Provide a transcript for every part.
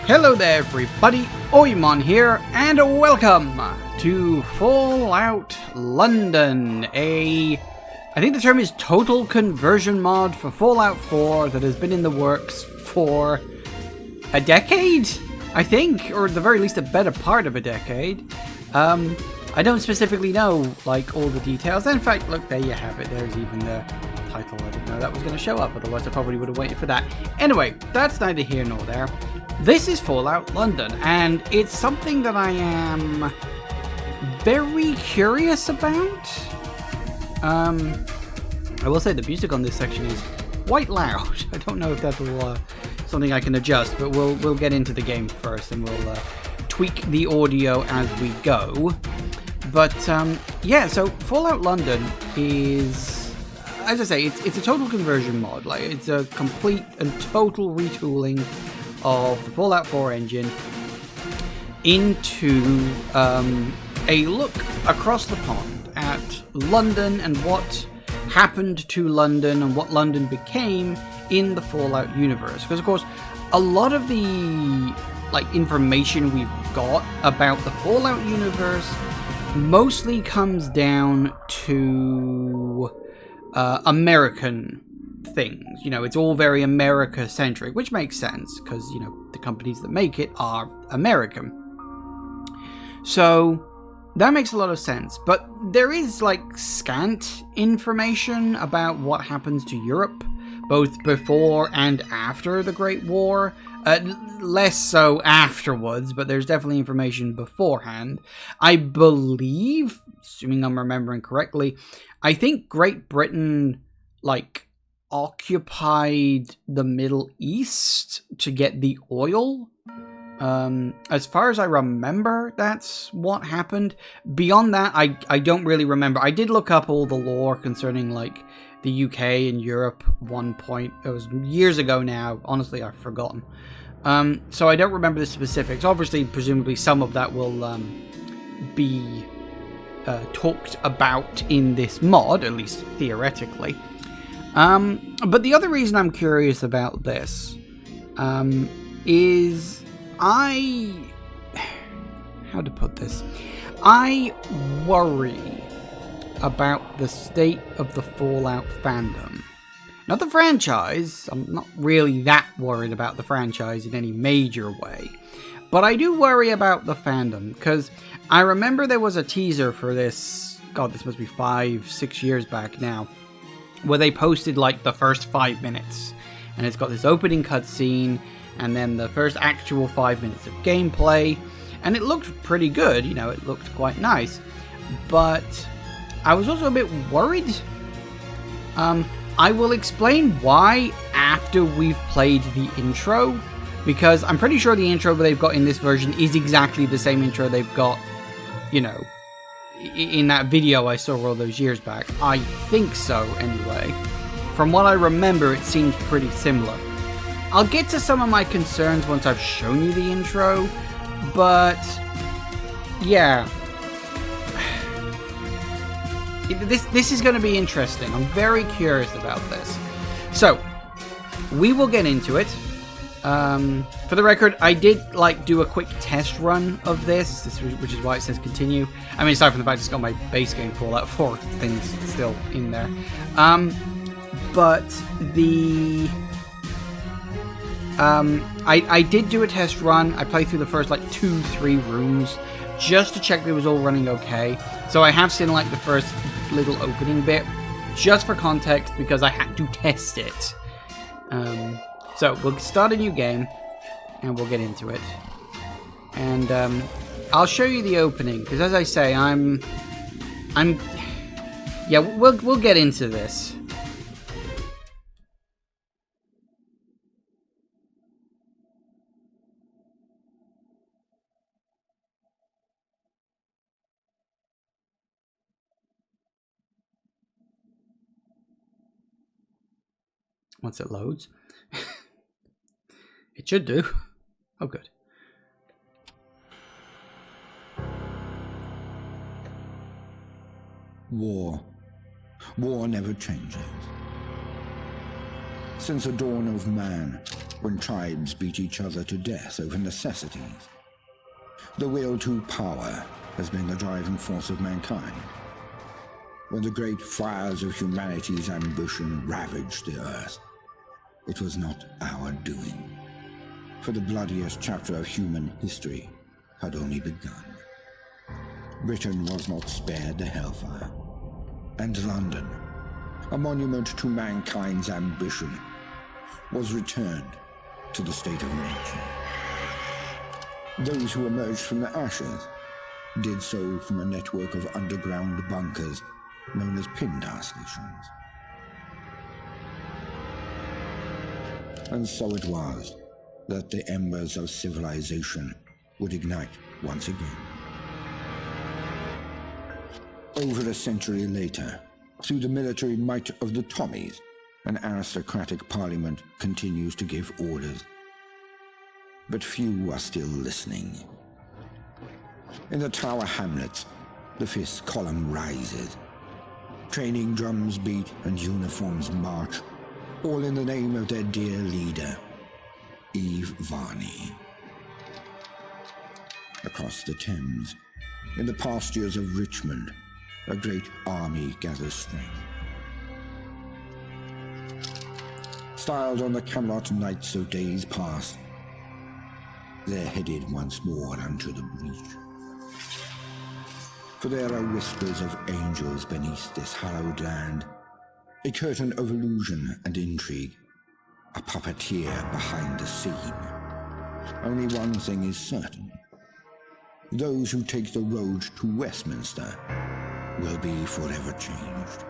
Hello there everybody, Oimon here, and welcome to Fallout London, I think the term is total conversion mod for Fallout 4 that has been in the works for a decade, I think, or at the very least a better part of a decade. I don't specifically know, like, all the details. In fact, look, there you have it, there's even the title. I didn't know that was going to show up, otherwise I probably would have waited for that. Anyway, that's neither here nor there. This is Fallout London, and it's something that I am very curious about. I will say the music on this section is quite loud. I don't know if that's something I can adjust, but we'll get into the game first, and we'll tweak the audio as we go. But yeah, so Fallout London is, as I say, it's a total conversion mod. Like, it's a complete and total retooling of the Fallout 4 engine into a look across the pond at London and what happened to London and what London became in the Fallout universe. Because of course, a lot of the information we've got about the Fallout universe mostly comes down to American things. You know, it's all very America-centric, which makes sense, because, you know, the companies that make it are American. So that makes a lot of sense, but there is, like, scant information about what happens to Europe, both before and after the Great War. Less so afterwards, but there's definitely information beforehand. I believe, assuming I'm remembering correctly, I think Great Britain, like, occupied the Middle East to get the oil. As far as I remember, that's what happened. Beyond that, I don't really remember. I did look up all the lore concerning, like, the UK and Europe at one point. It was years ago now. Honestly, I've forgotten. So I don't remember the specifics. Obviously, presumably some of that will be talked about in this mod, at least theoretically. But the other reason I'm curious about this is how to put this? I worry about the state of the Fallout fandom. Not the franchise. I'm not really that worried about the franchise in any major way. But I do worry about the fandom, because I remember there was a teaser for this, God, this must be 5-6 years back now, where they posted, like, the first 5 minutes. And it's got this opening cutscene, and then the first actual 5 minutes of gameplay. And it looked pretty good, you know, it looked quite nice. But I was also a bit worried. I will explain why after we've played the intro, because I'm pretty sure the intro they've got in this version is exactly the same intro they've got, you know, in that video I saw all those years back. I think so, anyway. From what I remember, it seems pretty similar. I'll get to some of my concerns once I've shown you the intro, but yeah. This is going to be interesting. I'm very curious about this. So, we will get into it. For the record, I did, like, do a quick test run of this, which is why it says continue. I mean, aside from the fact it's got my base game Fallout 4 things still in there. But the... I did do a test run. I played through the first, like, 2-3 rooms, just to check that it was all running okay. So I have seen, like, the first little opening bit, just for context, because I had to test it. So we'll start a new game, and we'll get into it. And I'll show you the opening, because as I say, yeah, we'll get into this. Once it loads. It should do. Oh, good. War. War never changes. since the dawn of man, when tribes beat each other to death over necessities. The will to power has been the driving force of mankind. When the great fires of humanity's ambition ravaged the earth, it was not our doing, for the bloodiest chapter of human history had only begun. Britain was not spared the hellfire, and London, a monument to mankind's ambition, was returned to the state of nature. Those who emerged from the ashes did so from a network of underground bunkers known as Pindar stations. And so it was that the embers of civilization would ignite once again. Over a century later, through the military might of the Tommies, an aristocratic parliament continues to give orders. But few are still listening. In the Tower Hamlets, the fifth column rises. Training drums beat and uniforms march, all in the name of their dear leader, Eve Varney. Across the Thames, in the pastures of Richmond, a great army gathers strength. Styled on the Camelot knights of days past, they're headed once more unto the breach. For there are whispers of angels beneath this hallowed land, a curtain of illusion and intrigue, a puppeteer behind the scene. Only one thing is certain. Those who take the road to Westminster will be forever changed.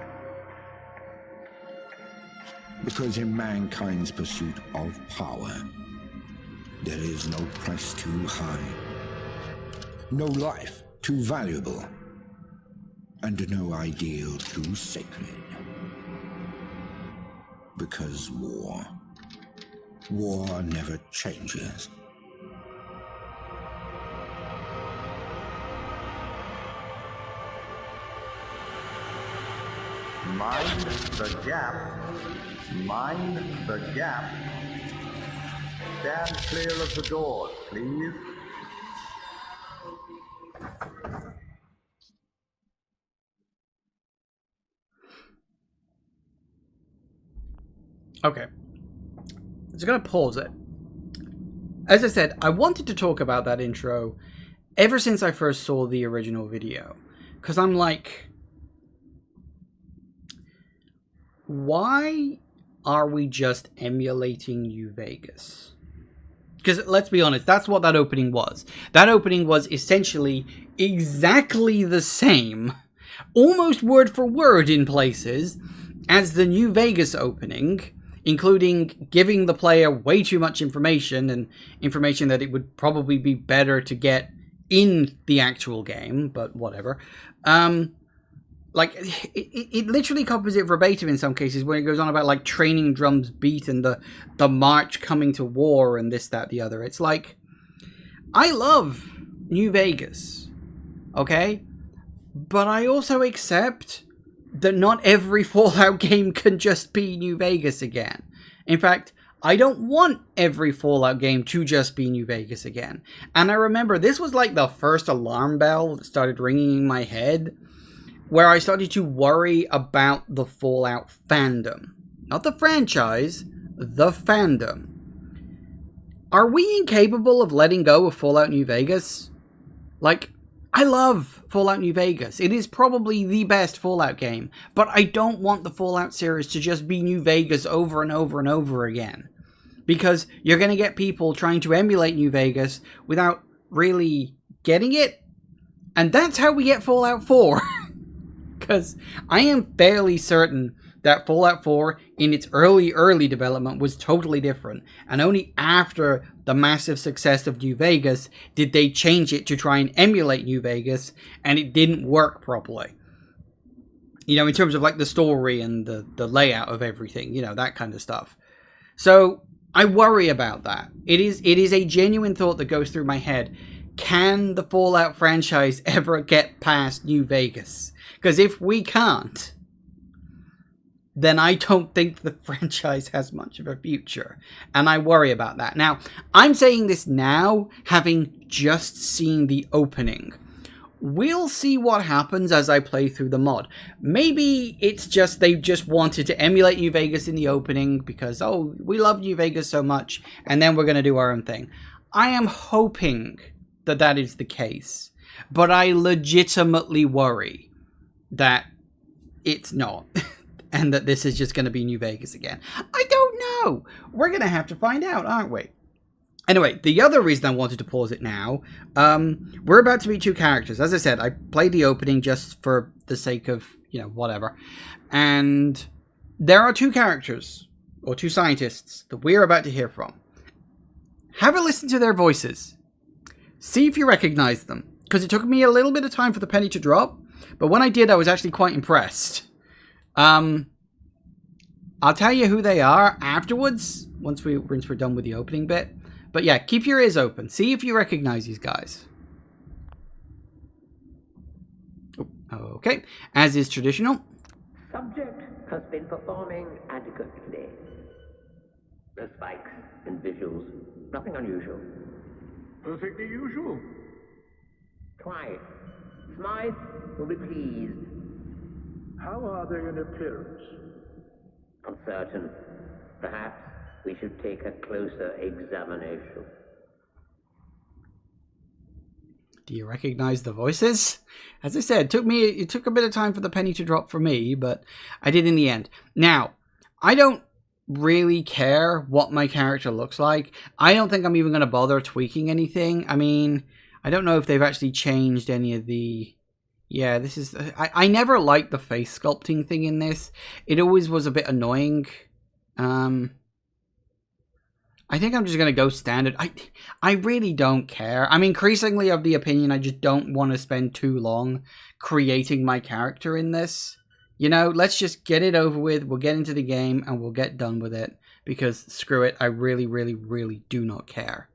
Because in mankind's pursuit of power, there is no price too high, no life too valuable, and no ideal too sacred. Because war never changes. Mind the gap. Mind the gap. Stand clear of the doors, please. Okay. Just gonna pause it. As I said, I wanted to talk about that intro ever since I first saw the original video. Because I'm like, why are we just emulating New Vegas? Because let's be honest, that's what that opening was. That opening was essentially exactly the same, almost word for word in places, as the New Vegas opening, including giving the player way too much information, and information that it would probably be better to get in the actual game, but whatever. Like, it literally copies it verbatim in some cases, when it goes on about, like, training drums beat and the march coming to war and this, that, the other. It's like, I love New Vegas, okay? But I also accept that not every Fallout game can just be New Vegas again. In fact, I don't want every Fallout game to just be New Vegas again. And I remember this was like the first alarm bell that started ringing in my head, where I started to worry about the Fallout fandom. Not the franchise, the fandom. Are we incapable of letting go of Fallout New Vegas? Like, I love Fallout New Vegas. It is probably the best Fallout game, but I don't want the Fallout series to just be New Vegas over and over and over again. Because you're going to get people trying to emulate New Vegas without really getting it. And that's how we get Fallout 4. Because I am fairly certain that Fallout 4 in its early development was totally different. And only after the massive success of New Vegas did they change it to try and emulate New Vegas, and it didn't work properly. You know, in terms of like the story and the layout of everything, you know, that kind of stuff. So I worry about that. It is a genuine thought that goes through my head. Can the Fallout franchise ever get past New Vegas? Because if we can't, then I don't think the franchise has much of a future. And I worry about that. Now, I'm saying this now, having just seen the opening. We'll see what happens as I play through the mod. Maybe it's just they just wanted to emulate New Vegas in the opening because, oh, we love New Vegas so much, and then we're going to do our own thing. I am hoping that that is the case, but I legitimately worry that it's not, and that this is just going to be New Vegas again. I don't know. We're going to have to find out, aren't we? Anyway, the other reason I wanted to pause it now, we're about to meet two characters. As I said, I played the opening just for the sake of, whatever. And there are two characters, or two scientists, that we're about to hear from. Have a listen to their voices. See if you recognize them. Because it took me a little bit of time for the penny to drop, but when I did, I was actually quite impressed. I'll tell you who they are afterwards, once we're done with the opening bit. But yeah, keep your ears open. See if you recognize these guys. Okay, as is traditional. Subject has been performing adequately. No spikes and visuals, nothing unusual. Perfectly usual. Try it. Smythe will be pleased. How are they in appearance? Uncertain. Perhaps we should take a closer examination. Do you recognize the voices? As I said, it took a bit of time for the penny to drop for me, but I did in the end. Now, I don't really care what my character looks like. I don't think I'm even going to bother tweaking anything. I mean, I don't know if they've actually changed any of the... Yeah, this is... I never liked the face sculpting thing in this. It always was a bit annoying. I think I'm just going to go standard. I really don't care. I'm increasingly of the opinion I just don't want to spend too long creating my character in this. Let's just get it over with. We'll get into the game and we'll get done with it. Because screw it, I really, really, really do not care.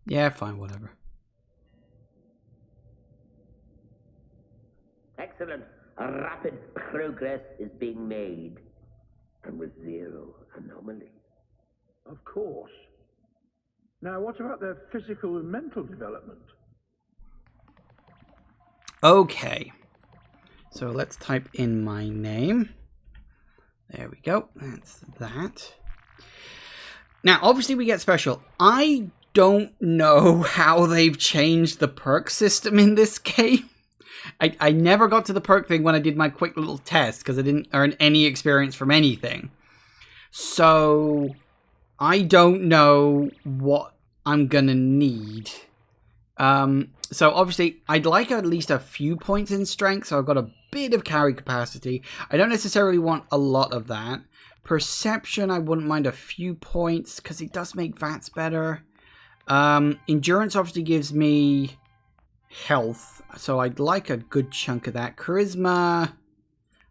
Yeah, fine, whatever. Excellent. A rapid progress is being made. And with zero anomaly. Of course. Now, what about their physical and mental development? Okay. So let's type in my name. There we go. That's that. Now, obviously we get special. I don't know how they've changed the perk system in this game. I never got to the perk thing when I did my quick little test because I didn't earn any experience from anything. So I don't know what I'm gonna need. So obviously I'd like at least a few points in strength, so I've got a bit of carry capacity. I don't necessarily want a lot of that. Perception, I wouldn't mind a few points because it does make VATs better. Endurance obviously gives me health, so I'd like a good chunk of that. Charisma,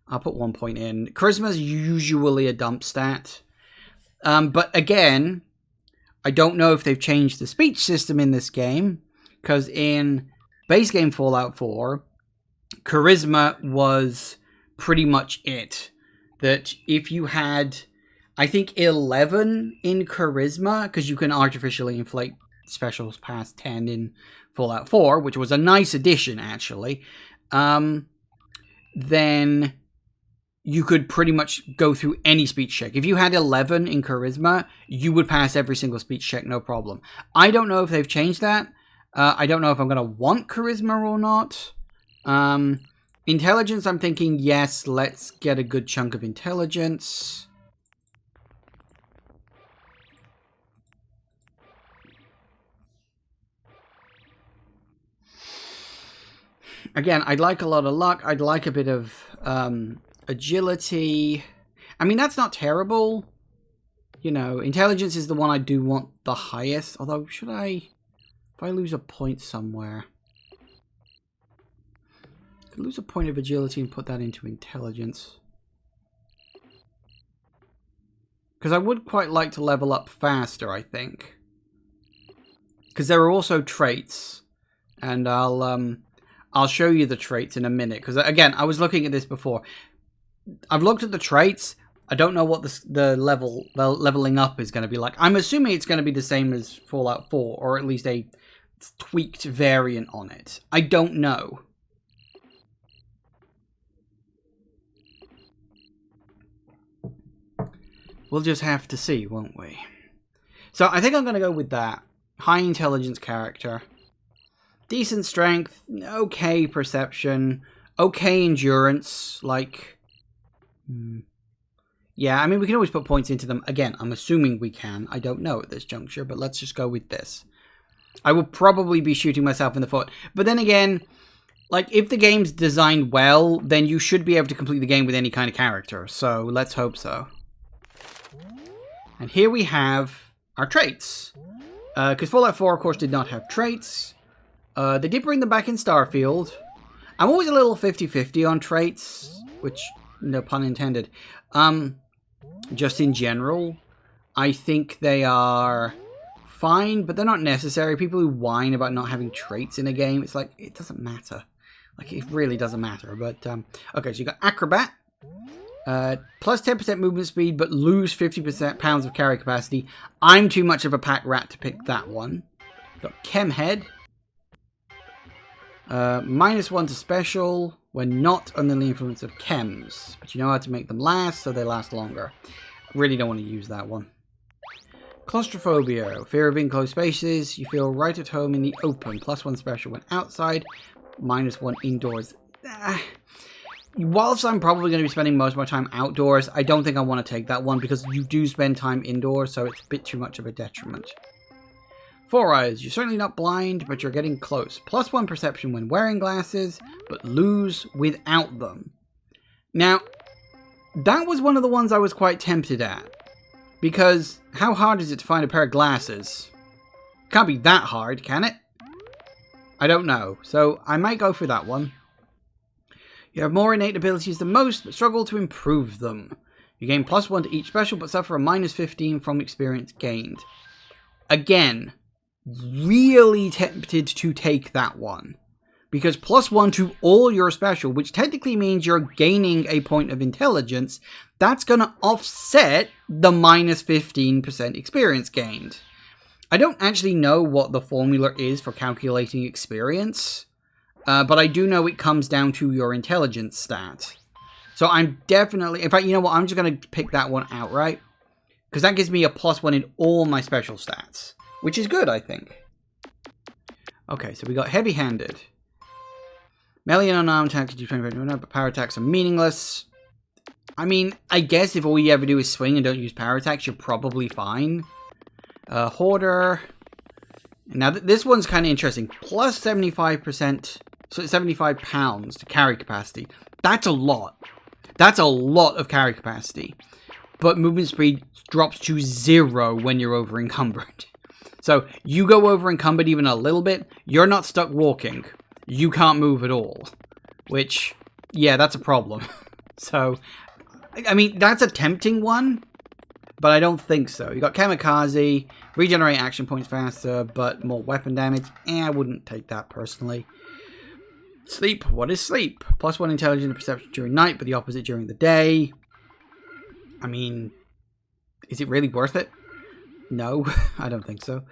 I'll put 1 point in. Charisma is usually a dump stat. But again, I don't know if they've changed the speech system in this game, because in base game Fallout 4, charisma was pretty much it. That if you had, I think, 11 in charisma, because you can artificially inflate specials past 10 in Fallout 4, which was a nice addition, actually, then you could pretty much go through any speech check. If you had 11 in charisma, you would pass every single speech check, no problem. I don't know if they've changed that. I don't know if I'm going to want charisma or not. Intelligence, I'm thinking, yes, let's get a good chunk of intelligence. Again, I'd like a lot of luck. I'd like a bit of agility. I mean, that's not terrible. Intelligence is the one I do want the highest. Although, should I... If I lose a point somewhere... I could lose a point of agility and put that into intelligence. Because I would quite like to level up faster, I think. Because there are also traits. And I'll show you the traits in a minute. Because, again, I was looking at this before. I've looked at the traits. I don't know what the leveling up is going to be like. I'm assuming it's going to be the same as Fallout 4, or at least a tweaked variant on it. I don't know. We'll just have to see, won't we? So I think I'm going to go with that. High intelligence character. Decent strength. Okay perception. Okay endurance. Like... yeah, I mean, we can always put points into them. Again, I'm assuming we can. I don't know at this juncture, but let's just go with this. I will probably be shooting myself in the foot. But then again, like, if the game's designed well, then you should be able to complete the game with any kind of character. So, let's hope so. And here we have our traits. Because Fallout 4, of course, did not have traits. They did bring them back in Starfield. I'm always a little 50-50 on traits, which, no pun intended. Just in general, I think they are fine, but they're not necessary. People who whine about not having traits in a game, it's like, it doesn't matter. Like, it really doesn't matter. But, okay, so you got Acrobat. Plus 10% movement speed, but lose 50% pounds of carry capacity. I'm too much of a pack rat to pick that one. Got Chem Head. -1 to special when not under the influence of chems. But you know how to make them last, so they last longer. Really don't want to use that one. Claustrophobia. Fear of enclosed spaces. You feel right at home in the open. +1 special when outside. -1 indoors. Whilst I'm probably going to be spending most of my time outdoors, I don't think I want to take that one because you do spend time indoors, so it's a bit too much of a detriment. 4 eyes. You're certainly not blind, but you're getting close. +1 perception when wearing glasses, but lose without them. Now, that was one of the ones I was quite tempted at. Because how hard is it to find a pair of glasses? Can't be that hard, can it? I don't know. So I might go for that one. You have more innate abilities than most, but struggle to improve them. You gain +1 to each special, but suffer a -15 from experience gained. Again, really tempted to take that one. Because +1 to all your special, which technically means you're gaining a point of intelligence, that's going to offset the -15% experience gained. I don't actually know what the formula is for calculating experience. But I do know it comes down to your intelligence stat. So I'm definitely... In fact, you know what? I'm just going to pick that one outright. Because that gives me a +1 in all my special stats. Which is good, I think. Okay, so we got heavy-handed. Melee and unarmed attacks do 20%, but power attacks are meaningless. I mean, I guess if all you ever do is swing and don't use power attacks, you're probably fine. Hoarder. Now, this one's kind of interesting. Plus 75%... So it's 75 pounds to carry capacity. That's a lot. That's a lot of carry capacity. But movement speed drops to 0 when you're over encumbered. So you go over encumbered even a little bit, you're not stuck walking. You can't move at all. Which, yeah, that's a problem. So, I mean, that's a tempting one. But I don't think so. You got Kamikaze, regenerate action points faster, but more weapon damage. I wouldn't take that personally. Sleep. What is sleep? +1 intelligence and perception during night, but the opposite during the day. I mean, is it really worth it? No, I don't think so.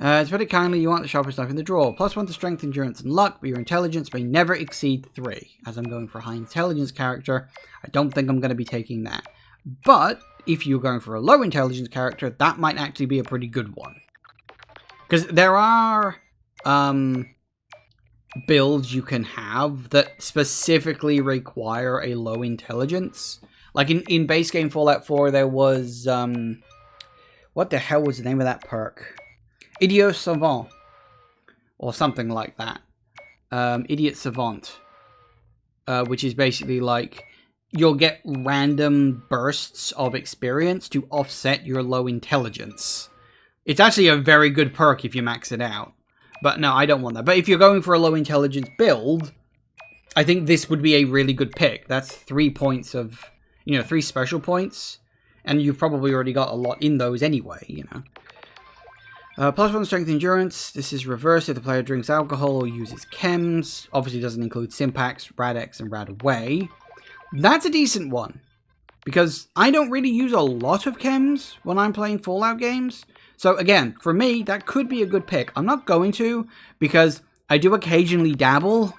To put it kindly, you want the sharpest knife in the drawer. +1 to strength, endurance, and luck, but your intelligence may never exceed 3. As I'm going for a high intelligence character, I don't think I'm going to be taking that. But if you're going for a low intelligence character, that might actually be a pretty good one. Because there are... builds you can have that specifically require a low intelligence. Like in base game Fallout 4, there was, what the hell was the name of that perk? Idiot Savant. Or something like that. Idiot Savant. Which is basically like, you'll get random bursts of experience to offset your low intelligence. It's actually a very good perk if you max it out. But no, I don't want that. But if you're going for a low intelligence build, I think this would be a really good pick. That's 3 points of, 3 special points. And you've probably already got a lot in those anyway, +1 strength endurance. This is reversed if the player drinks alcohol or uses chems. Obviously doesn't include Simpax, Radex, and Radaway. That's a decent one. Because I don't really use a lot of chems when I'm playing Fallout games. So again, for me, that could be a good pick. I'm not going to, because I do occasionally dabble,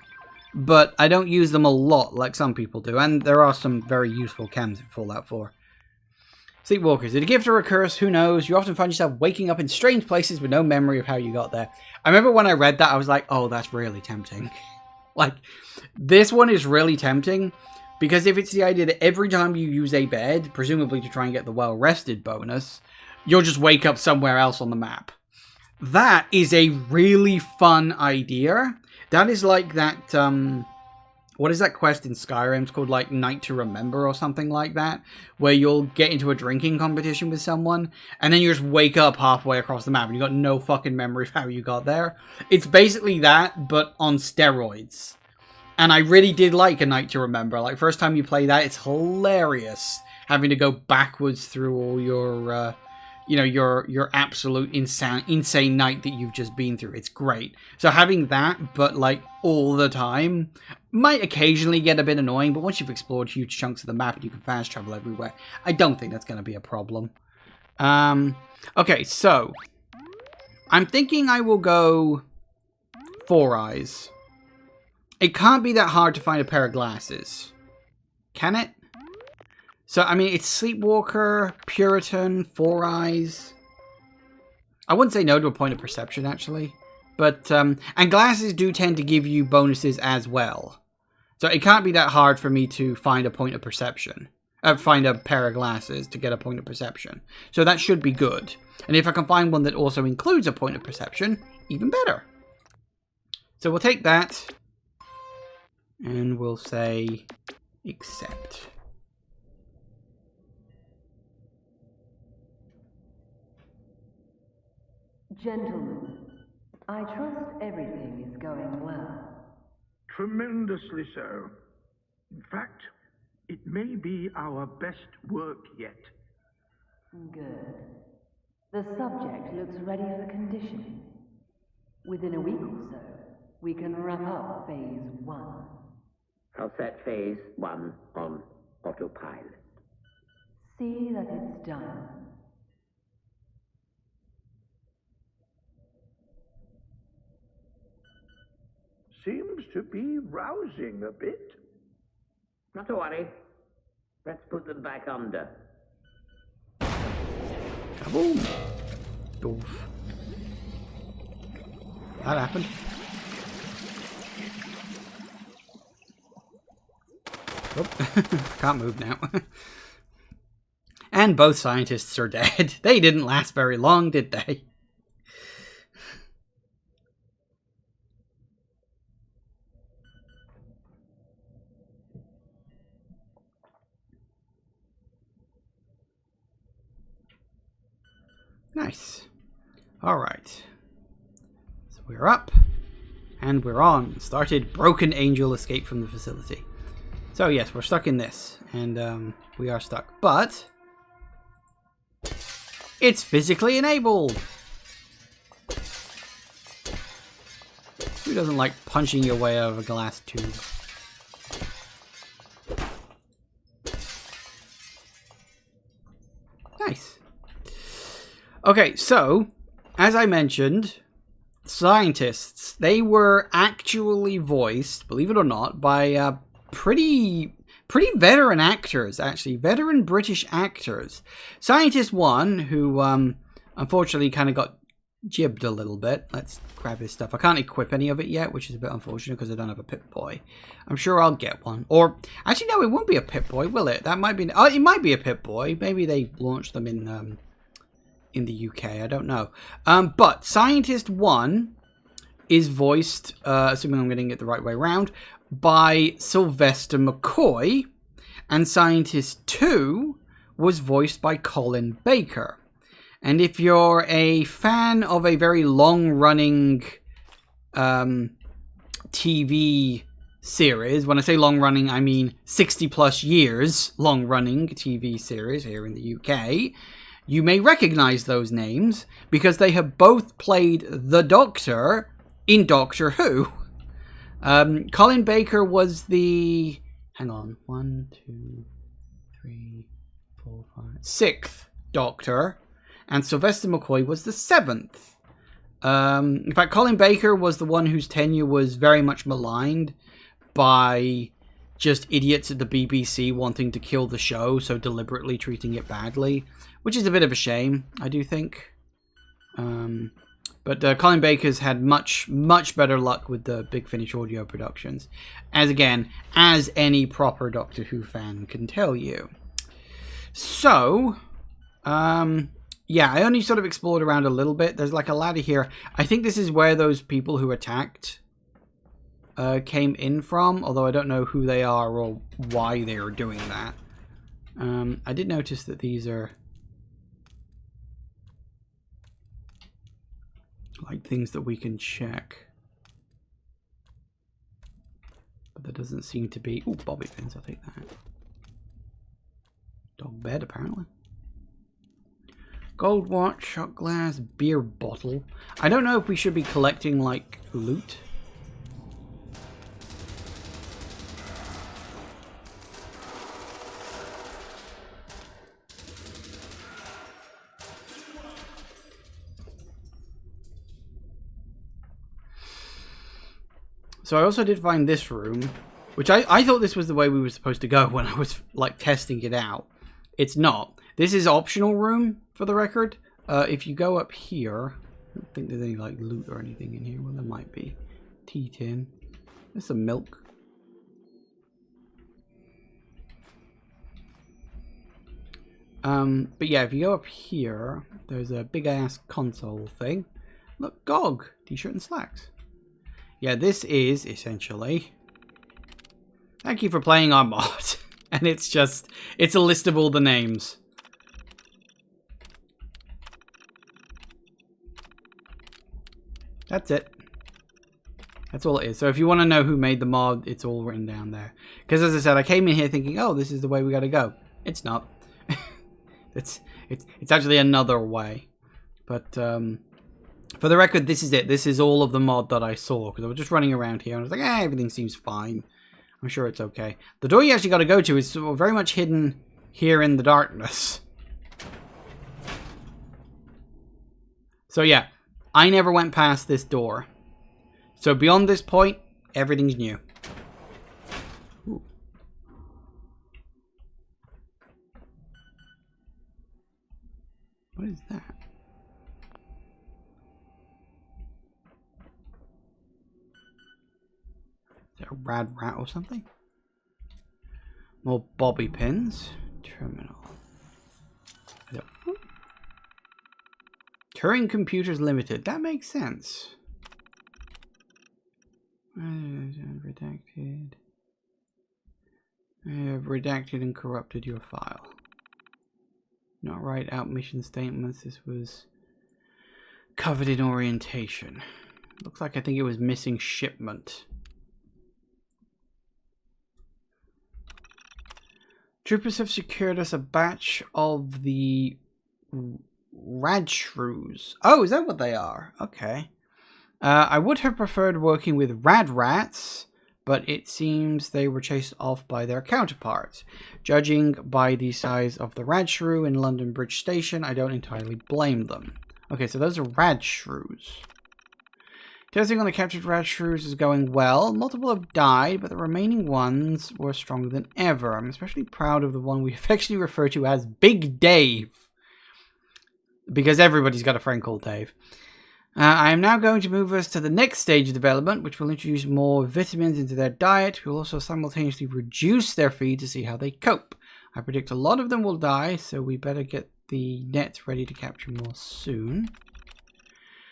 but I don't use them a lot like some people do. And there are some very useful chems in Fallout 4. Sleepwalkers. Is it a gift or a curse? Who knows? You often find yourself waking up in strange places with no memory of how you got there. I remember when I read that, I was like, oh, that's really tempting. Like, this one is really tempting, because if it's the idea that every time you use a bed, presumably to try and get the well-rested bonus, you'll just wake up somewhere else on the map. That is a really fun idea. That is like that, what is that quest in Skyrim? It's called, like, Night to Remember or something like that, where you'll get into a drinking competition with someone, and then you just wake up halfway across the map, and you got no fucking memory of how you got there. It's basically that, but on steroids. And I really did like A Night to Remember. Like, first time you play that, it's hilarious, having to go backwards through all your, you know, your absolute insane night that you've just been through. It's great. So having that, but, like, all the time, might occasionally get a bit annoying, but once you've explored huge chunks of the map and you can fast travel everywhere, I don't think that's going to be a problem. Okay, so I'm thinking I will go Four Eyes. It can't be that hard to find a pair of glasses. Can it? So, I mean, it's Sleepwalker, Puritan, Four Eyes. I wouldn't say no to a point of perception, actually. But, and glasses do tend to give you bonuses as well. So it can't be that hard for me to find a point of perception. Find a pair of glasses to get a point of perception. So that should be good. And if I can find one that also includes a point of perception, even better. So we'll take that. And we'll say, accept. Gentlemen, I trust everything is going well. Tremendously so. In fact, it may be our best work yet. Good. The subject looks ready for conditioning. Within a week or so, we can wrap up Phase 1. I'll set Phase 1 on autopilot. See that it's done. Seems to be rousing a bit. Not to worry. Let's put them back under. Kaboom! Oof. That happened. Oh, can't move now. And both scientists are dead. They didn't last very long, did they? Nice. Alright. So we're up. And we're on. Started Broken Angel escape from the facility. So yes, we're stuck in this. And we are stuck. But it's physically enabled. Who doesn't like punching your way out of a glass tube? Nice. Okay, so, as I mentioned, scientists, they were actually voiced, believe it or not, by pretty veteran actors, actually. Veteran British actors. Scientist 1, who unfortunately kind of got jibbed a little bit. Let's grab his stuff. I can't equip any of it yet, which is a bit unfortunate because I don't have a Pip-Boy. I'm sure I'll get one. Or, actually, no, it won't be a Pip-Boy, will it? That might be... Oh, it might be a Pip-Boy. Maybe they launched them in the UK, I don't know. But Scientist 1 is voiced, assuming I'm getting it the right way around, by Sylvester McCoy, and Scientist 2 was voiced by Colin Baker. And if you're a fan of a very long-running TV series, when I say long-running, I mean 60-plus years long-running TV series here in the UK, you may recognize those names because they have both played the Doctor in Doctor Who. Colin Baker was the... hang on. 1, 2, 3, 4, 5. 6th Doctor. And Sylvester McCoy was the 7th. In fact, Colin Baker was the one whose tenure was very much maligned by just idiots at the BBC wanting to kill the show, so deliberately treating it badly, which is a bit of a shame, I do think. But Colin Baker's had much better luck with the Big Finish audio productions, as any proper Doctor Who fan can tell you. So, yeah, I only sort of explored around a little bit. There's like a ladder here. I think this is where those people who attacked came in from, although I don't know who they are or why they are doing that. I did notice that these are like things that we can check. But there doesn't seem to be... Ooh, bobby pins, I'll take that. Dog bed, apparently. Gold watch, shot glass, beer bottle. I don't know if we should be collecting, like, loot. So I also did find this room, which I thought this was the way we were supposed to go when I was, like, testing it out. It's not. This is optional room, for the record. If you go up here, I don't think there's any, like, loot or anything in here. Well, there might be. Tea tin. There's some milk. But yeah, if you go up here, there's a big-ass console thing. Look, GOG, t-shirt and slacks. Yeah, this is essentially... Thank you for playing our mod. And it's a list of all the names. That's it. That's all it is. So if you want to know who made the mod, it's all written down there. Because as I said, I came in here thinking, oh, this is the way we got to go. It's not. it's actually another way. But for the record, this is it. This is all of the mod that I saw. Because I was just running around here and I was like, everything seems fine. I'm sure it's okay. The door you actually got to go to is sort of very much hidden here in the darkness. So yeah, I never went past this door. So beyond this point, everything's new. Ooh. What is that? Is that a rad rat or something? More bobby pins. Terminal. Turing Computers Limited. That makes sense. Redacted. I have redacted and corrupted your file. Not write out mission statements. This was covered in orientation. Looks like I think it was missing shipment. Troopers have secured us a batch of the radshrews. Oh, is that what they are? Okay. I would have preferred working with rad rats, but it seems they were chased off by their counterparts. Judging by the size of the radshrew in London Bridge Station, I don't entirely blame them. Okay, so those are radshrews. Testing on the captured radshrews is going well. Multiple have died, but the remaining ones were stronger than ever. I'm especially proud of the one we affectionately refer to as Big Dave, because everybody's got a friend called Dave. I am now going to move us to the next stage of development, which will introduce more vitamins into their diet. We will also simultaneously reduce their feed to see how they cope. I predict a lot of them will die, so we better get the nets ready to capture more soon.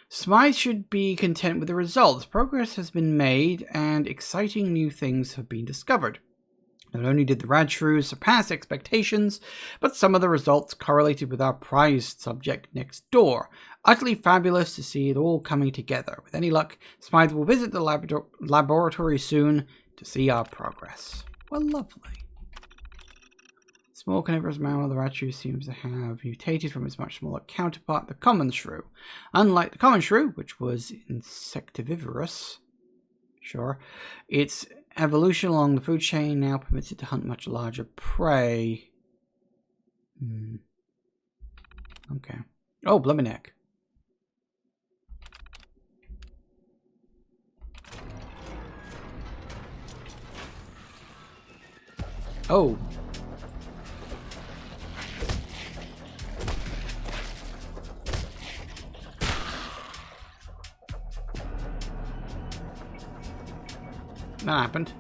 Smythe should be content with the results. Progress has been made, and exciting new things have been discovered. Not only did the radshrews surpass expectations, but some of the results correlated with our prized subject next door. Utterly fabulous to see it all coming together. With any luck, Smythe will visit the laboratory soon to see our progress. Well, lovely. Small carnivorous mammal, the radshrew seems to have mutated from its much smaller counterpart, the common shrew. Unlike the common shrew, which was insectivorous, sure, its evolution along the food chain now permits it to hunt much larger prey. Okay. Oh, blummy neck. Oh. That happened.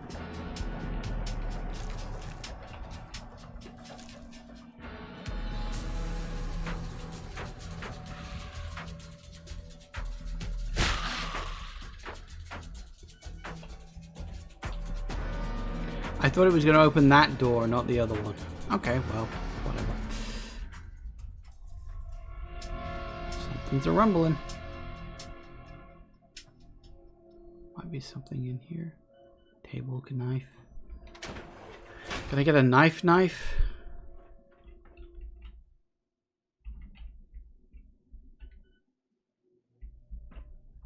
I thought it was going to open that door, not the other one. Okay, well, whatever. Something's a rumbling. Might be something in here. Table, knife. Can I get a knife?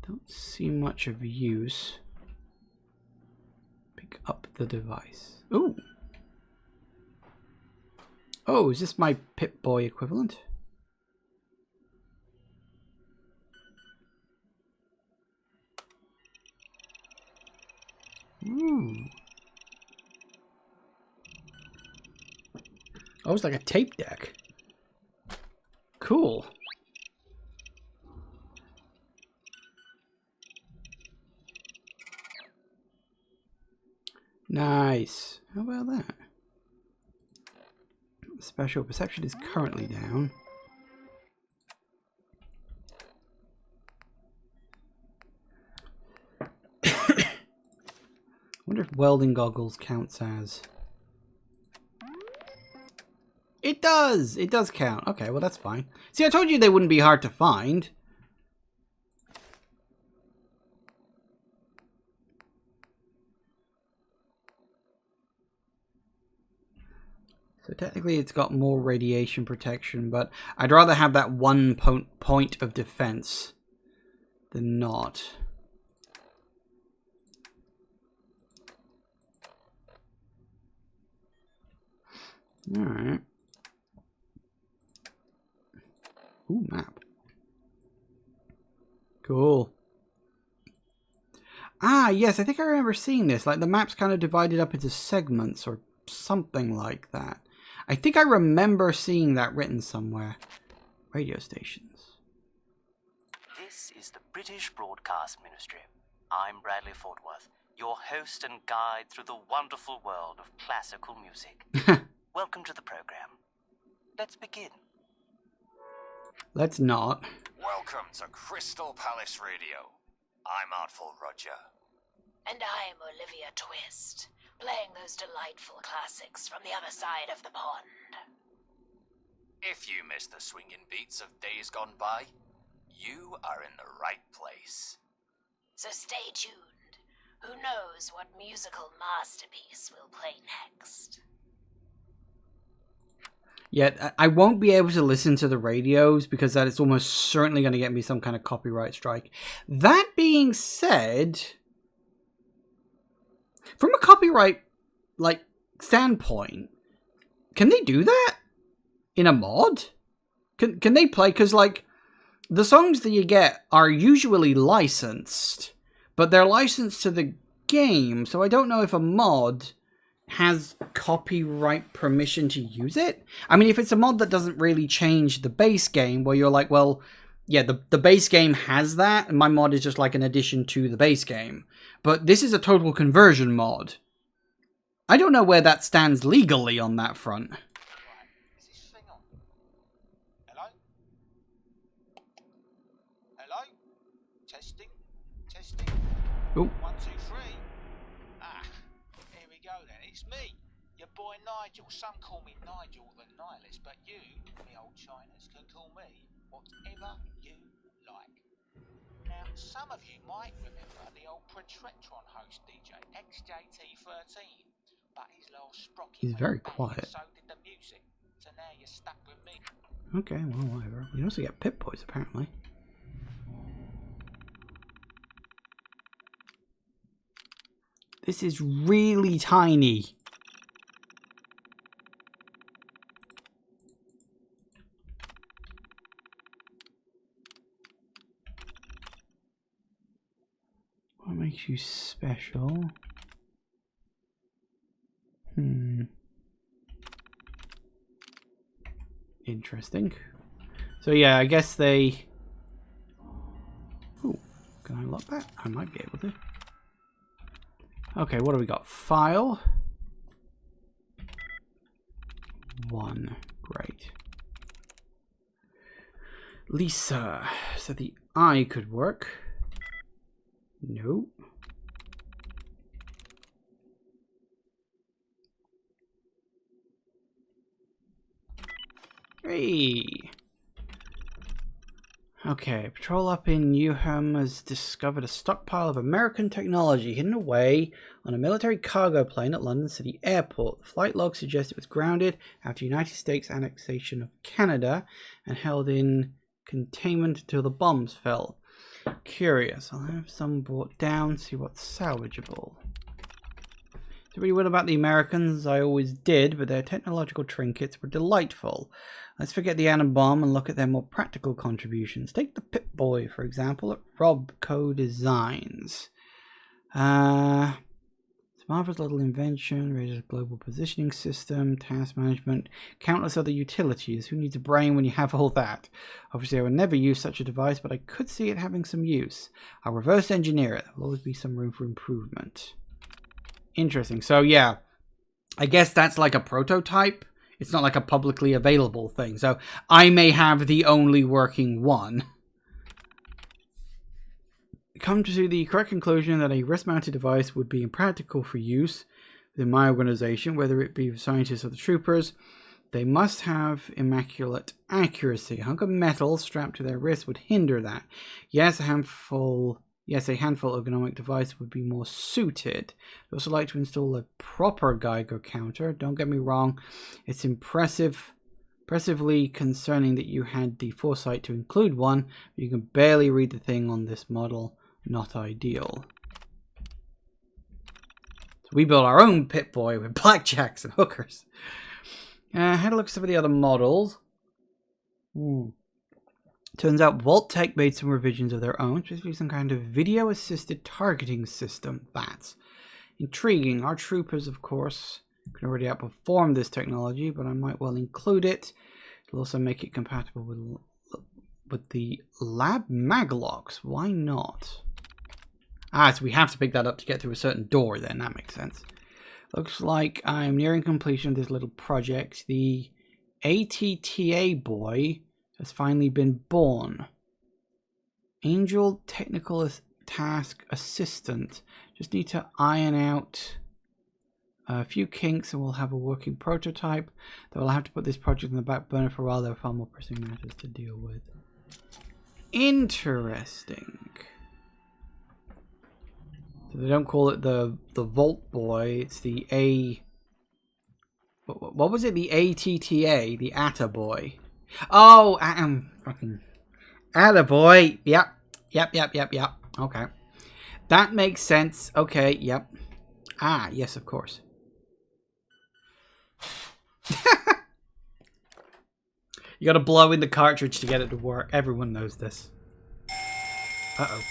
Don't see much of use. Pick up the device. Ooh. Oh, is this my Pip-Boy equivalent? Ooh. Oh, it's like a tape deck. Cool. Nice. How about that? Special perception is currently down. I wonder if welding goggles counts as... It does! It does count. Okay, well that's fine. See, I told you they wouldn't be hard to find. So technically it's got more radiation protection, but I'd rather have that one point of defense than not. Alright. Ooh, map. Cool. Ah, yes, I think I remember seeing this. Like, the map's kind of divided up into segments or something like that. I think I remember seeing that written somewhere. Radio stations. This is the British Broadcast Ministry. I'm Bradley Fortworth, your host and guide through the wonderful world of classical music. Welcome to the program. Let's begin. Let's not. Welcome to Crystal Palace Radio. I'm Artful Roger. And I'm Olivia Twist, playing those delightful classics from the other side of the pond. If you missed the swinging beats of days gone by, you are in the right place. So stay tuned. Who knows what musical masterpiece we'll play next? Yet I won't be able to listen to the radios because that is almost certainly going to get me some kind of copyright strike. That being said, from a copyright standpoint, can they do that in a mod? Can they play? Because the songs that you get are usually licensed, but they're licensed to the game, so I don't know if a mod has copyright permission to use it. I mean, if it's a mod that doesn't really change the base game, where you're like, well, yeah, the base game has that, and my mod is just like an addition to the base game. But this is a total conversion mod. I don't know where that stands legally on that front. Is this thing on? Hello? Hello? Testing? Testing? Oh. 1, 2, 3. Ah, here we go then. It's me, your boy Nigel. Some call me Nigel the Nihilist, but you, me old Chinas, can call me whatever you like. Now, some of you might remember the old Pretretron host DJ, XJT13, but his little sprocket. He's very quiet. So did the music. So now you're stuck with me. Okay, well, whatever. We also get Pip-Boys, apparently. This is really tiny. What makes you special? Interesting. So yeah, I guess they... Ooh, can I unlock that? I might be able to. Okay, what do we got? File. 1. Great. Lisa. So the eye could work. No. Hey. Okay, patrol up in Newham has discovered a stockpile of American technology hidden away on a military cargo plane at London City Airport. The flight log suggests it was grounded after United States annexation of Canada and held in containment until the bombs fell. Curious, I'll have some brought down, see what's salvageable. To really what about the Americans, I always did, but their technological trinkets were delightful. Let's forget the atom bomb and look at their more practical contributions. Take the Pip-Boy, for example, at Robco Designs. It's a marvelous little invention, rated global positioning system, task management, countless other utilities. Who needs a brain when you have all that? Obviously, I would never use such a device, but I could see it having some use. I'll reverse engineer it. There will always be some room for improvement. Interesting. So, yeah, I guess that's like a prototype. It's not like a publicly available thing. So I may have the only working one. Come to the correct conclusion that a wrist-mounted device would be impractical for use within my organization, whether it be the scientists or the troopers. They must have immaculate accuracy. A hunk of metal strapped to their wrist would hinder that. Yes, a handful ergonomic device would be more suited. I'd also like to install a proper Geiger counter. Don't get me wrong, it's impressively concerning that you had the foresight to include one, but you can barely read the thing on this model. Not ideal. So we built our own Pip-Boy with blackjacks and hookers. Had a look at some of the other models. Turns out Vault-Tec made some revisions of their own, specifically some kind of video-assisted targeting system. That's intriguing. Our troopers, of course, can already outperform this technology, but I might well include it. It'll also make it compatible with the lab maglocks. Why not? So we have to pick that up to get through a certain door then. That makes sense. Looks like I'm nearing completion of this little project. The ATTA boy has finally been born. Angel Technical Task Assistant. Just need to iron out a few kinks and we'll have a working prototype. Though I'll have to put this project on the back burner for a while. There are far more pressing matters to deal with. Interesting. So they don't call it the Vault Boy. It's the A... What was it? The ATTA. The Atta Boy. Oh, fucking Atta Boy. Yep. Okay. That makes sense. Okay, yep. Yes, of course. You gotta blow in the cartridge to get it to work. Everyone knows this. Uh-oh.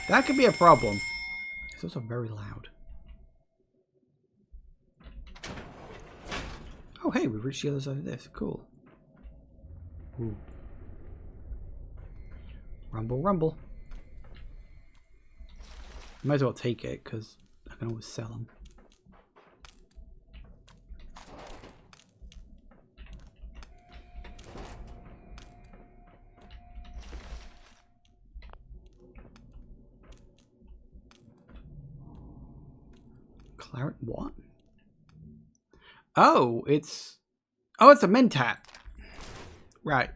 That could be a problem. It's also very loud. Oh, hey, we've reached the other side of this. Cool. Ooh. Rumble, rumble. Might as well take it, because I can always sell them. Claret, what? Oh, it's a Mentat. Right.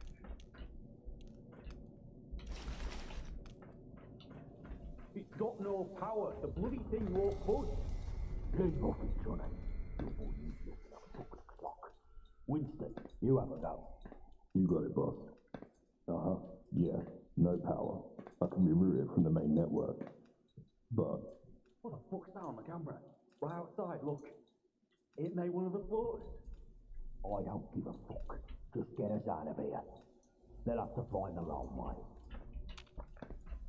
It's got no power. The bloody thing won't budge. There's nothing, Johnny. You won't use this clock. Winston, you have a go. You got it, boss. Yeah. no power. I can be routed from the main network. But... What the fuck's that on the camera? Right outside, look. Ain't they one of the floors? I don't give a fuck. Just get us out of here. They'll have to find their own way.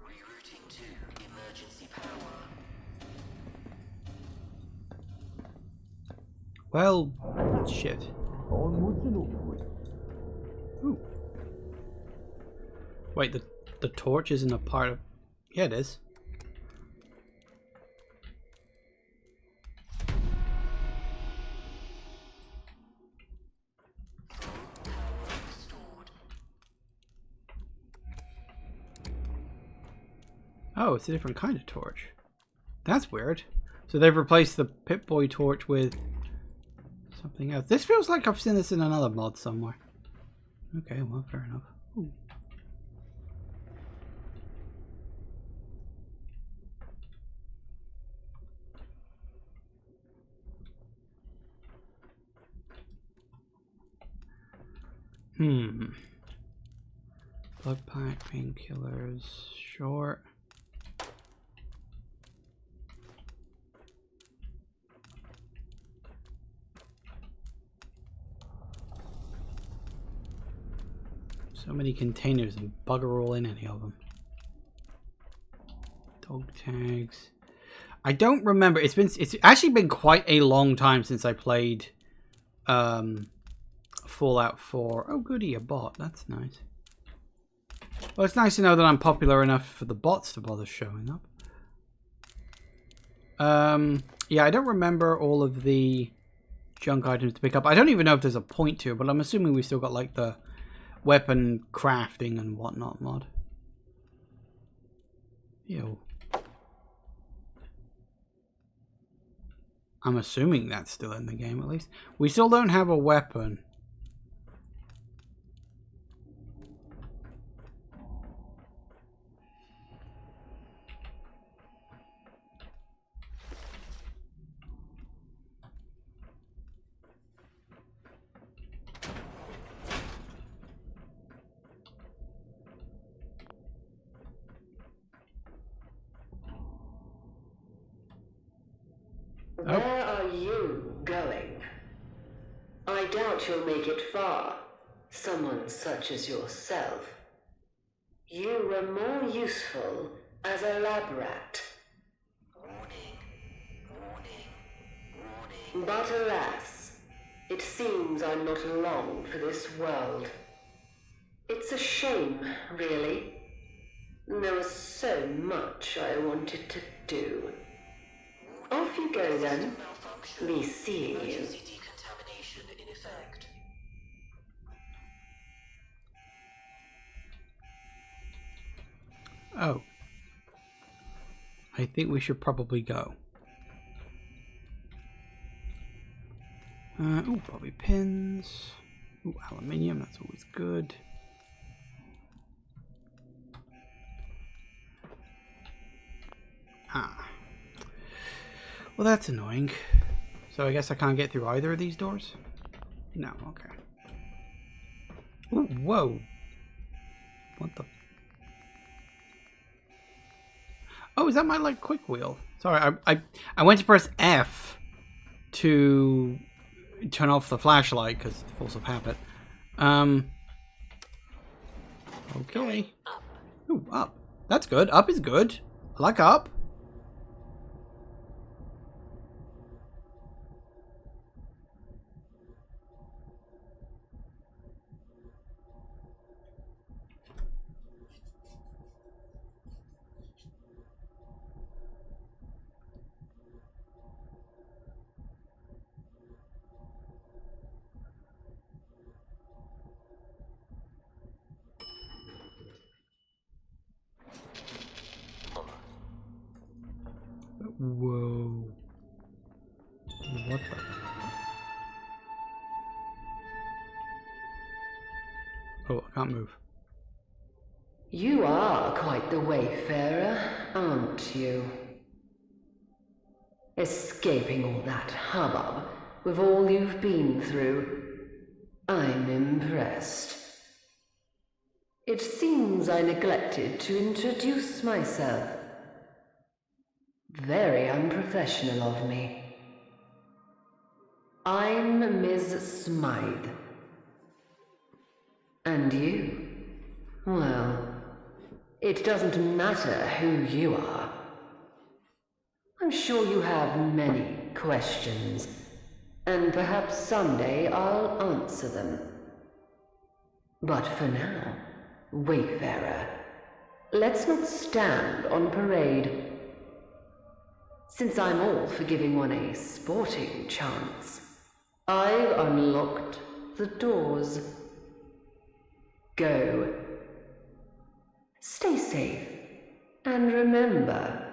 Rerouting to emergency power. Well, shit. Onwards and upwards. Ooh. Wait, the torch isn't a part of... Yeah, it is. Oh, it's a different kind of torch. That's weird. So they've replaced the Pip-Boy torch with something else. This feels like I've seen this in another mod somewhere. Okay, well, fair enough. Ooh. Blood pack, painkillers, short. So many containers and bugger all in any of them. Dog tags. I don't remember. It's actually been quite a long time since I played Fallout 4. Oh goody, a bot. That's nice. Well, it's nice to know that I'm popular enough for the bots to bother showing up. Yeah, I don't remember all of the junk items to pick up. I don't even know if there's a point to, but I'm assuming we've still got like the weapon crafting and whatnot mod. Ew. I'm assuming that's still in the game at least. We still don't have a weapon. Where are you going? I doubt you'll make it far. Someone such as yourself. You were more useful as a lab rat. Warning. Warning. Warning. But alas, it seems I'm not long for this world. It's a shame, really. There was so much I wanted to do. Off you go then. Be seeing you. Emergency decontamination in effect. Oh. I think we should probably go. Ooh, bobby pins. Ooh, aluminium, that's always good. Ah. Well, that's annoying. So I guess I can't get through either of these doors? No, okay. Ooh, whoa. What the... Oh, is that my, like, quick wheel? Sorry, I went to press F to turn off the flashlight, because force of habit. Okay. Ooh, up. That's good. Up is good. I like up. Whoa. What the... Oh, I can't move. You are quite the wayfarer, aren't you? Escaping all that hubbub with all you've been through. I'm impressed. It seems I neglected to introduce myself. Very unprofessional of me. I'm Ms. Smythe. And you? Well, it doesn't matter who you are. I'm sure you have many questions, and perhaps someday I'll answer them. But for now, Wayfarer, let's not stand on parade. Since I'm all for giving one a sporting chance, I've unlocked the doors. Go. Stay safe. And remember,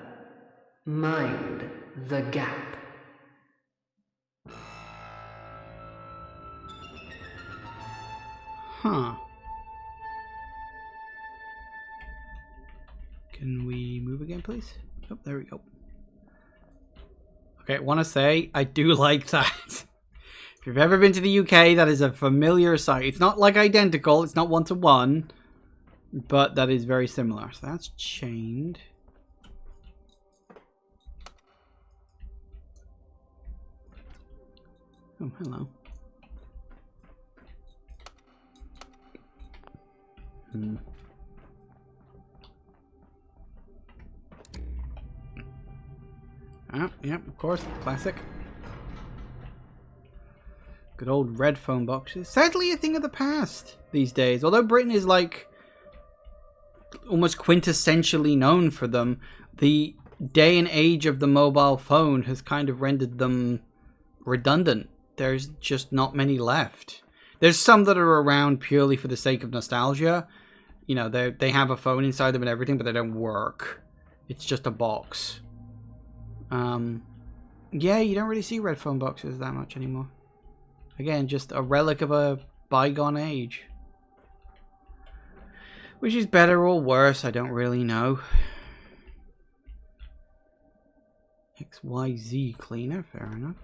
mind the gap. Huh. Can we move again, please? Oh, there we go. Okay, I want to say, I do like that. If you've ever been to the UK, that is a familiar sight. It's not like identical, it's not one-to-one, but that is very similar. So that's chained. Oh, hello. Yep, of course, classic. Good old red phone boxes. Sadly a thing of the past these days. Although Britain is like almost quintessentially known for them, the day and age of the mobile phone has kind of rendered them redundant. There's just not many left. There's some that are around purely for the sake of nostalgia. You know, they have a phone inside them and everything, but they don't work. It's just a box. Yeah, you don't really see red phone boxes that much anymore. Again, just a relic of a bygone age. Which is better or worse, I don't really know. XYZ cleaner, fair enough.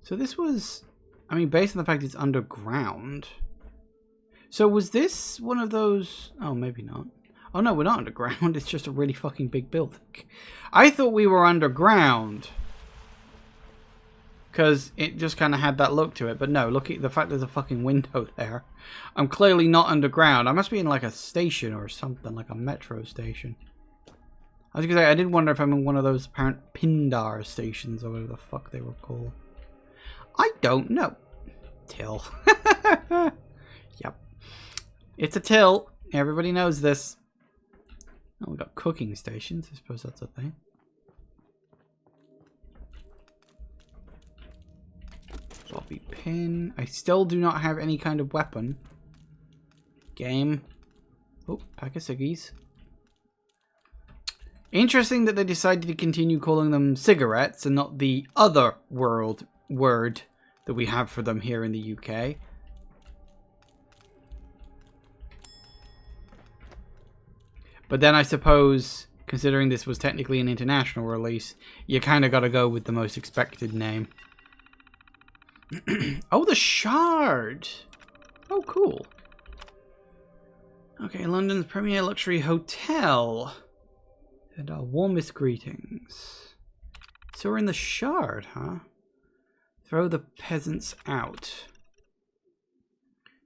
So this was, I mean, based on the fact it's underground. So was this one of those, oh, maybe not. Oh no, we're not underground, it's just a really fucking big building. I thought we were underground. Because it just kind of had that look to it. But no, look at the fact there's a fucking window there. I'm clearly not underground. I must be in like a station or something, like a metro station. I was going to say, I did wonder if I'm in one of those apparent Pindar stations or whatever the fuck they were called. I don't know. Till. Yep. It's a till. Everybody knows this. Oh, we got cooking stations. I suppose that's a thing. Bobby pin. I still do not have any kind of weapon. Game. Oh, pack of ciggies. Interesting that they decided to continue calling them cigarettes and not the other word that we have for them here in the UK. But then I suppose, considering this was technically an international release, you kind of got to go with the most expected name. Oh, the Shard! Oh, cool. Okay, London's premier luxury hotel. And our warmest greetings. So we're in the Shard, huh? Throw the peasants out.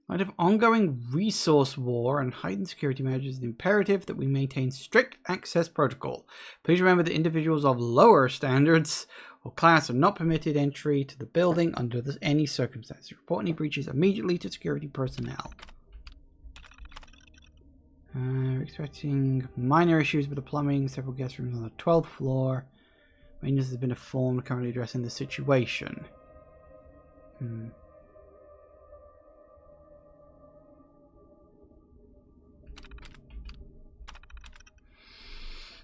Light of ongoing resource war and heightened security measures, it's imperative that we maintain strict access protocol. Please remember that individuals of lower standards or class are not permitted entry to the building under any circumstances. Report any breaches immediately to security personnel. We're expecting minor issues with the plumbing. Several guest rooms on the 12th floor. Maintenance has been informed, currently addressing the situation.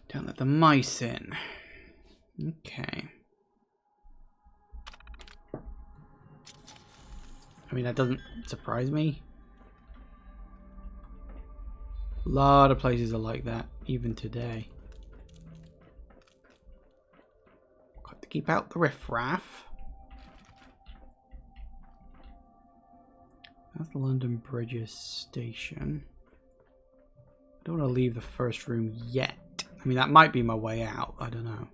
Don't let the mice in. Okay. I mean, that doesn't surprise me. A lot of places are like that, even today. Got to keep out the riffraff. That's the London Bridges station. I don't want to leave the first room yet. I mean, that might be my way out. I don't know.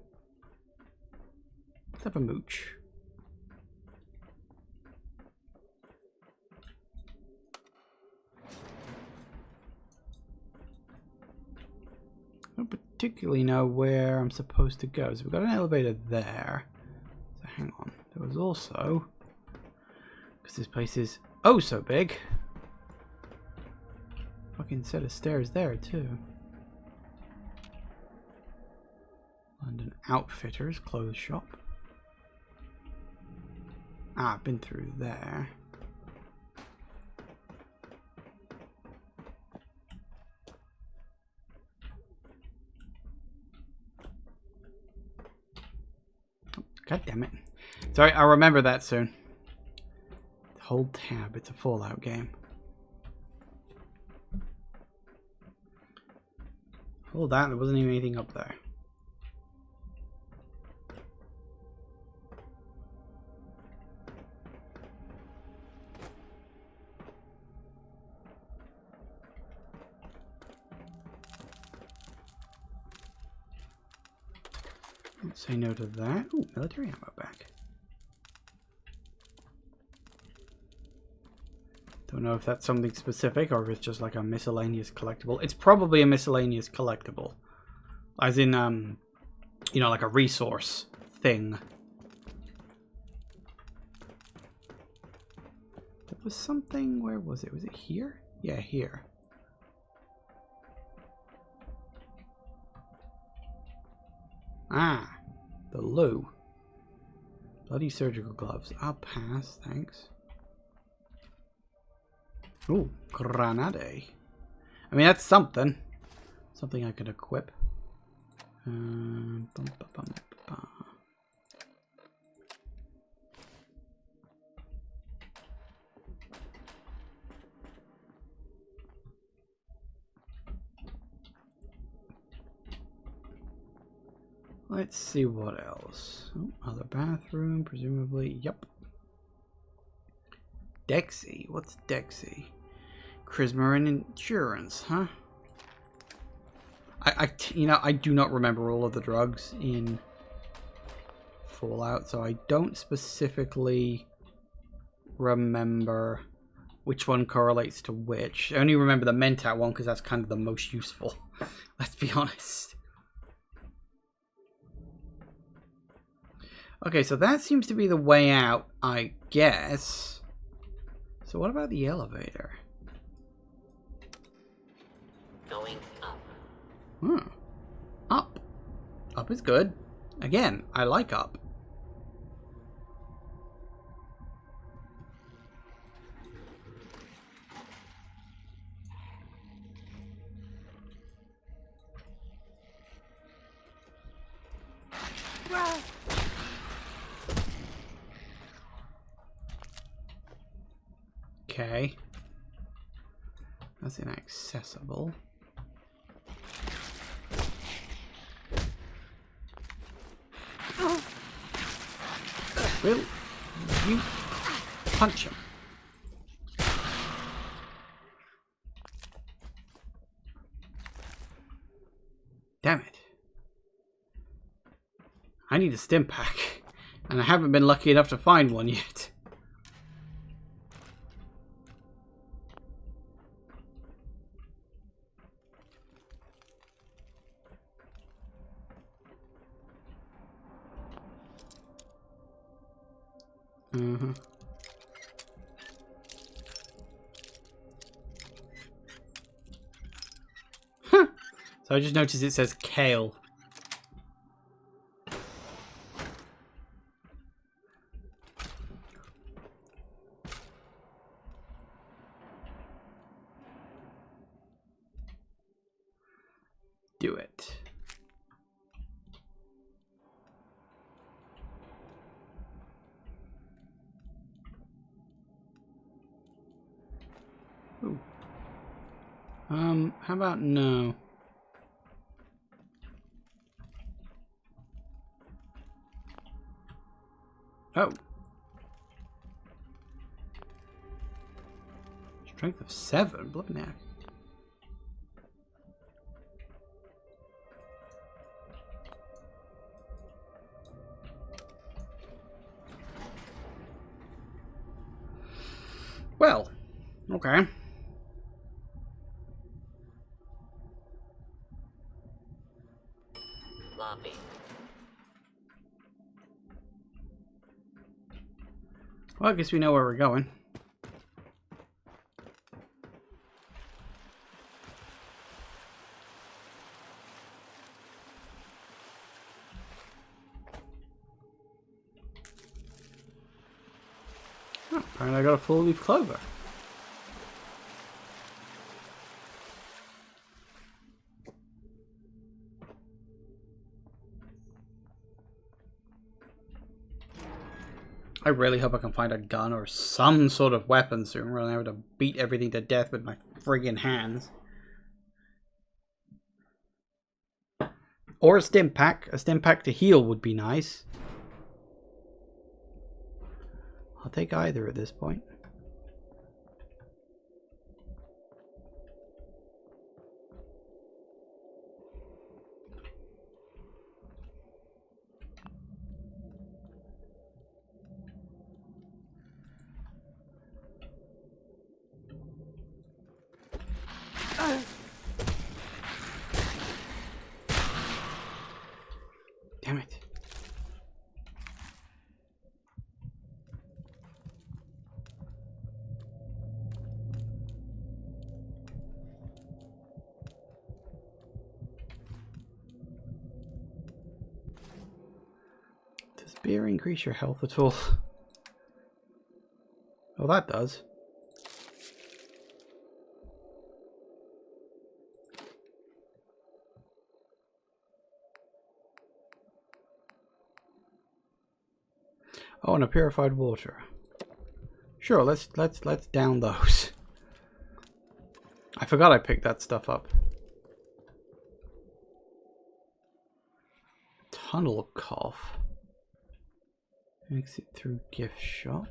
Let's have a mooch. I don't particularly know where I'm supposed to go. So we've got an elevator there. So hang on. There was also... because this place is oh so big. Fucking set of stairs there too. London Outfitters clothes shop. Ah, I've been through there. Oh, God damn it. Sorry, I'll remember that soon. Hold tab, it's a Fallout game. Hold that, there wasn't even anything up there. Let's say no to that. Ooh, military ammo back. Don't know if that's something specific or if it's just like a miscellaneous collectible. It's probably a miscellaneous collectible. As in, you know, like a resource thing. There was something, where was it? Was it here? Yeah, here. Ah, the loo. Bloody surgical gloves. I'll pass, thanks. Ooh, granade. I mean, that's something. Something I could equip. Bum, bum, bum, bum. Let's see what else. Oh, other bathroom, presumably. Yep. Dexy. What's Dexy? Charisma and insurance, huh? You know, I do not remember all of the drugs in Fallout, so I don't specifically remember which one correlates to which. I only remember the Mentat one because that's kind of the most useful. Let's be honest. Okay, so that seems to be the way out, I guess. So what about the elevator? Going up. Up. Up is good. Again, I like up. Okay. That's inaccessible. Will you punch him? Damn it. I need a stim pack, and I haven't been lucky enough to find one yet. Huh. So I just noticed it says kale. Do it. Ooh. How about no? Oh. Strength of 7? Bloody heck. Well, okay. Lobby. Well, I guess we know where we're going. Oh, apparently I got a full leaf clover. I really hope I can find a gun or some sort of weapon soon rather than having to beat everything to death with my friggin' hands. Or a stim pack. A stim pack to heal would be nice. I'll take either at this point. Damn it. Does beer increase your health at all? Oh, that does. Oh, and a purified water. Sure, let's down those. I forgot I picked that stuff up. Tunnel cough. Exit through gift shop.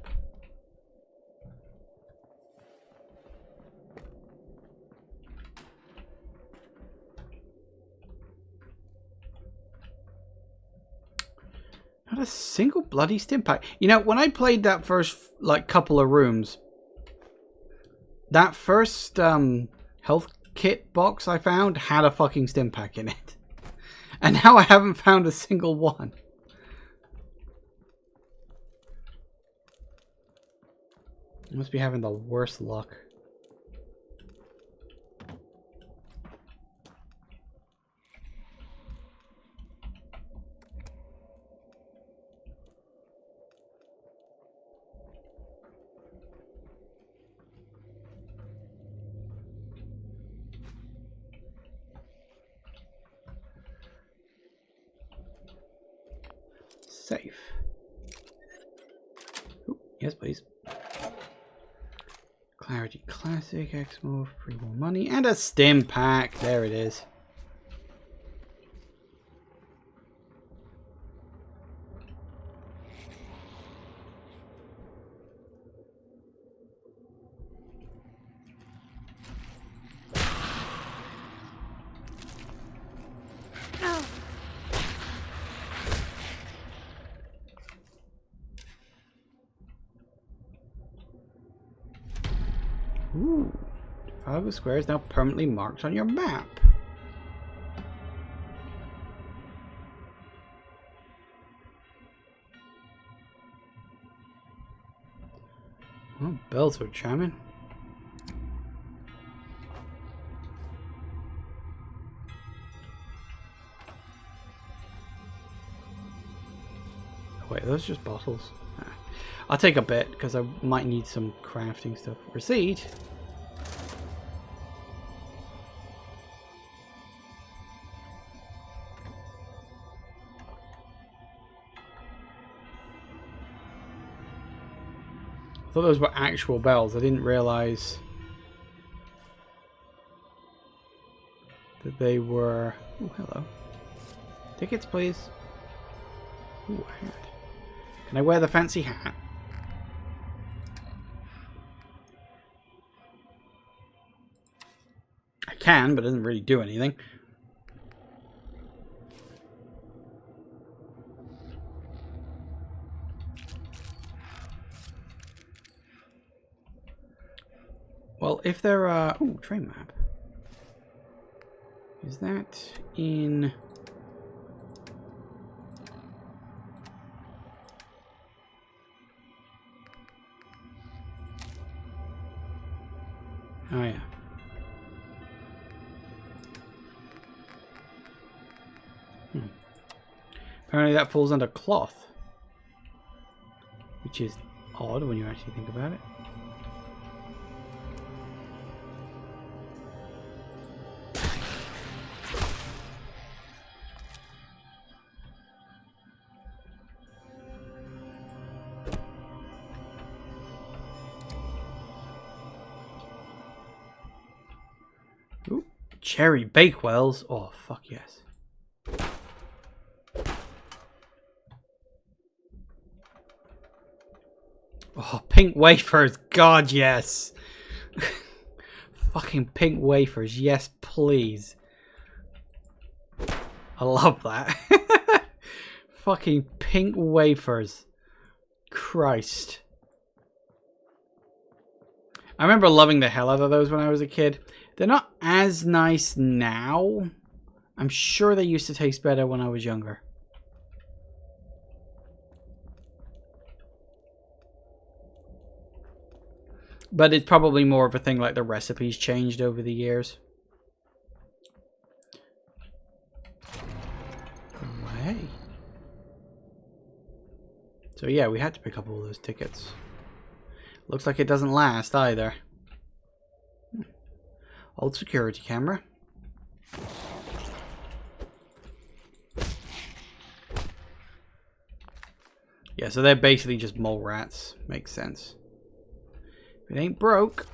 Not a single bloody stim pack. You know, when I played that first like couple of rooms, that first health kit box I found had a fucking stim pack in it. And now I haven't found a single one. I must be having the worst luck. Safe. Ooh, yes, please. Clarity Classic, X-Move, free more money, and a stim pack. There it is. Ooh, Trafalgar Square is now permanently marked on your map. Oh, bells are chiming. Oh, wait, those are just bottles. I'll take a bit because I might need some crafting stuff. Receipt. I thought those were actual bells. I didn't realize that they were... Oh, hello. Tickets, please. Ooh, a hat. Can I wear the fancy hat? can, but it doesn't really do anything. Well, if there are... Ooh, train map. Is that in... Oh, yeah. Apparently that falls under cloth. Which is odd when you actually think about it. Ooh, cherry bakewells. Oh, fuck yes. Oh, pink wafers. God, yes. Fucking pink wafers. Yes, please. I love that. Fucking pink wafers. Christ. I remember loving the hell out of those when I was a kid. They're not as nice now. I'm sure they used to taste better when I was younger. But it's probably more of a thing like the recipes changed over the years. Hey. So yeah, we had to pick up all those tickets. Looks like it doesn't last either. Old security camera. Yeah, so they're basically just mole rats. Makes sense. If it ain't broke,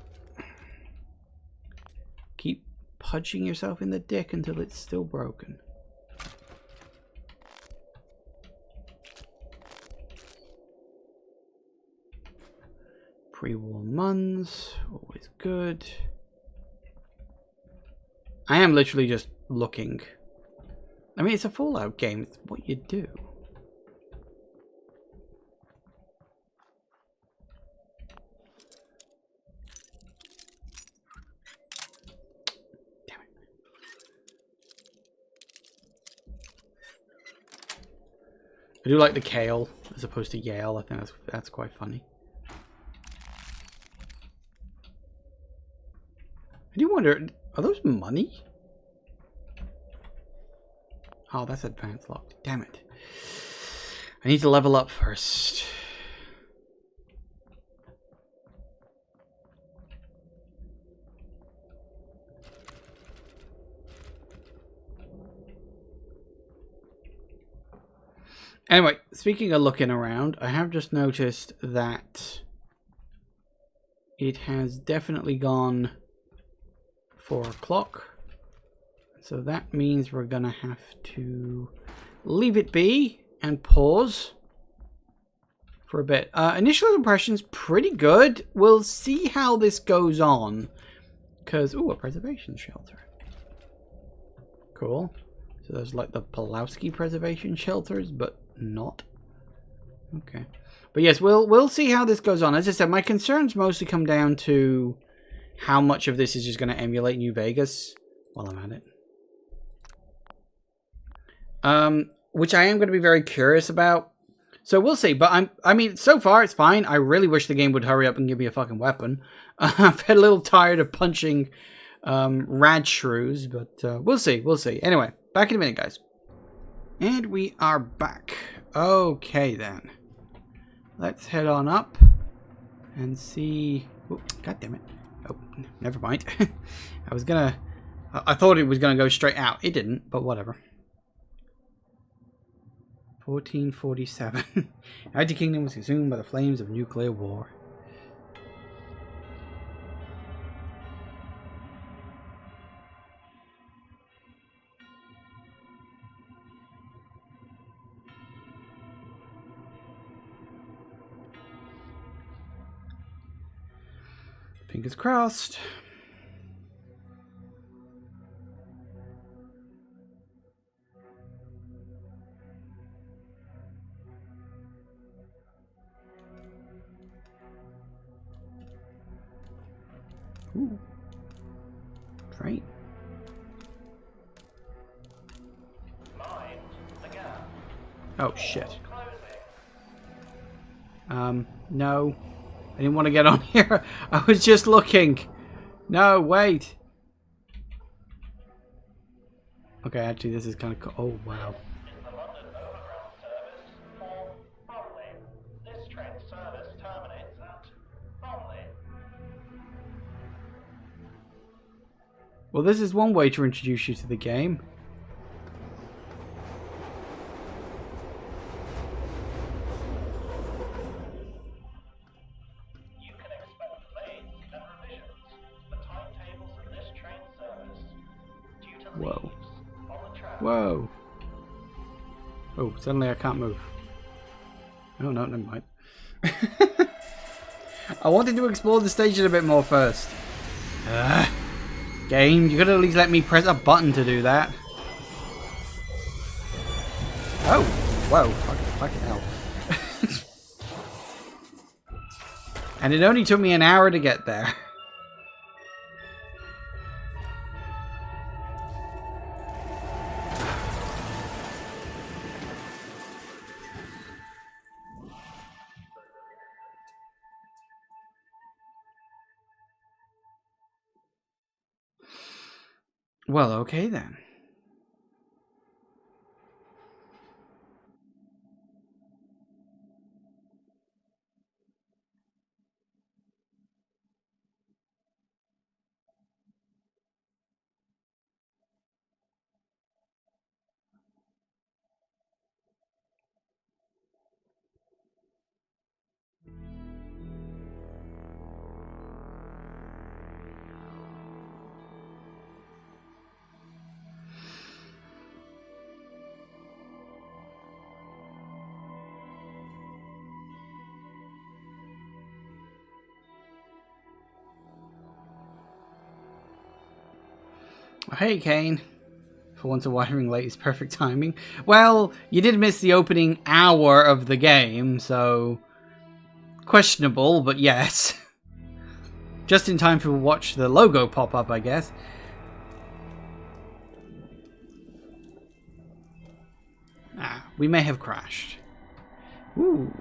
keep punching yourself in the dick until it's still broken. Pre-war Muns, always good. I am literally just looking. I mean, it's a Fallout game. It's what you do. Damn it. I do like the kale as opposed to Yale. I think that's quite funny. I do wonder, are those money? Oh, that's advanced locked. Damn it. I need to level up first. Anyway, speaking of looking around, I have just noticed that it has definitely gone 4 o'clock. So that means we're gonna have to leave it be and pause for a bit. Initial impressions, pretty good. We'll see how this goes on. Because, ooh, a preservation shelter. Cool. So there's like the Pulowski preservation shelters, but not. Okay. But yes, we'll see how this goes on. As I said, my concerns mostly come down to how much of this is just going to emulate New Vegas while I'm at it. Which I am going to be very curious about. So we'll see. But I mean, so far it's fine. I really wish the game would hurry up and give me a fucking weapon. I've been a little tired of punching rad shrews, but we'll see. We'll see. Anyway, back in a minute, guys. And we are back. Okay, then. Let's head on up and see... Oh, God damn it. Oh, never mind. I thought it was gonna go straight out. It didn't, but whatever. 1447. United Kingdom was consumed by the flames of nuclear war. Fingers crossed. Ooh. Train. Oh shit. No. I didn't want to get on here. I was just looking. No, wait. Okay, actually this is kind of cool. Oh, wow. Well, this is one way to introduce you to the game. Whoa. Whoa. Oh, suddenly I can't move. Oh, no, never mind. I wanted to explore the station a bit more first. Game, you could at least let me press a button to do that. Oh, whoa, fucking hell. And it only took me an hour to get there. Well, okay then. Hey, Kane. For once, arriving late is perfect timing. Well, you did miss the opening hour of the game, so... questionable, but yes. Just in time to watch the logo pop up, I guess. Ah, we may have crashed. Ooh.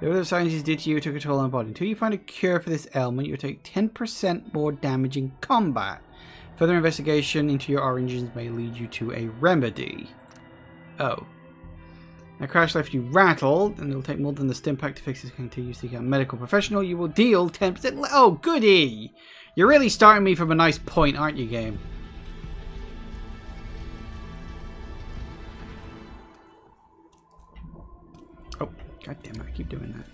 The other scientists did to you took a toll on the body. Until you find a cure for this ailment, you'll take 10% more damage in combat. Further investigation into your origins may lead you to a remedy. Oh. That crash left you rattled, and it'll take more than the stim pack to fix this until you seek out a medical professional. You will deal 10%. Oh, goody! You're really starting me from a nice point, aren't you, game? Oh, god damn it, I keep doing that.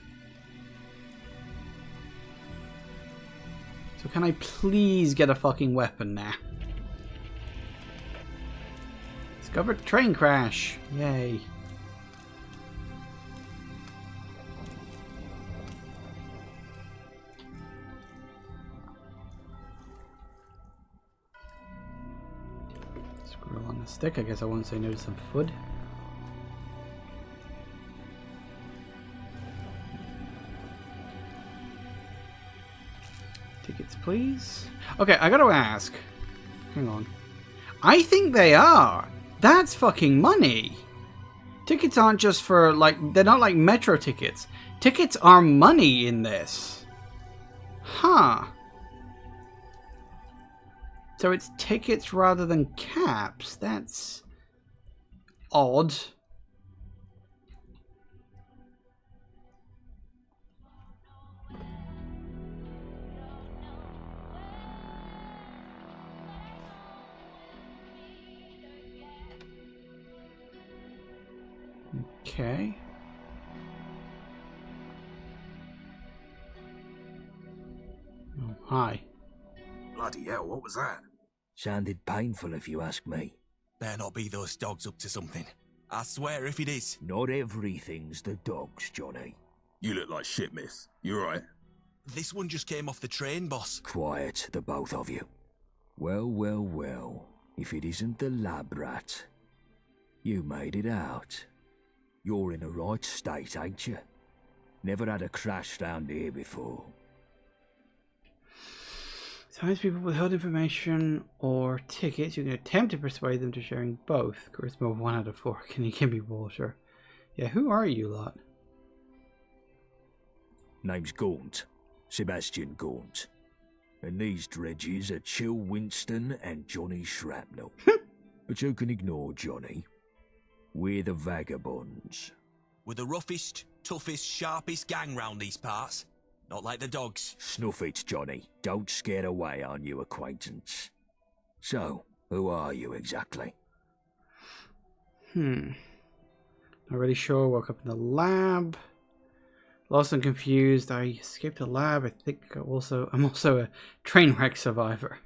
So can I please get a fucking weapon now? Discovered train crash. Yay. Squirrel on the stick. I guess I won't say no to some food. Tickets, please. Okay, I gotta ask. Hang on. I think they are. That's fucking money. Tickets aren't just for, like, they're not like metro tickets. Tickets are money in this. Huh. So it's tickets rather than caps. That's odd. Okay. Oh, hi. Bloody hell, what was that? Sounded painful if you ask me. Better not be those dogs up to something. I swear if it is. Not everything's the dogs, Johnny. You look like shit, miss. You alright? This one just came off the train, boss. Quiet, the both of you. Well, well, well. If it isn't the lab rat. You made it out. You're in the right state, ain't you? Never had a crash round here before. Sometimes people withhold information or tickets. You can attempt to persuade them to sharing both. Charisma of 1 out of 4. Can you give me water? Yeah, who are you lot? Name's Gaunt. Sebastian Gaunt. And these dredges are Chill Winston and Johnny Shrapnel. But you can ignore Johnny. We're the Vagabonds. We're the roughest, toughest, sharpest gang round these parts. Not like the dogs. Snuff it, Johnny. Don't scare away our new acquaintance. So, who are you exactly? Not really sure. Woke up in the lab. Lost and confused. I escaped the lab. I think I'm also a train wreck survivor.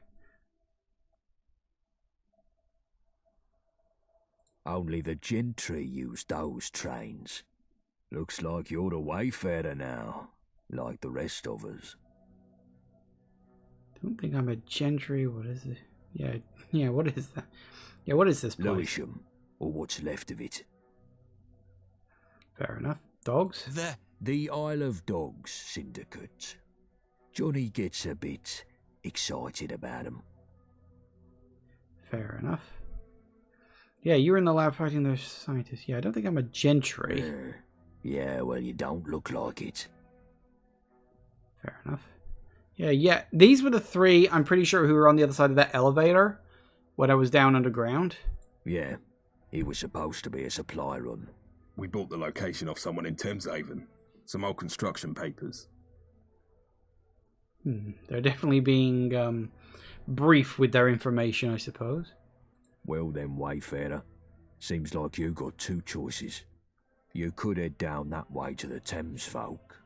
Only the gentry use those trains. Looks like you're a wayfarer now, like the rest of us. Don't think I'm a gentry. What is it? Yeah, what is that? Yeah, what is this place? Lewisham, or what's left of it. Fair enough. Dogs? The Isle of Dogs Syndicate. Johnny gets a bit excited about them. Fair enough. Yeah, you were in the lab fighting those scientists. Yeah, I don't think I'm a gentry. Yeah, well, you don't look like it. Fair enough. Yeah. These were the three, I'm pretty sure, who were on the other side of that elevator when I was down underground. Yeah, it was supposed to be a supply run. We bought the location off someone in Thameshaven. Some old construction papers. They're definitely being brief with their information, I suppose. Well then, Wayfarer. Seems like you got two choices. You could head down that way to the Thames folk.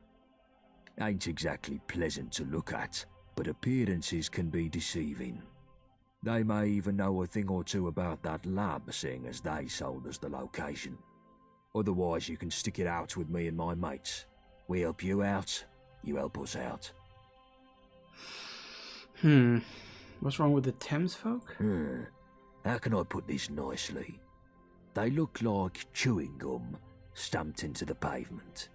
Ain't exactly pleasant to look at, but appearances can be deceiving. They may even know a thing or two about that lab, seeing as they sold us the location. Otherwise, you can stick it out with me and my mates. We help you out, you help us out. What's wrong with the Thames folk? How can I put this nicely? They look like chewing gum stamped into the pavement.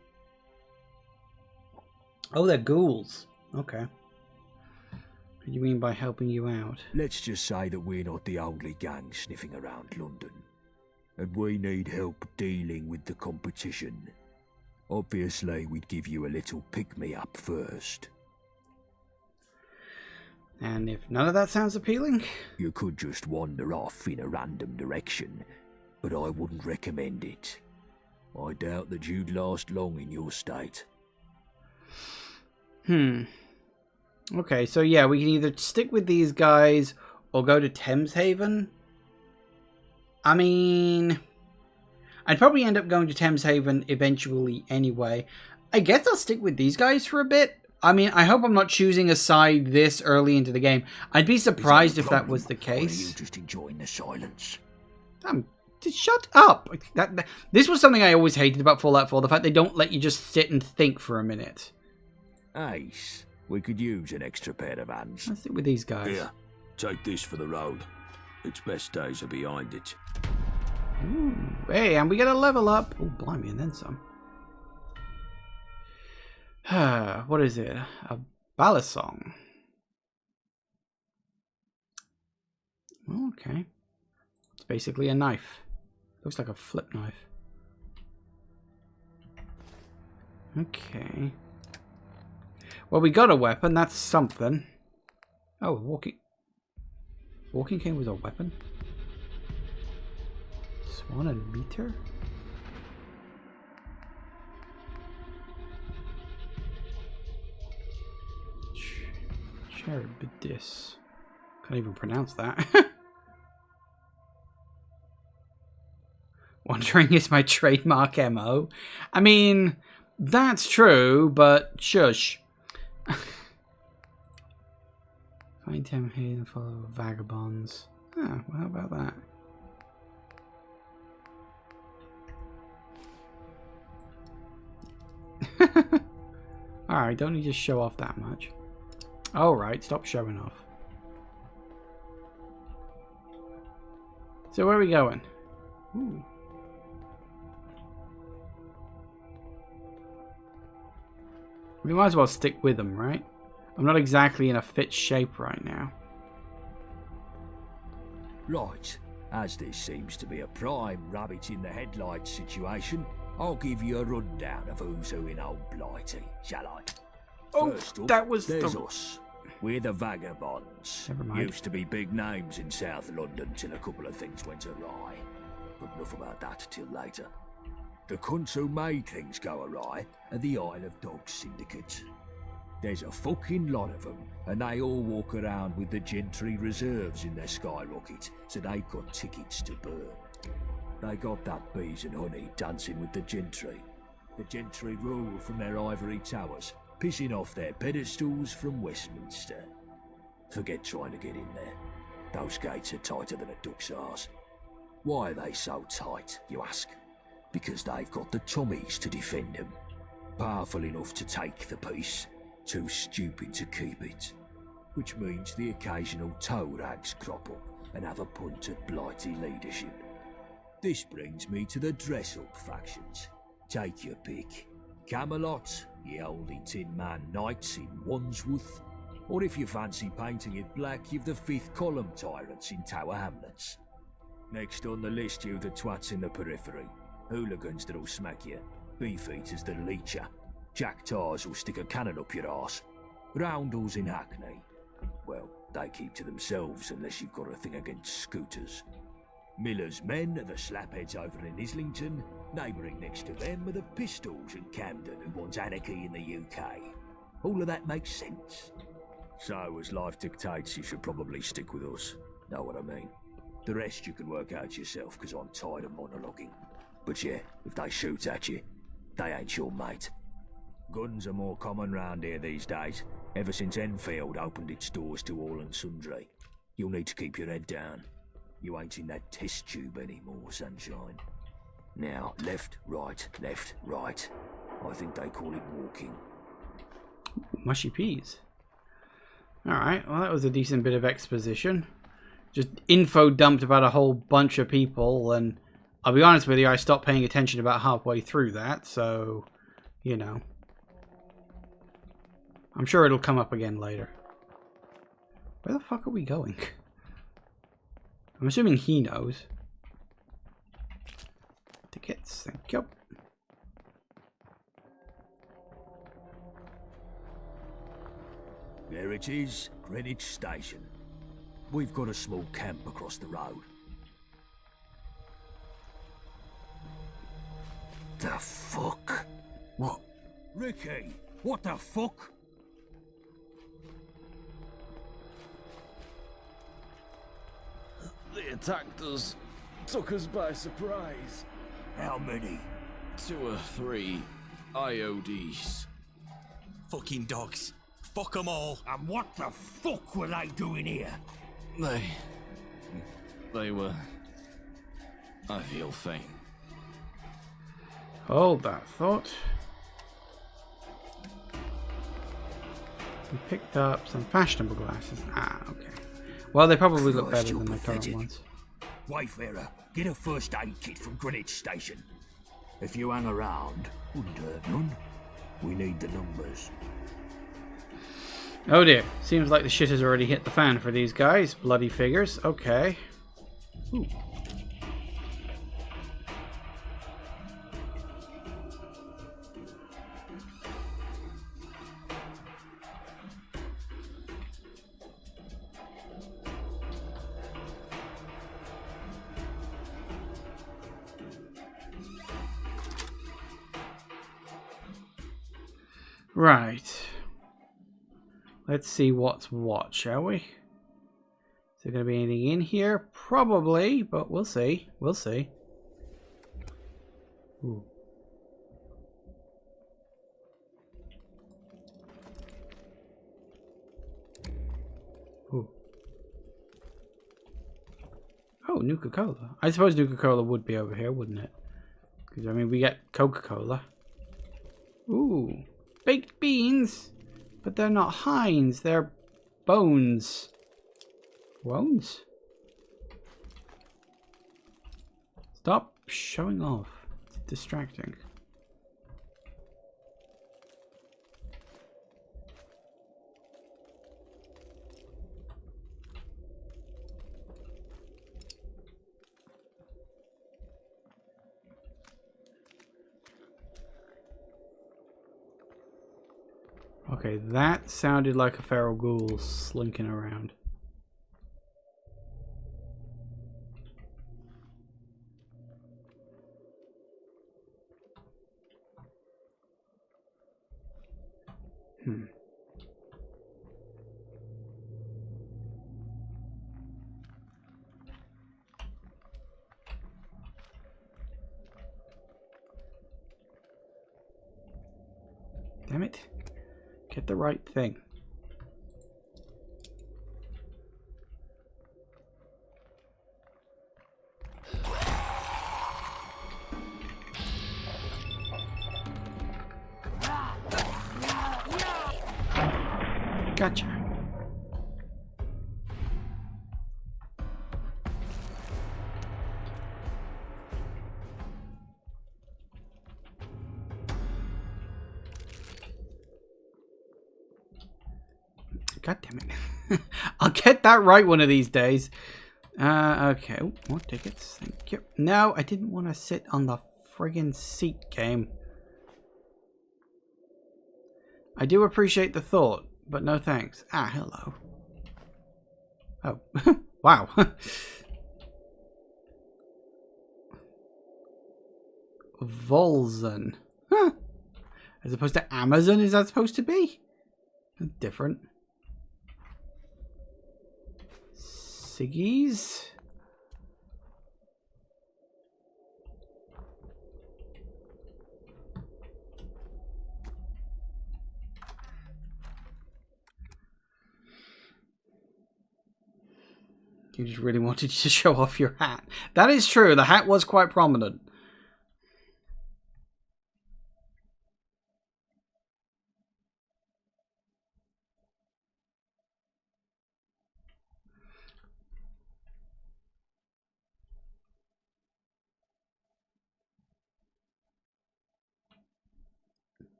Oh, they're ghouls. Okay. What do you mean by helping you out? Let's just say that we're not the only gang sniffing around London. And we need help dealing with the competition. Obviously, we'd give you a little pick-me-up first. And if none of that sounds appealing? You could just wander off in a random direction, but I wouldn't recommend it. I doubt that you'd last long in your state. Okay, so yeah, we can either stick with these guys or go to Thameshaven. I mean, I'd probably end up going to Thameshaven eventually anyway. I guess I'll stick with these guys for a bit. I mean, I hope I'm not choosing a side this early into the game. I'd be surprised if that was the case. Or are you just enjoying the silence? Just shut up. This was something I always hated about Fallout 4, the fact they don't let you just sit and think for a minute. Ace, we could use an extra pair of hands. Let's stick with these guys. Here, take this for the road. Its best days are behind it. Ooh, hey, and we get a level up. Oh, blimey, and then some. What is it? A ballad song. Okay. It's basically a knife. Looks like a flip knife. Okay. Well, we got a weapon. That's something. Oh, walking cane was a weapon? Swan and meter? Cherubidis. Can't even pronounce that. Wandering is my trademark MO. I mean, that's true, but shush. Find Thameshaven and follow vagabonds. Oh, well, how about that? Alright, don't need to show off that much. Alright, stop showing off. So where are we going? Ooh. We might as well stick with them, right? I'm not exactly in a fit shape right now. Right, as this seems to be a prime rabbit in the headlights situation, I'll give you a rundown of who's who in old Blighty, shall I? Oh, First up, that was there's the... us. We're the Vagabonds. Never mind. Used to be big names in South London till a couple of things went awry. But enough about that till later. The cunts who made things go awry are the Isle of Dogs Syndicate. There's a fucking lot of them, and they all walk around with the Gentry reserves in their skyrocket, so they've got tickets to burn. They got that bees and honey dancing with the Gentry. The Gentry rule from their ivory towers, pissing off their pedestals from Westminster. Forget trying to get in there. Those gates are tighter than a duck's arse. Why are they so tight, you ask? Because they've got the Tommies to defend them. Powerful enough to take the peace, too stupid to keep it. Which means the occasional toe rags crop up and have a punt at Blighty leadership. This brings me to the dress-up factions. Take your pick. Camelot, the Oldie Tin Man Knights in Wandsworth, or if you fancy painting it black, you've the Fifth Column Tyrants in Tower Hamlets. Next on the list, you've the twats in the periphery, hooligans that'll smack you, beefeaters that'll eat you, jack tars will stick a cannon up your arse, roundels in Hackney. Well, they keep to themselves unless you've got a thing against scooters. Miller's men are the slapheads over in Islington. Neighbouring next to them are the Pistols in Camden who want anarchy in the UK. All of that makes sense. So, as life dictates, you should probably stick with us. Know what I mean? The rest you can work out yourself, because I'm tired of monologuing. But yeah, if they shoot at you, they ain't your mate. Guns are more common round here these days, ever since Enfield opened its doors to all and sundry. You'll need to keep your head down. You ain't in that test tube anymore, sunshine. Now, left, right, left, right. I think they call it walking. Mushy peas. Alright, well that was a decent bit of exposition. Just info dumped about a whole bunch of people, and I'll be honest with you, I stopped paying attention about halfway through that, so, you know. I'm sure it'll come up again later. Where the fuck are we going? I'm assuming he knows. Tickets, thank you. There it is, Greenwich Station. We've got a small camp across the road. The fuck? What? Ricky, what the fuck? They attacked us. Took us by surprise. How many? 2 or 3 IODs. Fucking dogs. Fuck them all. And what the fuck were they doing here? They were... I feel faint. Hold that thought. We picked up some fashionable glasses. Ah, okay. Well, they probably look better than the current ones. Wayfarer, get a first aid kit from Greenwich Station. If you hang around, wouldn't hurt none. We need the numbers. Oh dear. Seems like the shit has already hit the fan for these guys. Bloody figures. Okay. Ooh. Right. Let's see what's what, shall we? Is there going to be anything in here? Probably, but we'll see. We'll see. Ooh. Ooh. Oh, Nuka-Cola. I suppose Nuka-Cola would be over here, wouldn't it? Because, I mean, we get Coca-Cola. Ooh. Baked beans? But they're not Heinz, they're Bones. Bones? Stop showing off. It's distracting. Okay, that sounded like a feral ghoul slinking around. Damn it. Get the right thing. Gotcha. God damn it. I'll get that right one of these days. Okay. Oh, more tickets. Thank you. No, I didn't want to sit on the friggin' seat game. I do appreciate the thought, but no thanks. Ah, hello. Oh. Wow. Volzen. Huh. As opposed to Amazon, is that supposed to be? Different. Siggies. You just really wanted to show off your hat. That is true. The hat was quite prominent.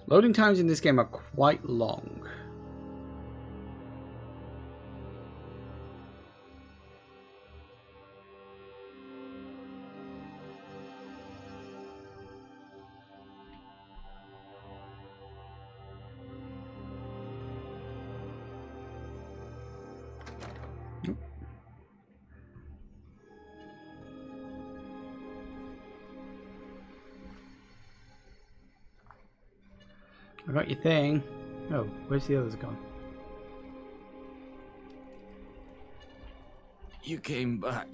Loading times in this game are quite long. I got your thing. Oh, where's the others gone? You came back.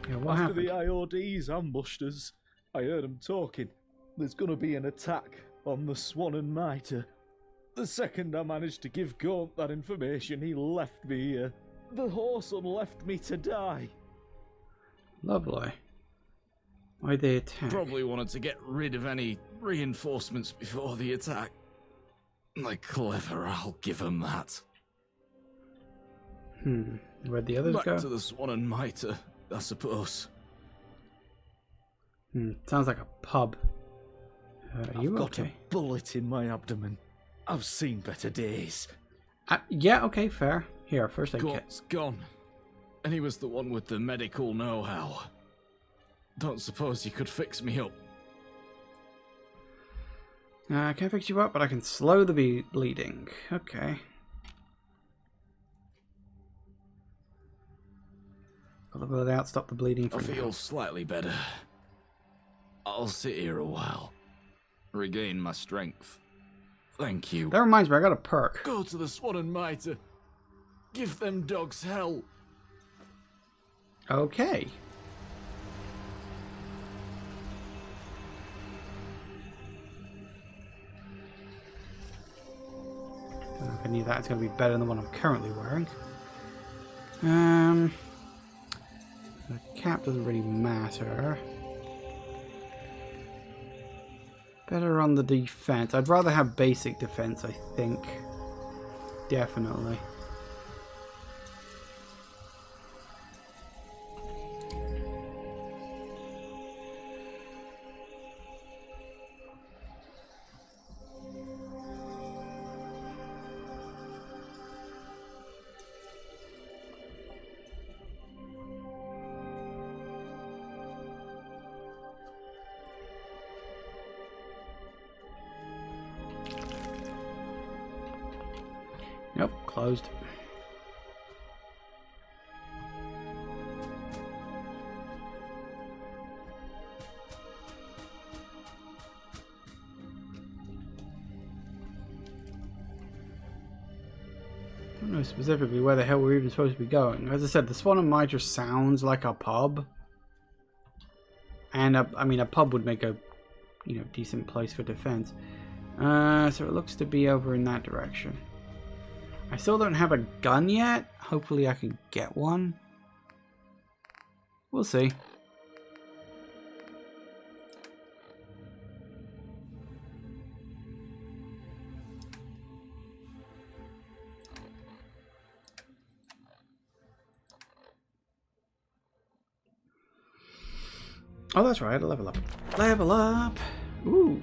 Yeah, what After happened? the IODs ambushed us, I heard them talking. There's gonna be an attack on the Swan and Mitre. The second I managed to give Gaunt that information, he left me here. The whoreson left me to die. Lovely. Why'd they attack? Probably wanted to get rid of any reinforcements before the attack. They're clever, I'll give them that. Where'd the others Back go? to the Swan and Mitre, I suppose. Sounds like a pub. Are you I've got okay? a bullet in my abdomen. I've seen better days. Yeah, okay, fair. Here, first aid kit. Gaunt's gone. And he was the one with the medical know-how. Don't suppose you could fix me up? I can't fix you up, but I can slow the bleeding. Okay. Got the blood out, stop the bleeding for I feel now. slightly better. I'll sit here a while. Regain my strength. Thank you. That reminds me, I got a perk. Go to the Swan and Mitre. Give them dogs hell. Okay. Don't know if any of that's going to be better than what I'm currently wearing. The cap doesn't really matter. Better on the defense. I'd rather have basic defense, I think. Definitely. Nope, closed. I don't know specifically where the hell we're even supposed to be going. As I said, the Swan and Mitre sounds like a pub. And, I mean, a pub would make a, you know, decent place for defense. So it looks to be over in that direction. I still don't have a gun yet. Hopefully I can get one. We'll see. Oh, that's right. Level up. Level up. Ooh.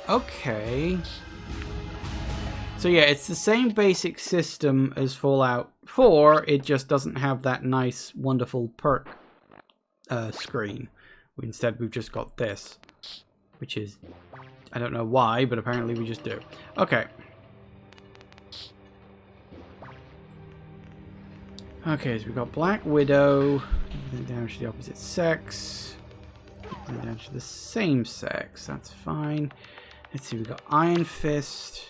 Okay. So yeah, it's the same basic system as Fallout 4. It just doesn't have that nice, wonderful perk screen. Instead, we've just got this, which is, I don't know why, but apparently we just do. Okay. Okay, so we've got Black Widow, damage to the opposite sex, damage to the same sex, that's fine. Let's see, we've got Iron Fist.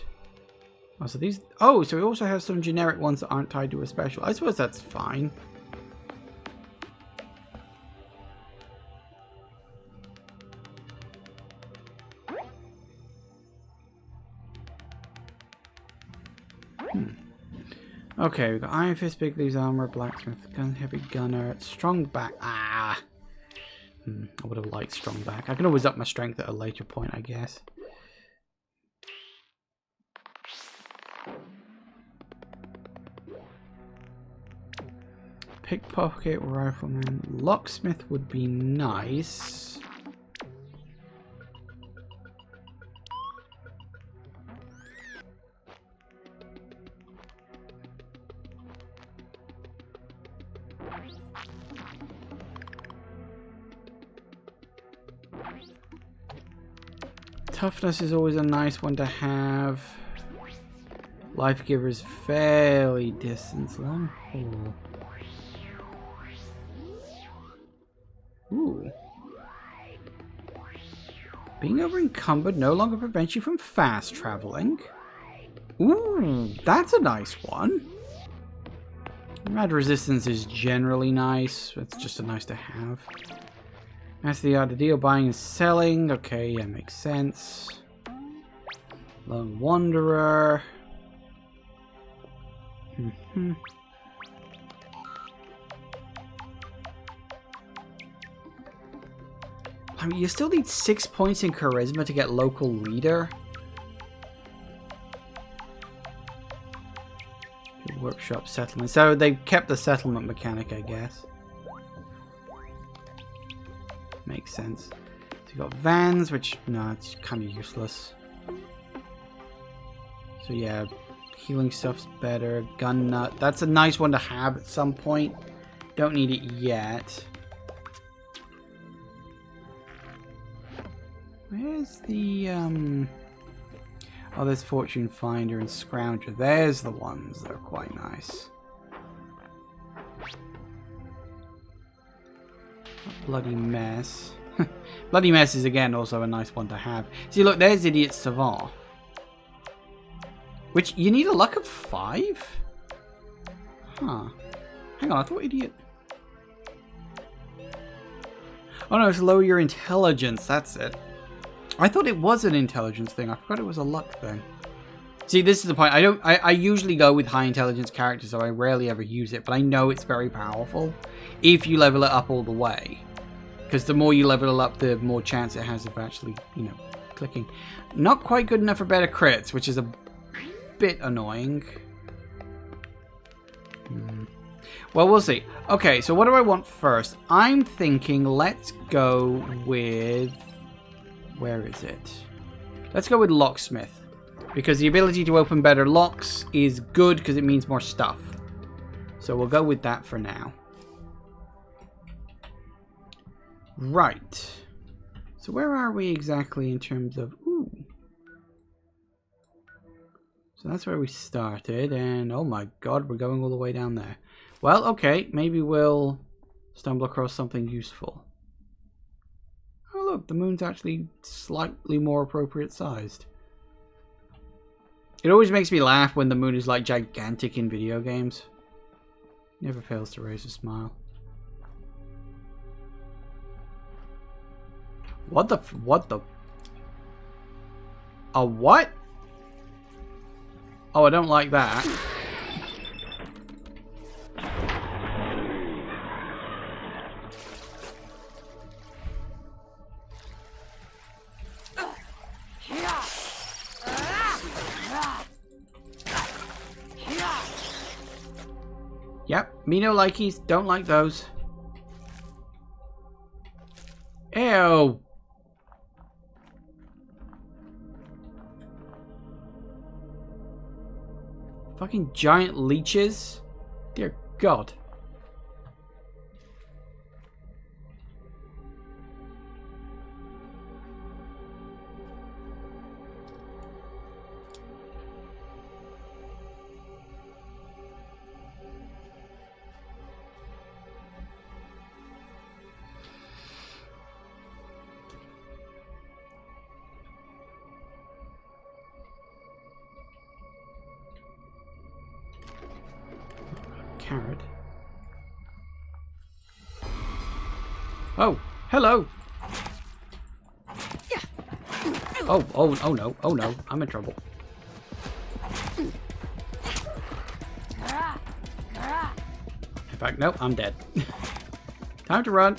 Oh, so these, oh, so we also have some generic ones that aren't tied to a special. I suppose that's fine. Okay, we've got Iron Fist, Big Leaves Armor, Blacksmith, Gun, Heavy Gunner, Strong Back. I would have liked Strong Back. I can always up my strength at a later point, I guess. Pickpocket, Rifleman, Locksmith would be nice. Toughness is always a nice one to have. Life Giver is fairly distance long. Ooh. Being over encumbered no longer prevents you from fast traveling. Ooh, that's a nice one. Mad resistance is generally nice. It's just a nice to have. That's the art of deal, buying and selling. Okay, yeah, makes sense. Lone Wanderer. I mean, you still need 6 points in charisma to get local leader. Workshop settlement. So they've kept the settlement mechanic, I guess. Makes sense. So you got vans, which, no, it's kind of useless. So yeah, healing stuff's better. Gun nut, that's a nice one to have at some point. Don't need it yet. Where's the, oh, there's Fortune Finder and Scrounger. There's the ones that are quite nice. Bloody Mess. Bloody Mess is again also a nice one to have. See, look, there's Idiot Savant. Which, you need a luck of 5? Huh. Hang on, I thought Idiot... Oh no, it's lower your intelligence, that's it. I thought it was an intelligence thing. I forgot it was a luck thing. See, this is the point. I usually go with high intelligence characters, so I rarely ever use it, but I know it's very powerful if you level it up all the way. Because the more you level it up, the more chance it has of actually, you know, clicking. Not quite good enough for better crits, which is a bit annoying. Well, we'll see. Okay, so what do I want first? I'm thinking let's go with... Where is it? Let's go with Locksmith. Because the ability to open better locks is good because it means more stuff. So we'll go with that for now. Right. So where are we exactly in terms of... Ooh. So that's where we started, and oh my god, we're going all the way down there. Well, okay, maybe we'll stumble across something useful. Oh look, the moon's actually slightly more appropriate sized. It always makes me laugh when the moon is like gigantic in video games. Never fails to raise a smile. What the a what? Oh, I don't like that. Yep, me no likies, don't like those. Ew. Fucking giant leeches? Dear God. Carrot. Oh, hello. Oh no, oh no, I'm in trouble. In fact, nope, I'm dead. Time to run.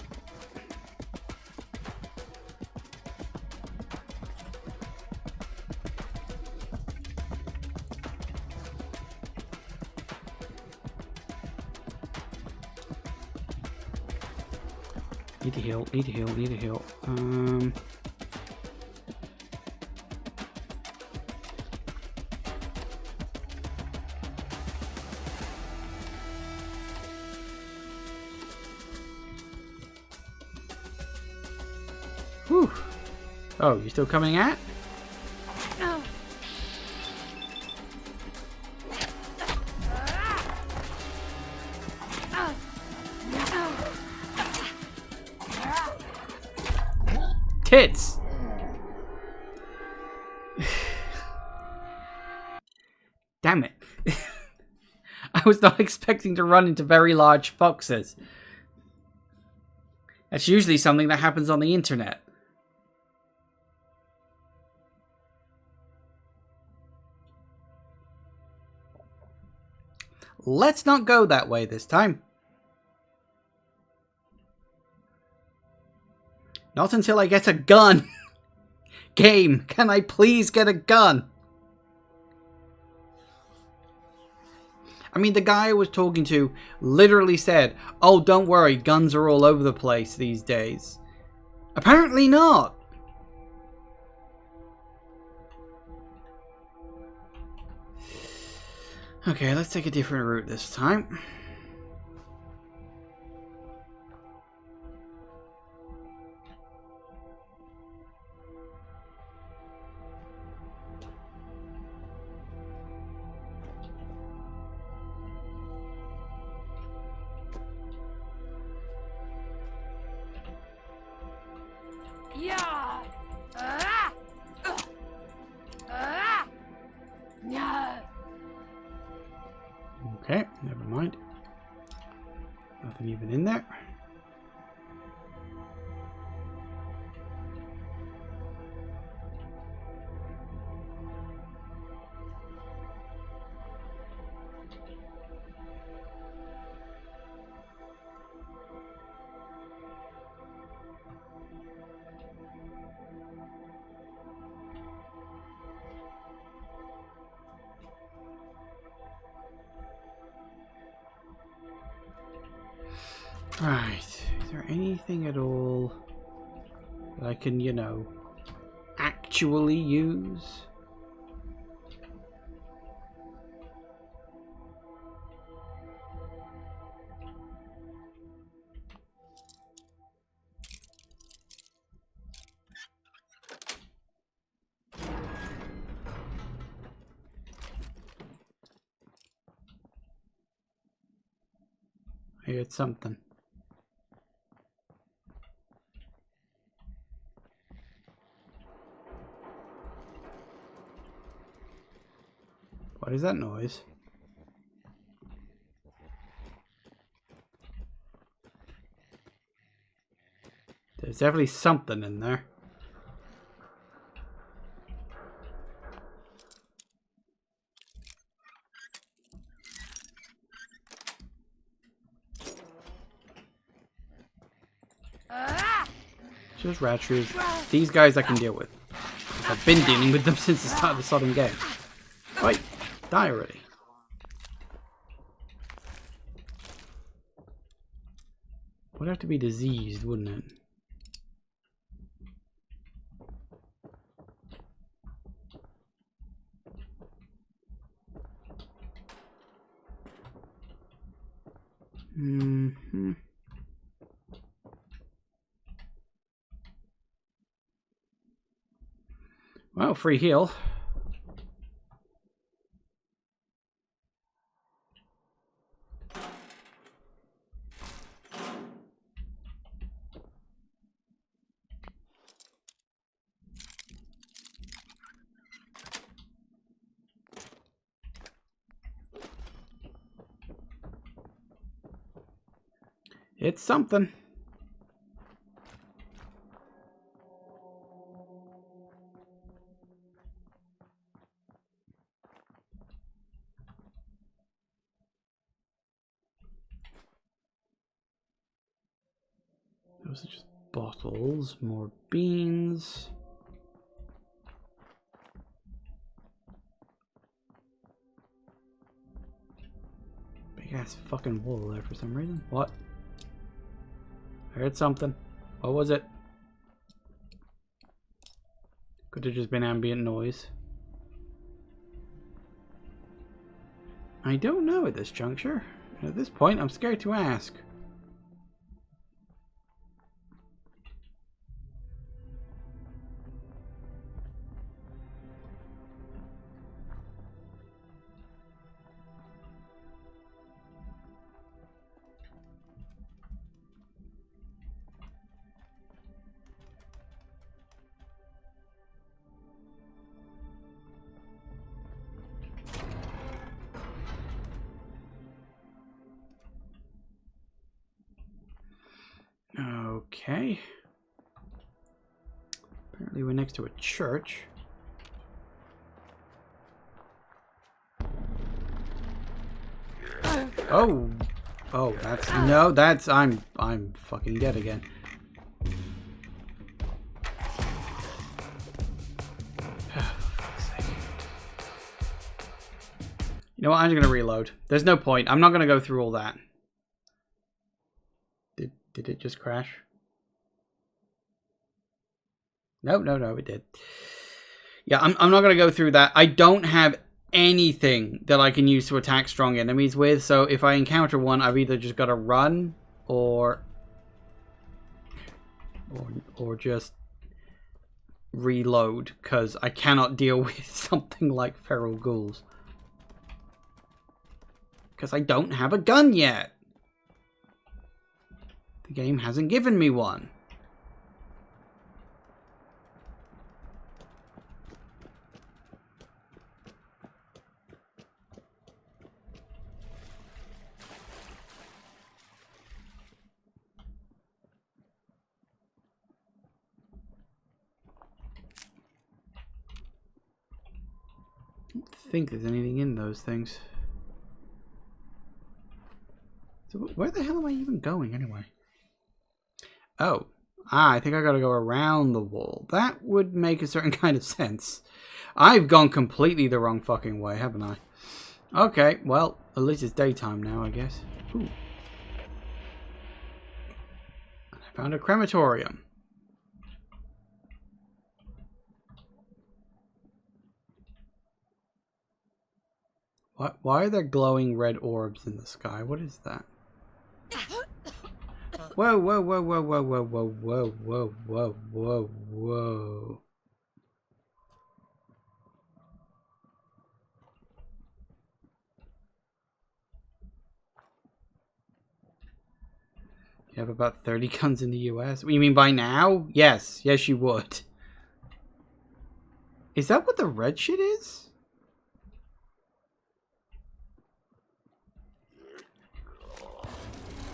Need to heal, need to heal, need to heal. Whew. Oh, you still coming at? Tits! Damn it. I was not expecting to run into very large foxes. That's usually something that happens on the internet. Let's not go that way this time. Not until I get a gun. Game, can I please get a gun? I mean, the guy I was talking to literally said, oh, don't worry, guns are all over the place these days. Apparently not. Okay, let's take a different route this time. Okay, never mind. Nothing even in there. Right, is there anything at all that I can, you know, actually use? I heard something. What is that noise? There's definitely something in there. Just rat shoes. These guys I can deal with. I've been dealing with them since the start of the sodding game. Right, die already. Would have to be diseased, wouldn't it? Mm-hmm. Well, free heal. It's something. Those are just bottles, more beans. Big ass fucking wall there for some reason. What? I heard something. What was it? Could have just been ambient noise. I don't know at this juncture. At this point, I'm scared to ask. Okay. Apparently we're next to a church. Oh. Oh, that's no, that's I'm fucking dead again. You know what? I'm just gonna reload. There's no point. I'm not gonna go through all that. Did it just crash? No, it did. Yeah, I'm not gonna go through that. I don't have anything that I can use to attack strong enemies with, so if I encounter one, I've either just gotta run or just reload, because I cannot deal with something like feral ghouls. Because I don't have a gun yet. The game hasn't given me one. I don't think there's anything in those things. So where the hell am I even going anyway? Oh. I think I gotta go around the wall. That would make a certain kind of sense. I've gone completely the wrong fucking way, haven't I? Okay, well, at least it's daytime now, I guess. Ooh. I found a crematorium. Why are there glowing red orbs in the sky? What is that? Whoa, whoa, whoa, whoa, whoa, whoa, whoa, whoa, whoa, whoa, whoa, whoa. You have about 30 guns in the US? What do you mean by now? Yes. Yes, you would. Is that what the red shit is?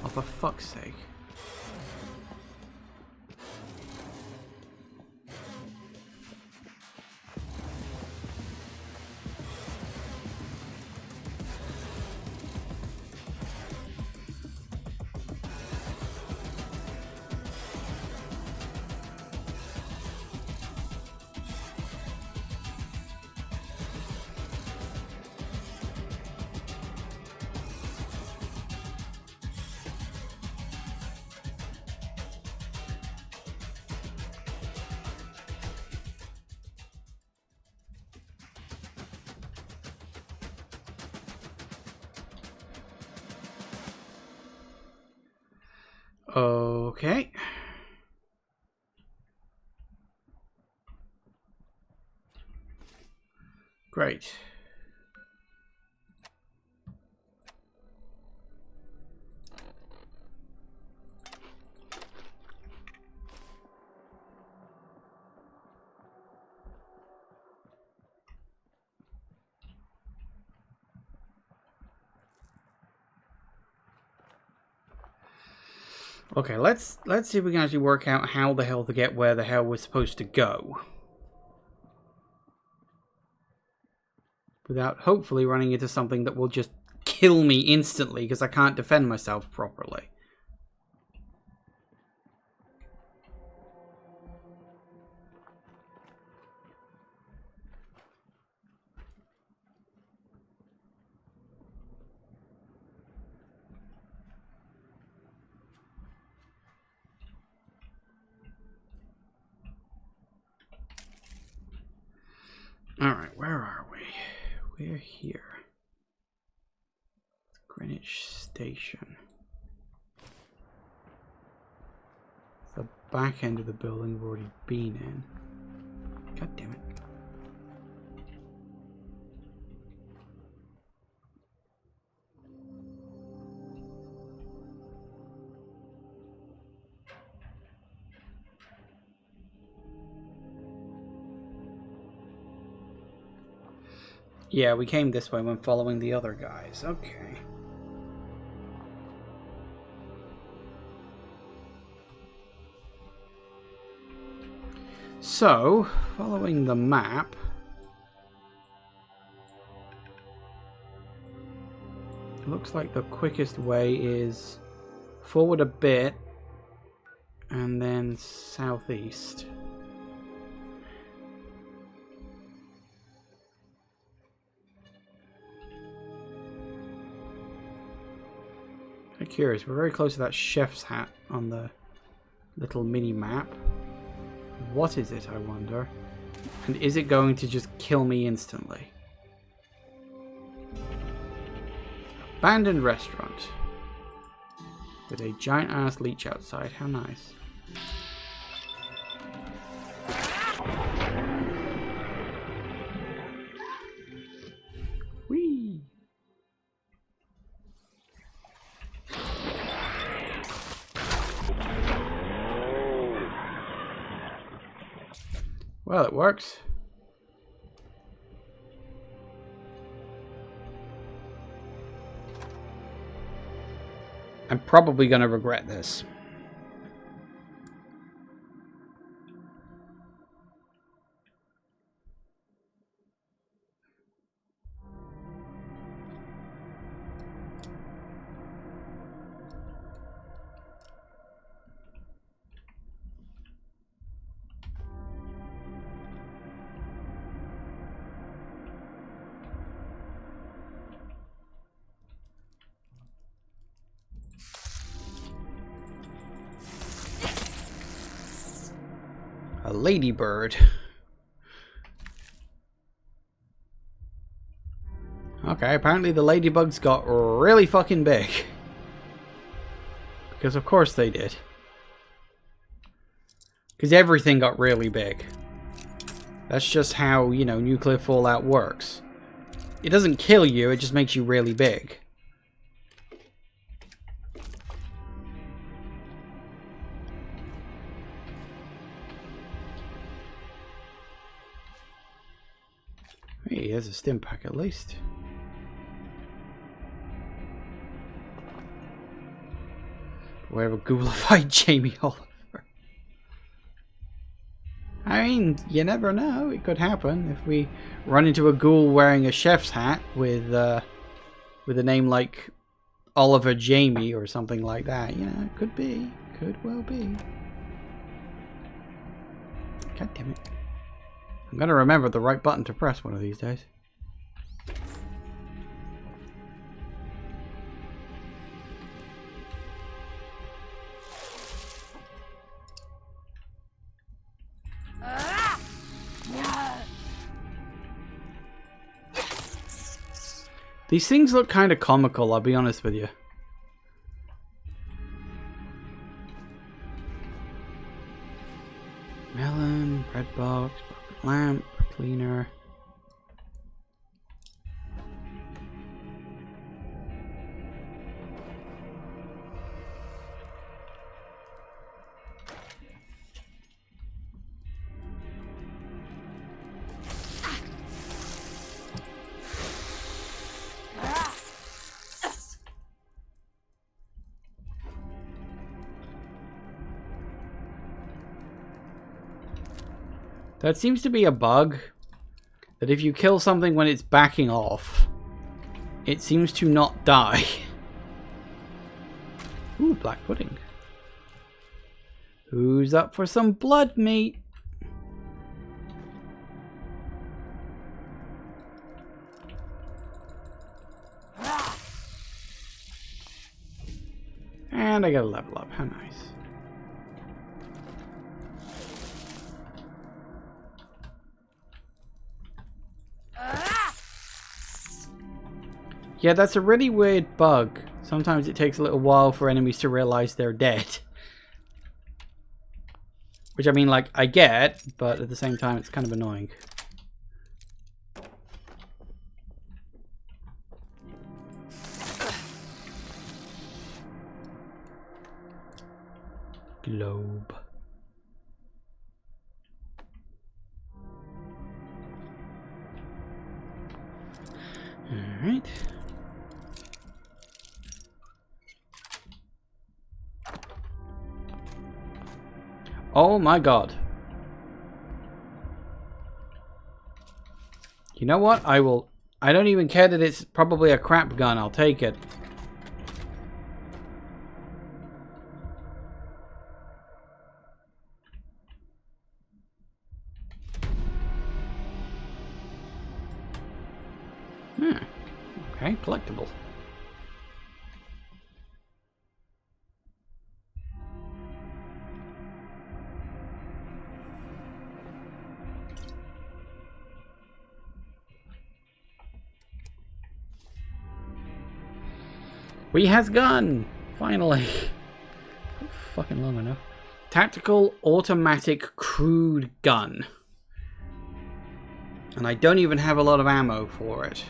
Oh, for fuck's sake. Okay. Great. Okay, let's see if we can actually work out how the hell to get where the hell we're supposed to go. Without hopefully running into something that will just kill me instantly because I can't defend myself properly. Alright, where are we? We're here. Greenwich Station. The back end of the building we've already been in. God damn it. Yeah, we came this way when following the other guys. Okay. So, following the map, it looks like the quickest way is forward a bit and then southeast. I'm curious, we're very close to that chef's hat on the little mini map. What is it, I wonder? And is it going to just kill me instantly? Abandoned restaurant. With a giant ass leech outside. How nice. Whee! Well, it works. I'm probably going to regret this. A ladybird. Okay, apparently the ladybugs got really fucking big. Because of course they did. Because everything got really big. That's just how, you know, nuclear fallout works. It doesn't kill you, it just makes you really big. Hey, there's a stim pack at least. Where would Google fight Jamie Oliver? I mean, you never know. It could happen if we run into a ghoul wearing a chef's hat with a name like Oliver Jamie or something like that. You know, it could be. Could well be. God damn it. I'm gonna remember the right button to press one of these days. These things look kind of comical, I'll be honest with you. Melon, bread box, bucket lamp, cleaner. That seems to be a bug, that if you kill something when it's backing off, it seems to not die. Ooh, black pudding. Who's up for some blood meat? And I got a level up, how nice. Yeah, that's a really weird bug. Sometimes it takes a little while for enemies to realize they're dead. Which, I mean, like, I get, but at the same time, it's kind of annoying. Globe. Alright. Oh my god. You know what? I don't even care that it's probably a crap gun. I'll take it. Okay, collectible. We has gun! Finally! Fucking long enough. Tactical automatic crude gun. And I don't even have a lot of ammo for it.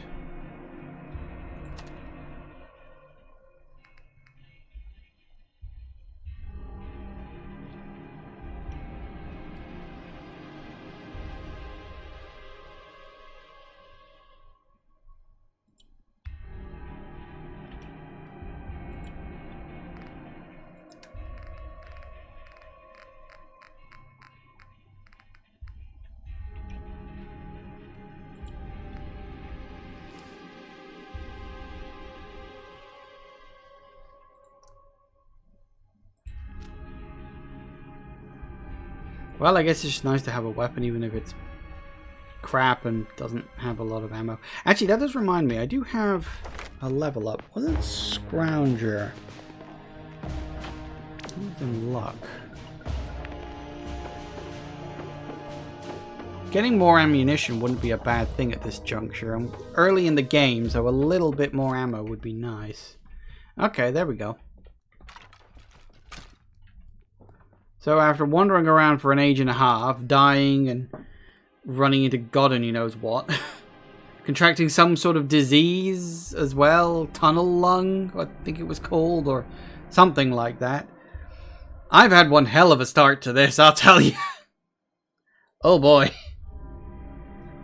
Well, I guess it's just nice to have a weapon, even if it's crap and doesn't have a lot of ammo. Actually, that does remind me, I do have a level up. Wasn't Scrounger? In luck. Getting more ammunition wouldn't be a bad thing at this juncture. I'm early in the game, so a little bit more ammo would be nice. Okay, there we go. So after wandering around for an age and a half, dying and running into God only knows what, contracting some sort of disease as well, tunnel lung, I think it was called, or something like that. I've had one hell of a start to this, I'll tell you. Oh boy.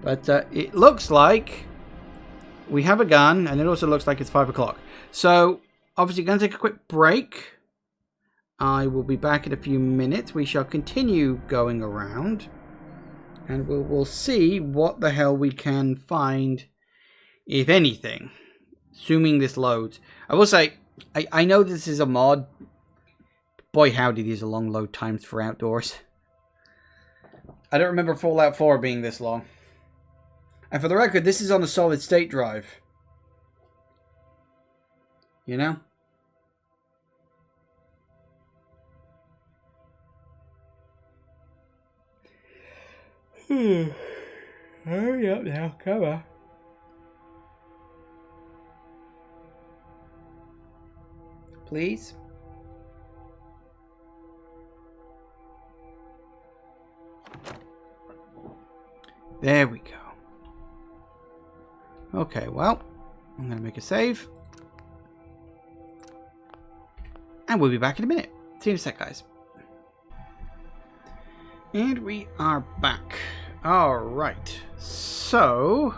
But it looks like we have a gun, and it also looks like it's 5 o'clock. So, obviously, going to take a quick break. I will be back in a few minutes. We shall continue going around. And we'll see what the hell we can find, if anything. Assuming this loads. I will say, I know this is a mod. Boy, howdy, these are long load times for outdoors. I don't remember Fallout 4 being this long. And for the record, this is on a solid state drive. You know? Hurry up now, come on. Please? There we go. Okay, well, I'm going to make a save. And we'll be back in a minute. See you in a sec, guys. And we are back. Alright. So,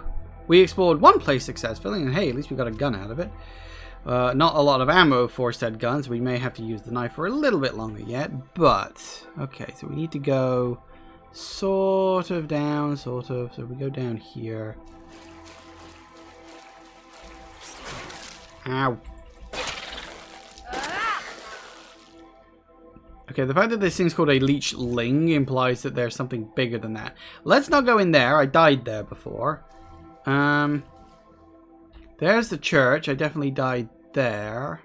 we explored one place successfully, and hey, at least we got a gun out of it. Not a lot of ammo for said guns. We may have to use the knife for a little bit longer yet, but... Okay, so we need to go sort of down, sort of. So we go down here. Ow. Okay, the fact that this thing's called a leech ling implies that there's something bigger than that. Let's not go in there. I died there before. There's the church. I definitely died there.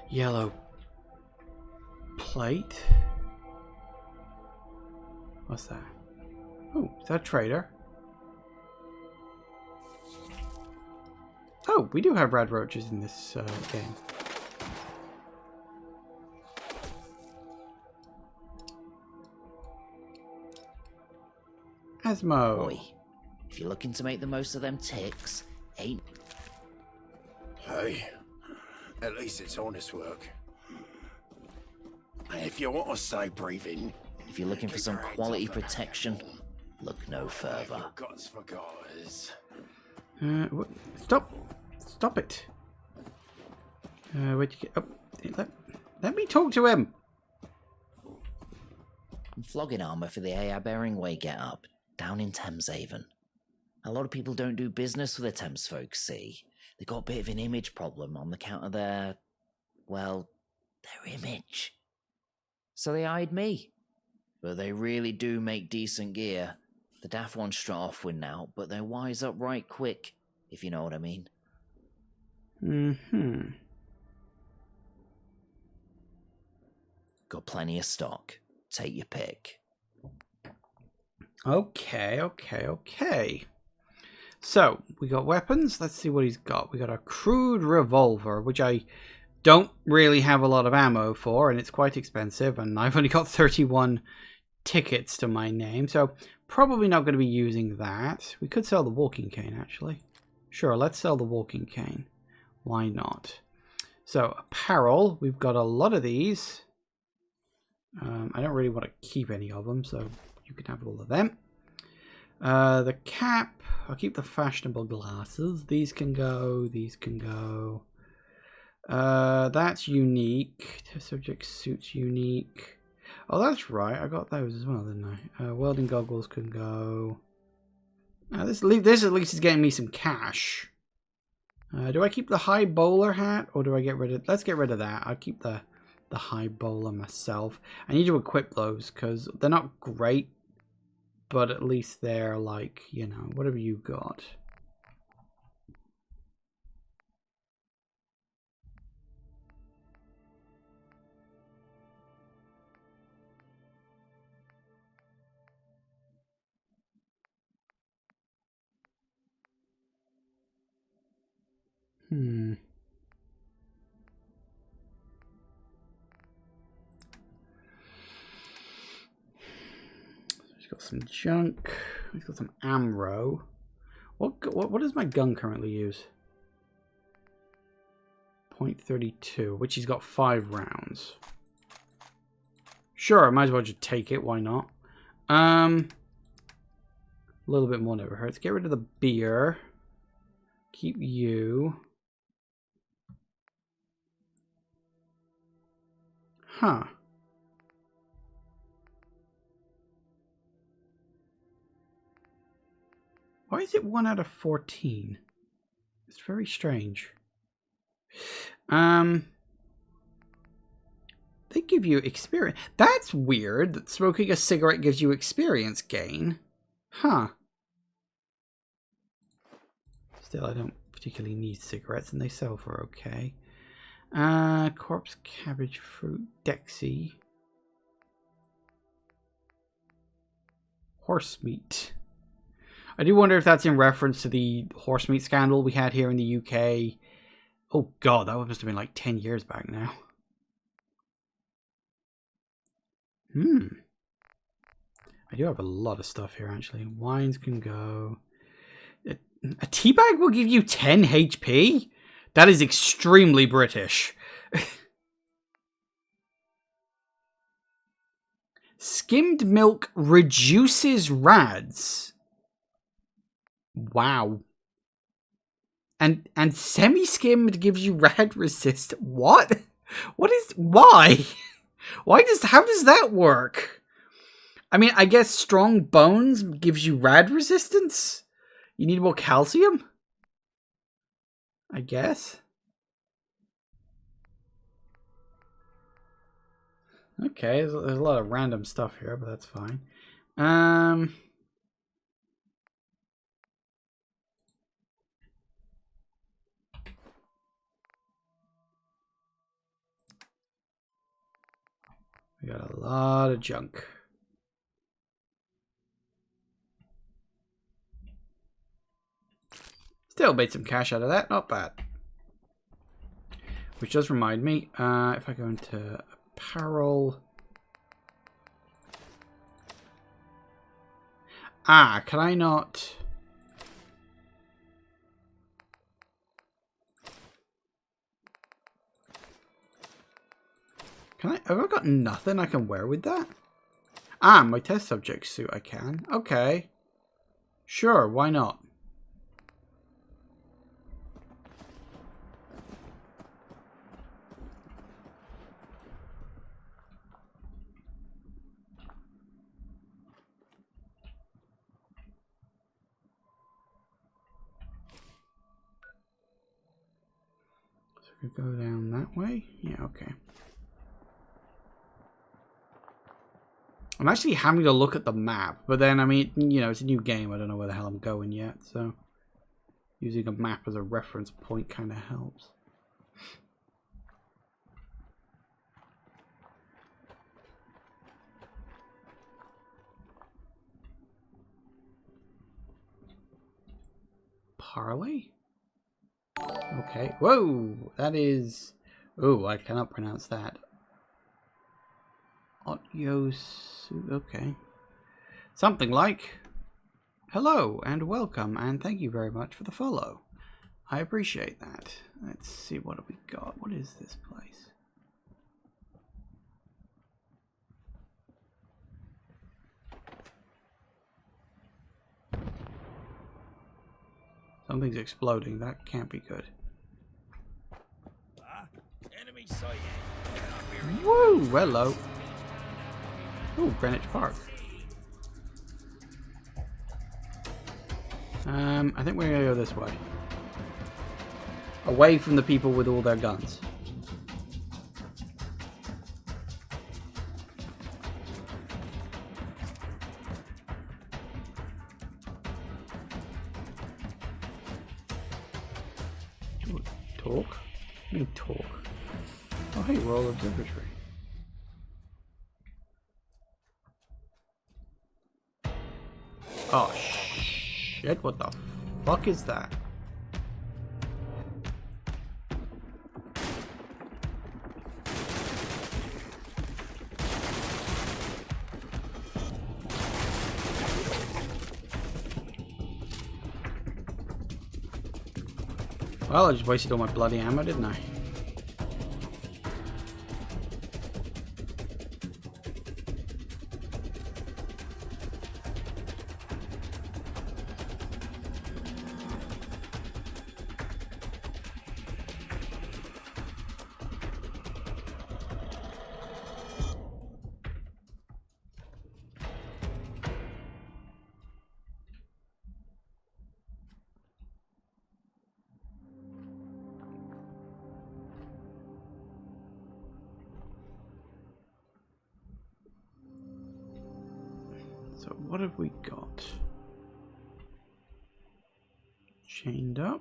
Yellow plate. What's that? Oh, is that a trader? Oh, we do have rad roaches in this game. Asmo. Boy, if you're looking to make the most of them ticks, ain't... Hey, at least it's honest work. If you want to stay breathing... If you're looking for some quality protection, look no further. Gods for gods. Stop! Stop it! Where'd you get... Oh, let me talk to him! Flogging armour for the Ahab Eringway get-up, down in Thameshaven. A lot of people don't do business with the Thames folks, see? They got a bit of an image problem on account of their... well, their image. So they hired me. But they really do make decent gear. The daft ones strut off with now, but they wise up right quick, if you know what I mean. Mm-hmm. Got plenty of stock. Take your pick. Okay. So, we got weapons. Let's see what he's got. We got a crude revolver, which I don't really have a lot of ammo for, and it's quite expensive, and I've only got 31 tickets to my name, so probably not going to be using that. We could sell the walking cane, actually. Sure, let's sell the walking cane. Why not? So, apparel. We've got a lot of these. I don't really want to keep any of them, so you can have all of them. The cap. I'll keep the fashionable glasses. These can go. These can go. That's unique. Test subject suits unique. Oh, that's right. I got those as well, didn't I? Welding goggles can go. This at least is getting me some cash. Do I keep the high bowler hat, or do I get rid of... Let's get rid of that. I'll keep the high bowler myself. I need to equip those, because they're not great, but at least they're like, you know, whatever you got. He's got some junk. He's got some ammo. What does my gun currently use? .32, which he's got 5 rounds. Sure, I might as well just take it. Why not? A little bit more never hurts. Get rid of the beer. Keep you. Huh. Why is it 1 out of 14? It's very strange. They give you experience. That's weird that smoking a cigarette gives you experience gain. Huh. Still, I don't particularly need cigarettes and they sell for okay. Corpse, cabbage, fruit, Dexy. Horse meat. I do wonder if that's in reference to the horse meat scandal we had here in the UK. Oh god, that must have been like 10 years back now. I do have a lot of stuff here, actually. Wines can go. A tea bag will give you 10 HP? That is extremely British. Skimmed milk reduces rads. Wow. And semi-skimmed gives you rad resist. What? Why? How does that work? I mean, I guess strong bones gives you rad resistance? You need more calcium? I guess. Okay, there's a lot of random stuff here, but that's fine. We got a lot of junk. Still made some cash out of that, not bad. Which does remind me, if I go into apparel. Can I not? Have I got nothing I can wear with that? My test subject suit I can. Okay. Sure, why not? So we go down that way? Yeah, okay. I'm actually having to look at the map, but then, I mean, you know, it's a new game. I don't know where the hell I'm going yet, so using a map as a reference point kind of helps. Parley? Okay. Whoa! That is... Oh, I cannot pronounce that. Okay. Something like, hello and welcome and thank you very much for the follow. I appreciate that. Let's see, what have we got? What is this place? Something's exploding. That can't be good. Enemy sighted. Woo! Hello. Ooh, Greenwich Park. I think we're gonna go this way. Away from the people with all their guns. Ooh, talk? What do you mean talk? Oh hey, Royal Observatory. Oh shit, what the fuck is that? Well, I just wasted all my bloody ammo, didn't I? So what have we got? Chained up.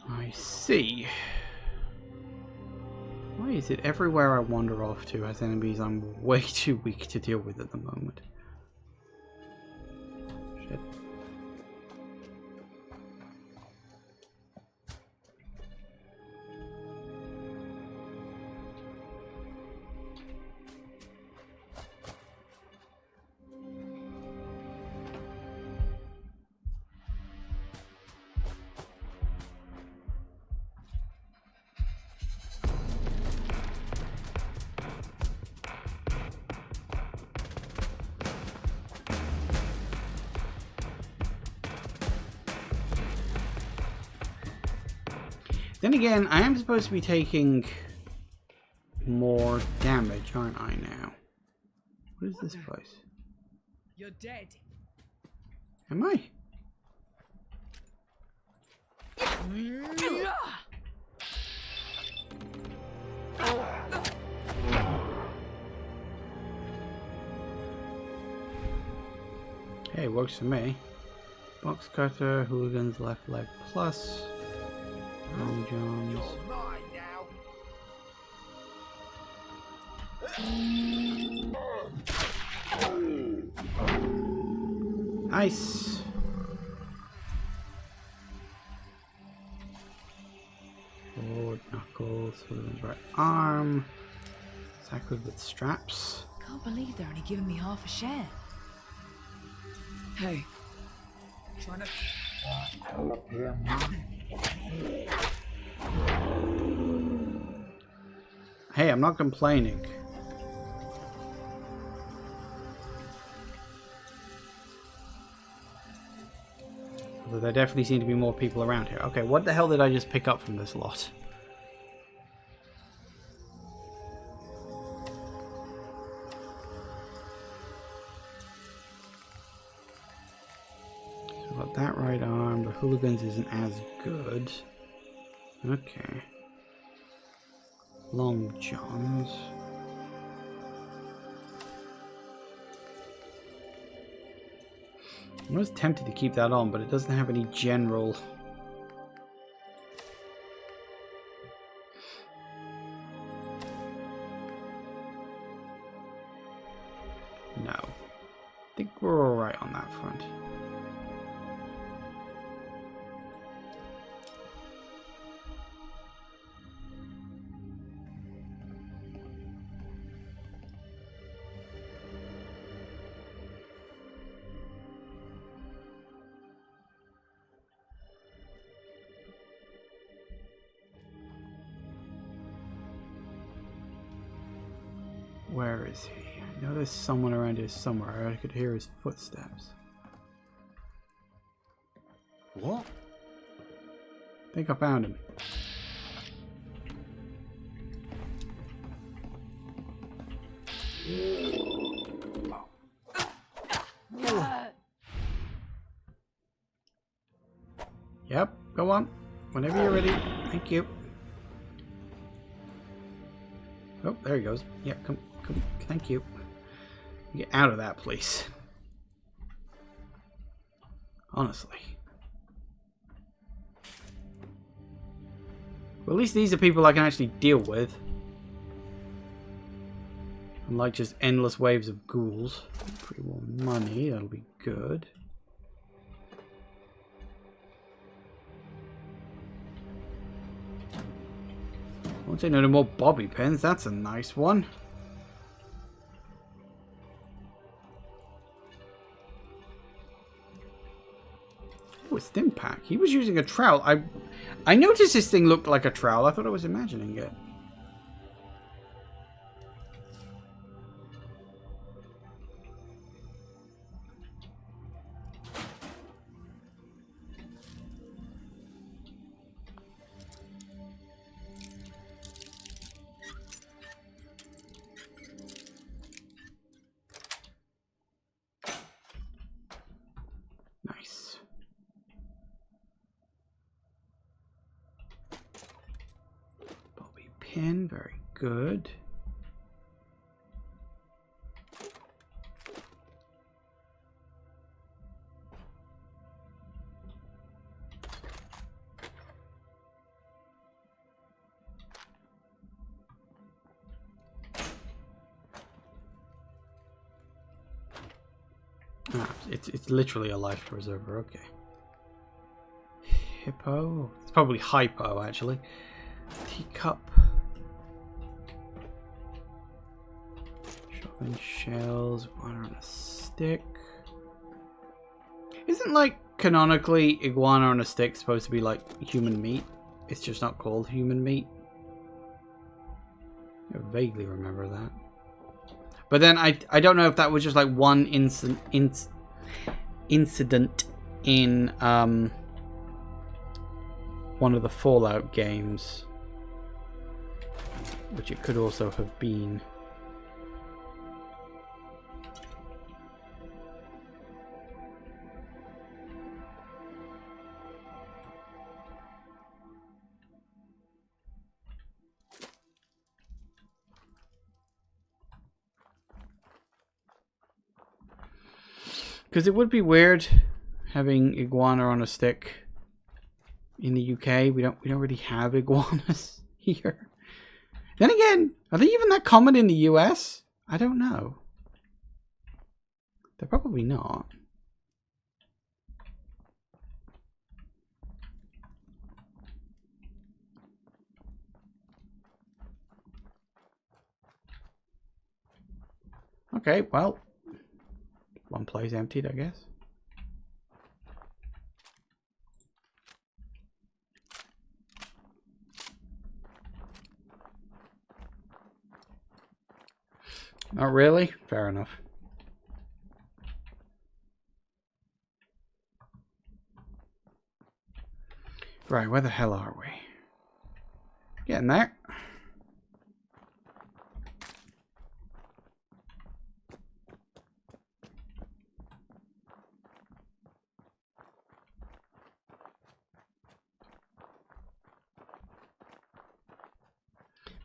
I see. Why is it everywhere I wander off to has enemies I'm way too weak to deal with at the moment? Shit. Then again, I am supposed to be taking more damage, aren't I now? What is this place? You're dead. Am I? Hey, works for me. Box cutter, hooligans, left leg plus. Long Johns. Nice. Forward knuckles, hooligans right arm. Exactly with straps. Can't believe they're only giving me half a share. Hey. Trying to help him. Hey, I'm not complaining. Although there definitely seem to be more people around here. Okay, what the hell did I just pick up from this lot? So I've got that right arm. The hooligans isn't as good. Okay. Long Johns. I was tempted to keep that on, but it doesn't have any general... No. I think we're alright on that front. Where is he? I know there's someone around here somewhere. I could hear his footsteps. What? I think I found him. Yep, go on. Whenever you're ready. Thank you. Oh, there he goes. Yeah, come. Thank you. Get out of that place. Honestly. Well, at least these are people I can actually deal with. Unlike just endless waves of ghouls. Pretty well money, that'll be good. I won't say no more bobby pins, that's a nice one. Oh, a stim pack. He was using a trowel. I noticed this thing looked like a trowel. I thought I was imagining it. in. Very good. Ah, it's literally a life preserver. Okay. Hippo. It's probably hypo actually. Teacup. Shopping shells. Water on a stick. Isn't like canonically iguana on a stick supposed to be like human meat? It's just not called human meat. I vaguely remember that. But then I don't know if that was just like one incident in one of the Fallout games, which it could also have been. Because it would be weird having iguana on a stick in the UK. We don't really have iguanas here. Then again, are they even that common in the US? I don't know. They're probably not. Okay, well, one place emptied, I guess. Not really? Fair enough. Right, where the hell are we? Getting there.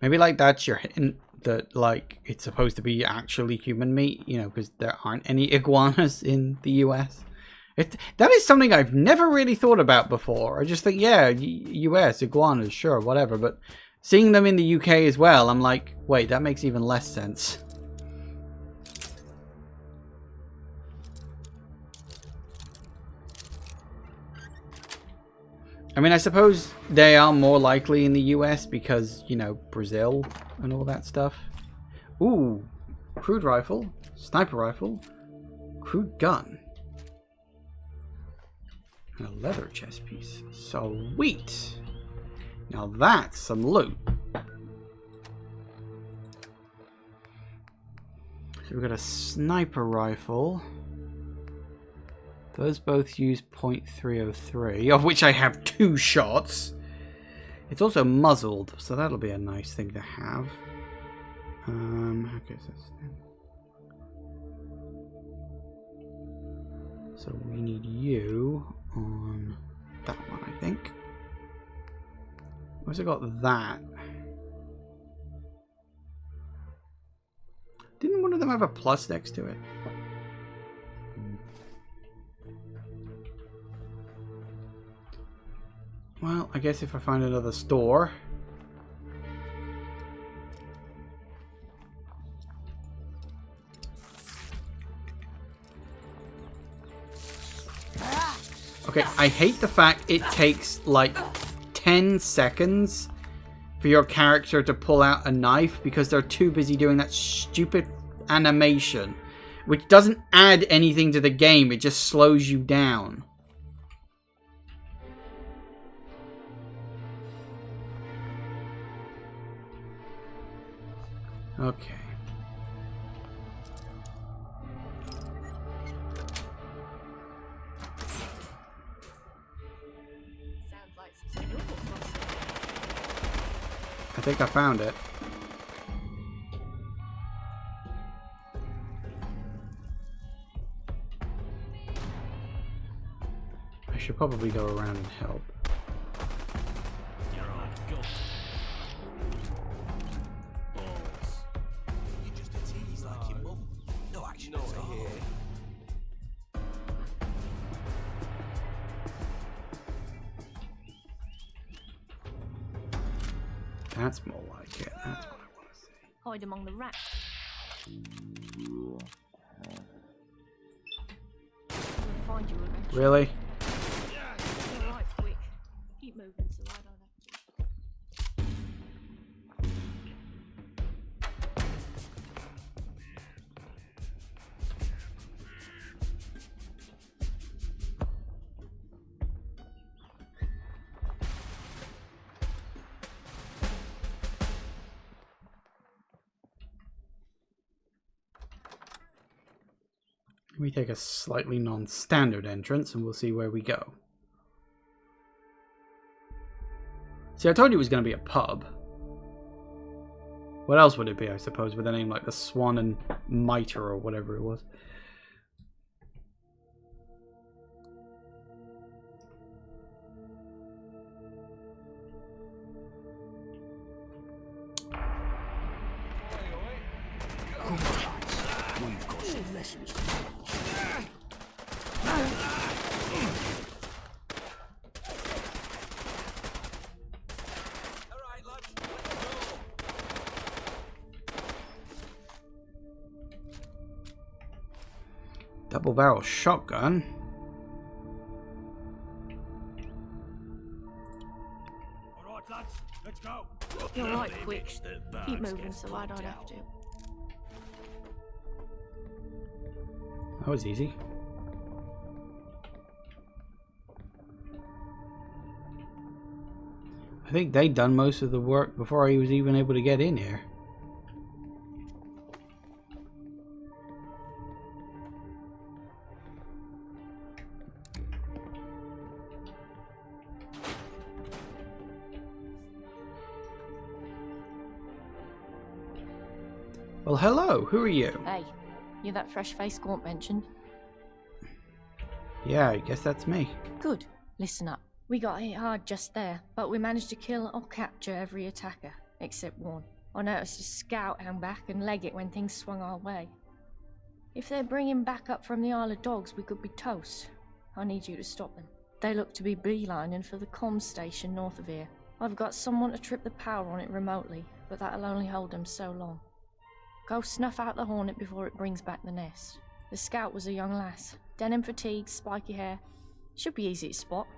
Maybe like that's your hint that like it's supposed to be actually human meat, you know, because there aren't any iguanas in the US. That is something I've never really thought about before. I just think, yeah, US iguanas, sure, whatever. But seeing them in the UK as well, I'm like, wait, that makes even less sense. I mean, I suppose they are more likely in the US because, you know, Brazil and all that stuff. Ooh, crude rifle, sniper rifle, crude gun. And a leather chest piece. Sweet. Now that's some loot. So we've got a sniper rifle. Those both use .303, of which I have 2 shots. It's also muzzled, so that'll be a nice thing to have. Okay, so we need you on that one, I think. I've also got that. Didn't one of them have a plus next to it? Well, I guess if I find another store. Okay, I hate the fact it takes like 10 seconds for your character to pull out a knife because they're too busy doing that stupid animation, which doesn't add anything to the game, it just slows you down. Okay. I think I found it. I should probably go around and help. That's more like it. That's what I want to see. Hide among the rats. We'll find you eventually. Really? Alright, quick. Keep moving so I don't have to. We take a slightly non-standard entrance and we'll see where we go. See, I told you it was going to be a pub. What else would it be, I suppose, with a name like the Swan and Mitre or whatever it was? We've got some lessons. Double barrel shotgun. Alright, lads, let's go. You're right, quick. Keep moving so I don't have to. That was easy. I think they'd done most of the work before I was even able to get in here. Well, hello. Who are you? Hey, you that fresh face Gaunt mentioned? Yeah, I guess that's me. Good. Listen up. We got hit hard just there, but we managed to kill or capture every attacker, except one. I noticed a scout hang back and leg it when things swung our way. If they're bringing back up from the Isle of Dogs, we could be toast. I need you to stop them. They look to be beelining for the comm station north of here. I've got someone to trip the power on it remotely, but that'll only hold them so long. Go snuff out the Hornet before it brings back the nest. The scout was a young lass. Denim fatigues, spiky hair. Should be easy to spot.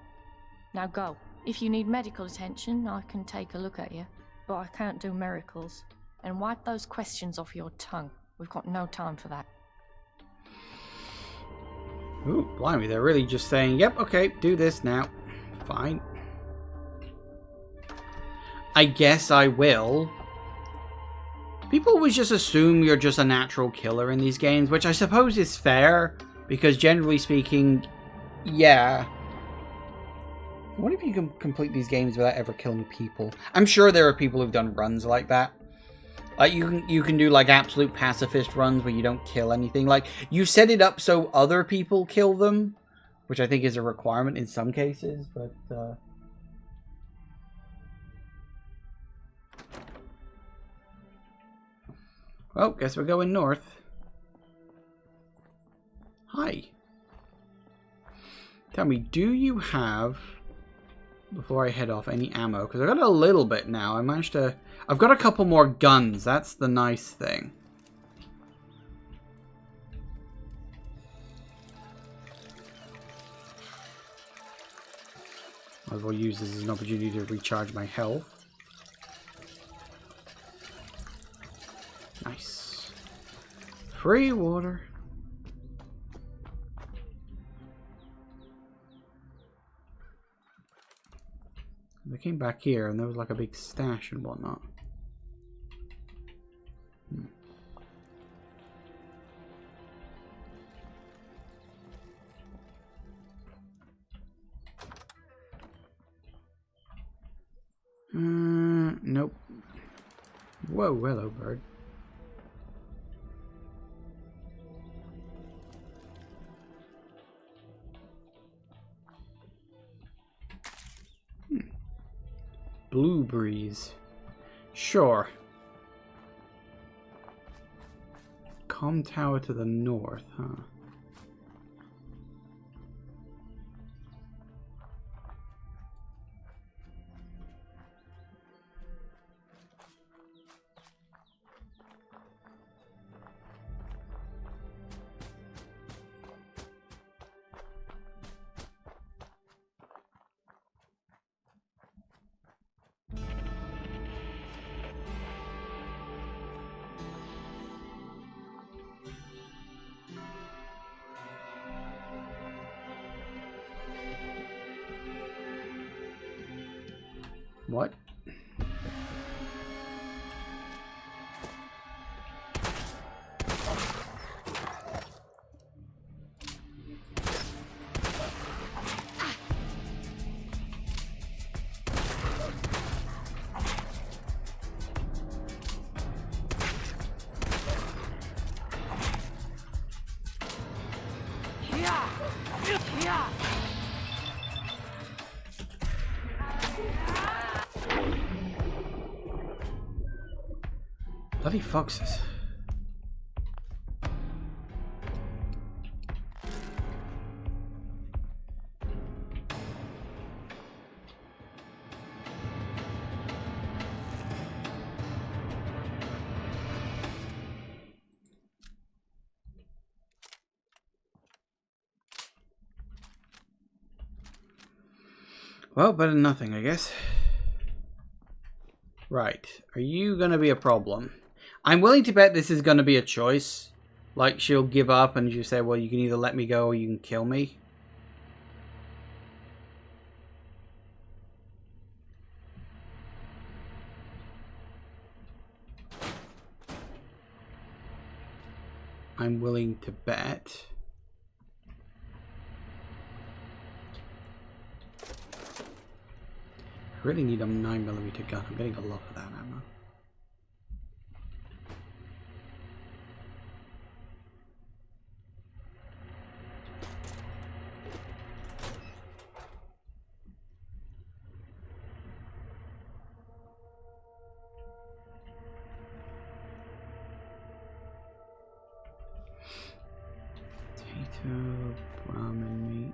Now go. If you need medical attention, I can take a look at you. But I can't do miracles. And wipe those questions off your tongue. We've got no time for that. Ooh, blimey, they're really just saying, yep, okay, do this now. Fine. I guess I will. People always just assume you're just a natural killer in these games, which I suppose is fair, because generally speaking, yeah. I wonder if you can complete these games without ever killing people. I'm sure there are people who've done runs like that. Like you can do like absolute pacifist runs where you don't kill anything. Like you set it up so other people kill them, which I think is a requirement in some cases, but well, guess we're going north. Hi. Tell me, do you have, before I head off, any ammo? Because I've got a little bit now. I managed to... I've got a couple more guns. That's the nice thing. Might as well use this as an opportunity to recharge my health. Nice. Free water. They came back here and there was like a big stash and whatnot. Nope. Whoa, hello, bird. Blue breeze. Sure. Comm tower to the north, huh? What? Bloody foxes. Well, better than nothing, I guess. Right. Are you going to be a problem? I'm willing to bet this is going to be a choice. Like, she'll give up and you say, well, you can either let me go or you can kill me. I'm willing to bet. I really need a 9mm gun. I'm getting a lot of that ammo. Potato, Brahmin meat.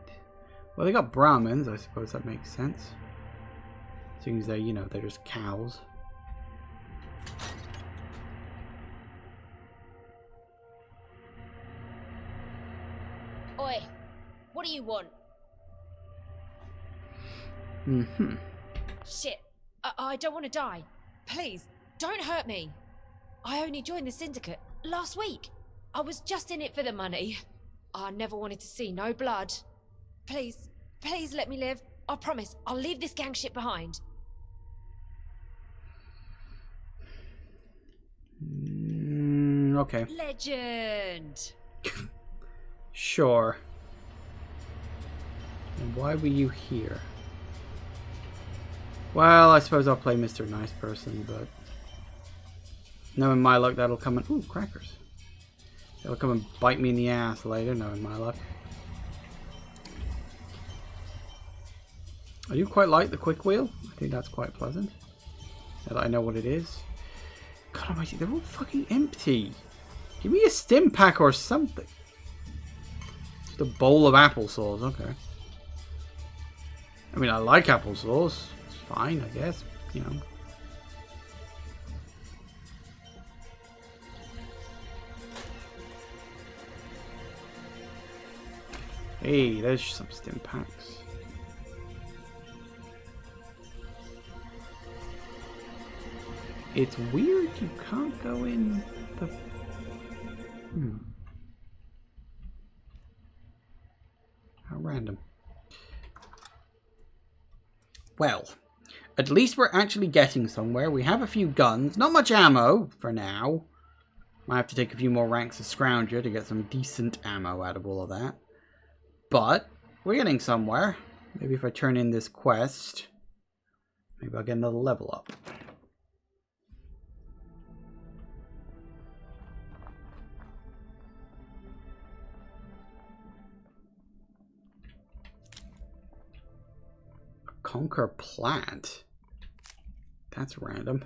Well, they got Brahmins. I suppose that makes sense. Seeing as they, you know, they're just cows. Oi, what do you want? Mm-hmm. Shit, I don't want to die. Please, don't hurt me. I only joined the syndicate last week. I was just in it for the money. I never wanted to see no blood. Please, please let me live. I promise, I'll leave this gang shit behind. Okay. Legend. Sure. And why were you here? Well, I suppose I'll play Mr. Nice Person, but knowing my luck, that'll come and... Ooh, crackers. That'll come and bite me in the ass later, knowing my luck. I do quite like the quick wheel. I think that's quite pleasant. Now that I know what it is. God almighty, they're all fucking empty. Give me a stim pack or something. Just a bowl of applesauce, okay. I mean, I like applesauce. It's fine, I guess. You know. Hey, there's some stim packs. It's weird you can't go in the... How random. Well, at least we're actually getting somewhere. We have a few guns. Not much ammo for now. Might have to take a few more ranks of Scrounger to get some decent ammo out of all of that. But we're getting somewhere. Maybe if I turn in this quest, maybe I'll get another level up. Conquer plant. That's random.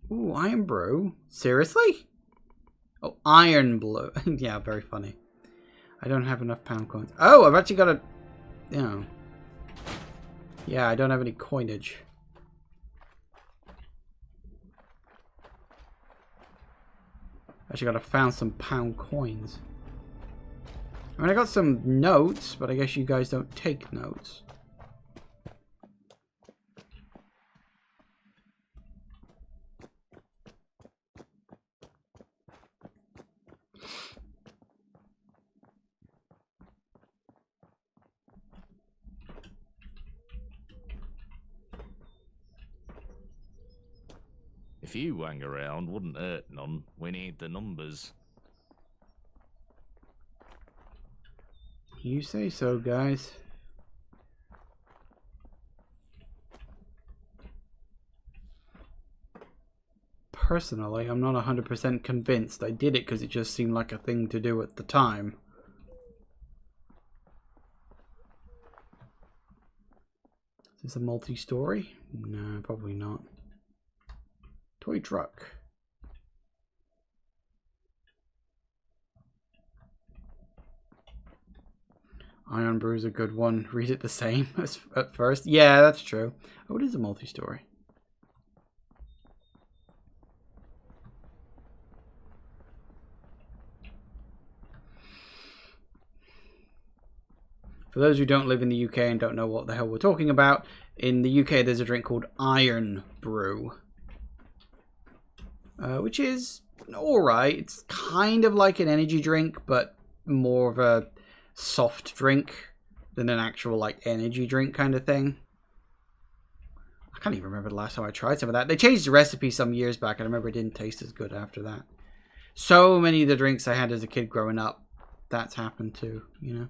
Ooh, iron brew. Seriously? Oh, iron blue. Yeah, very funny. I don't have enough pound coins. Oh, I've actually got a... You know. Yeah, I don't have any coinage. Actually gotta found some pound coins. I mean, I got some notes, but I guess you guys don't take notes. few hang around wouldn't hurt none. We need the numbers. You say so, guys. Personally, I'm not 100% convinced. I did it because it just seemed like a thing to do at the time. Is this a multi-story? No, probably not. Toy truck. Iron Brew's a good one. Read it the same as at first. Yeah, that's true. Oh, it is a multi-story. For those who don't live in the UK and don't know what the hell we're talking about, in the UK there's a drink called Iron Brew. Which is alright. It's kind of like an energy drink, but more of a soft drink than an actual like energy drink kind of thing. I can't even remember the last time I tried some of that. They changed the recipe some years back, and I remember it didn't taste as good after that. So many of the drinks I had as a kid growing up, that's happened too, you know.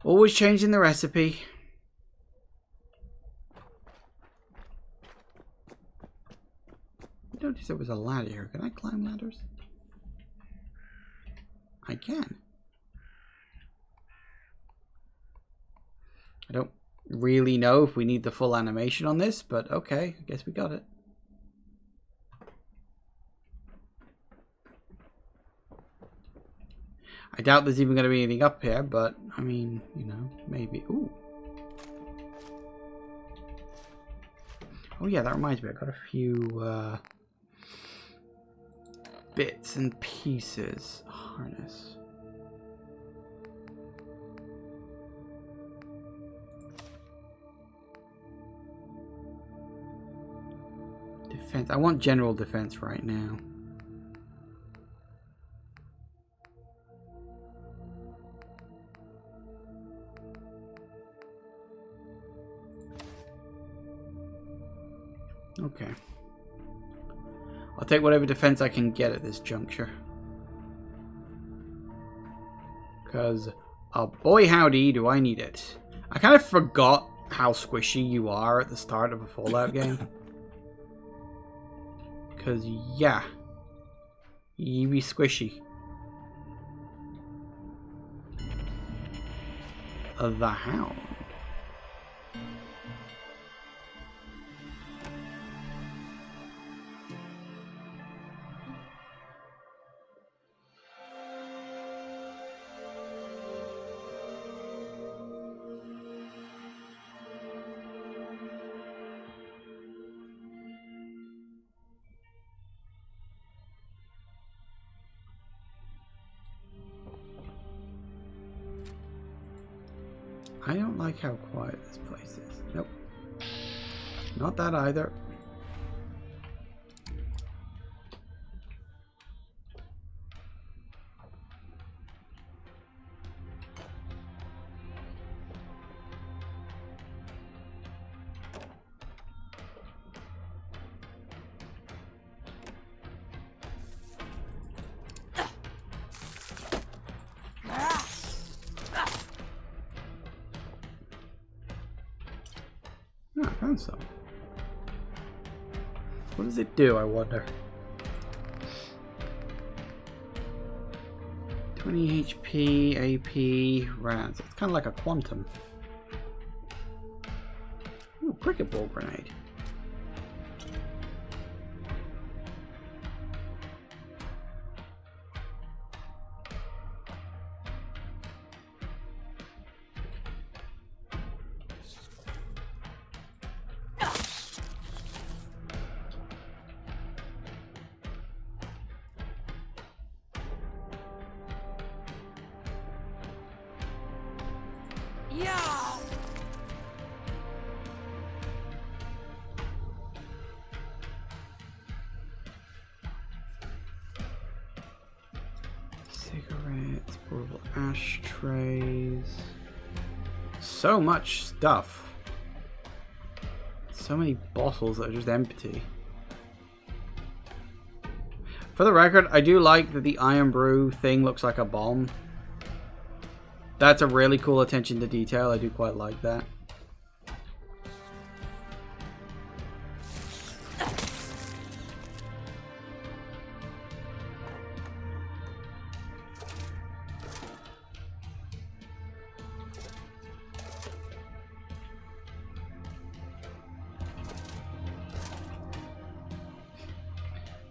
Always changing the recipe. I noticed there was a ladder here. Can I climb ladders? I can. I don't really know if we need the full animation on this, but okay, I guess we got it. I doubt there's even going to be anything up here, but I mean, you know, maybe. Ooh. Oh yeah, that reminds me. I got a few bits and pieces. Harness. Defense. I want general defense right now. Okay. I'll take whatever defense I can get at this juncture. Because, oh boy howdy, do I need it. I kind of forgot how squishy you are at the start of a Fallout game. Because, yeah. You be squishy. The Hound. I don't like how quiet this place is. Nope. Not that either. I found some. What does it do, I wonder? 20 HP, AP, rounds. It's kind of like a quantum. Ooh, cricket ball grenade. Cigarettes, portable ashtrays. So much stuff. So many bottles that are just empty. For the record, I do like that the Iron Brew thing looks like a bomb. That's a really cool attention to detail. I do quite like that.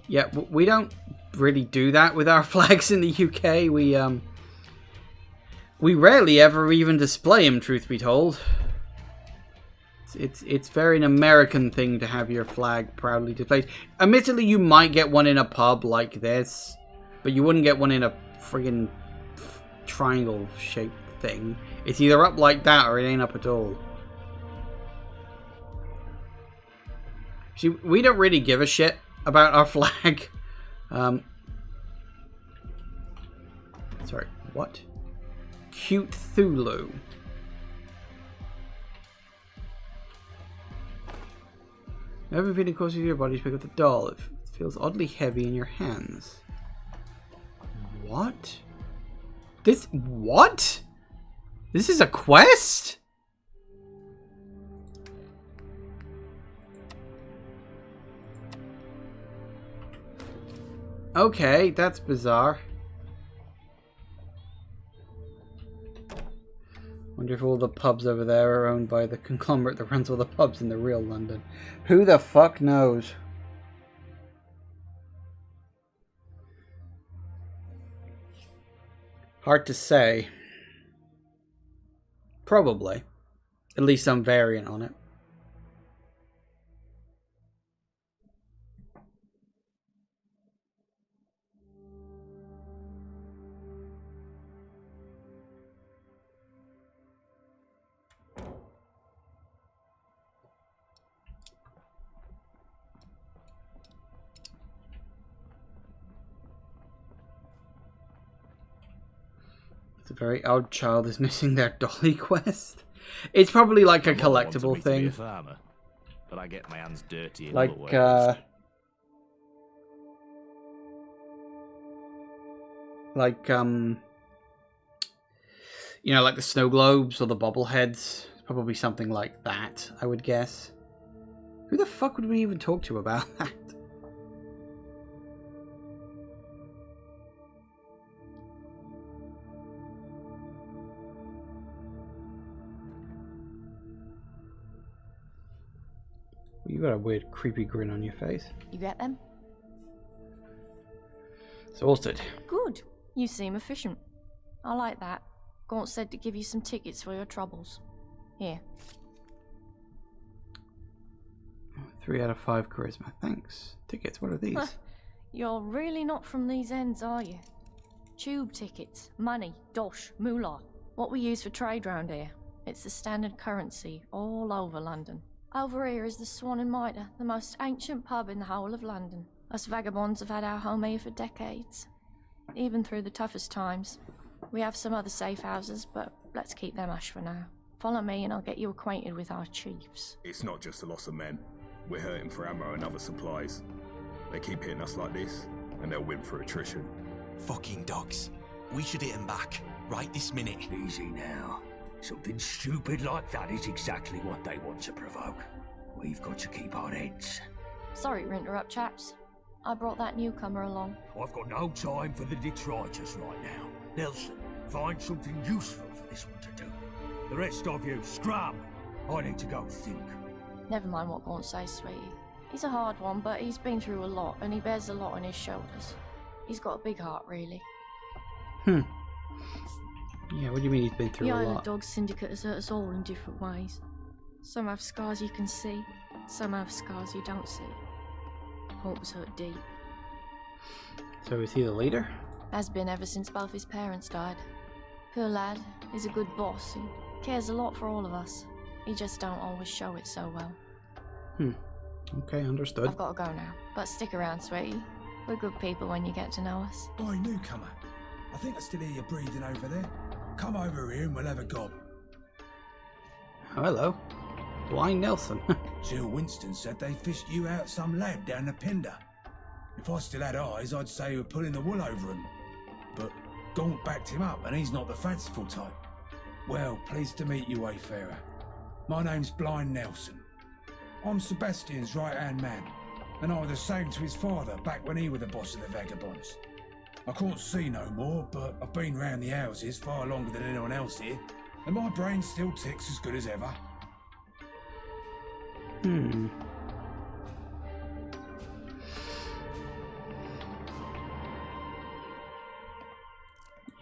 Yeah, we don't really do that with our flags in the UK. We rarely ever even display them, truth be told. It's very an American thing to have your flag proudly displayed. Admittedly, you might get one in a pub like this, but you wouldn't get one in a friggin' triangle-shaped thing. It's either up like that or it ain't up at all. See, we don't really give a shit about our flag. Sorry, what? Cute Thulu. Never feeling closer to your body to pick up the doll. It feels oddly heavy in your hands. What? What? This is a quest? Okay, that's bizarre. Wonder if all the pubs over there are owned by the conglomerate that runs all the pubs in the real London. Who the fuck knows? Hard to say. Probably. At least some variant on it. It's a very odd child is missing their dolly quest. It's probably like a collectible thing. To be a farmer, but I get my hands dirty in Like, other ways. You know, like the snow globes or the bobbleheads. Probably something like that, I would guess. Who the fuck would we even talk to about that? You got a weird, creepy grin on your face. You get them? Sorted. Good. You seem efficient. I like that. Gaunt said to give you some tickets for your troubles. Here. 3 out of 5 charisma. Thanks. Tickets, what are these? You're really not from these ends, are you? Tube tickets, money, dosh, moolah. What we use for trade round here. It's the standard currency all over London. Over here is the Swan and Mitre, the most ancient pub in the whole of London. Us vagabonds have had our home here for decades. Even through the toughest times. We have some other safe houses, but let's keep them hush for now. Follow me and I'll get you acquainted with our chiefs. It's not just the loss of men. We're hurting for ammo and other supplies. They keep hitting us like this, and they'll win for attrition. Fucking dogs. We should hit them back, right this minute. Easy now. Something stupid like that is exactly what they want to provoke. We've got to keep our heads. Sorry to interrupt, chaps. I brought that newcomer along. I've got no time for the detritus right now. Nelson, find something useful for this one to do. The rest of you, scram! I need to go think. Never mind what Gaunt says, sweetie. He's a hard one, but he's been through a lot, and he bears a lot on his shoulders. He's got a big heart, really. Yeah, what do you mean he's been through The a Isle lot? of Dogs Syndicate has hurt us all in different ways. Some have scars you can see, some have scars you don't see. Gaunt was hurt deep. So is he the leader? Has been ever since both his parents died. Poor lad, he's a good boss who cares a lot for all of us. He just don't always show it so well. Okay, understood. I've got to go now, but stick around, sweetie. We're good people when you get to know us. Oi, newcomer. I think I still hear you breathing over there. Come over here and we'll have a gob. Oh, hello. Blind Nelson. Sir Winston said they fished you out some lab down the Pender. If I still had eyes, I'd say he were pulling the wool over him. But Gaunt backed him up, and he's not the fanciful type. Well, pleased to meet you, Wayfarer. My name's Blind Nelson. I'm Sebastian's right-hand man, and I was the same to his father back when he was the boss of the vagabonds. I can't see no more, but I've been round the houses far longer than anyone else here, and my brain still ticks as good as ever.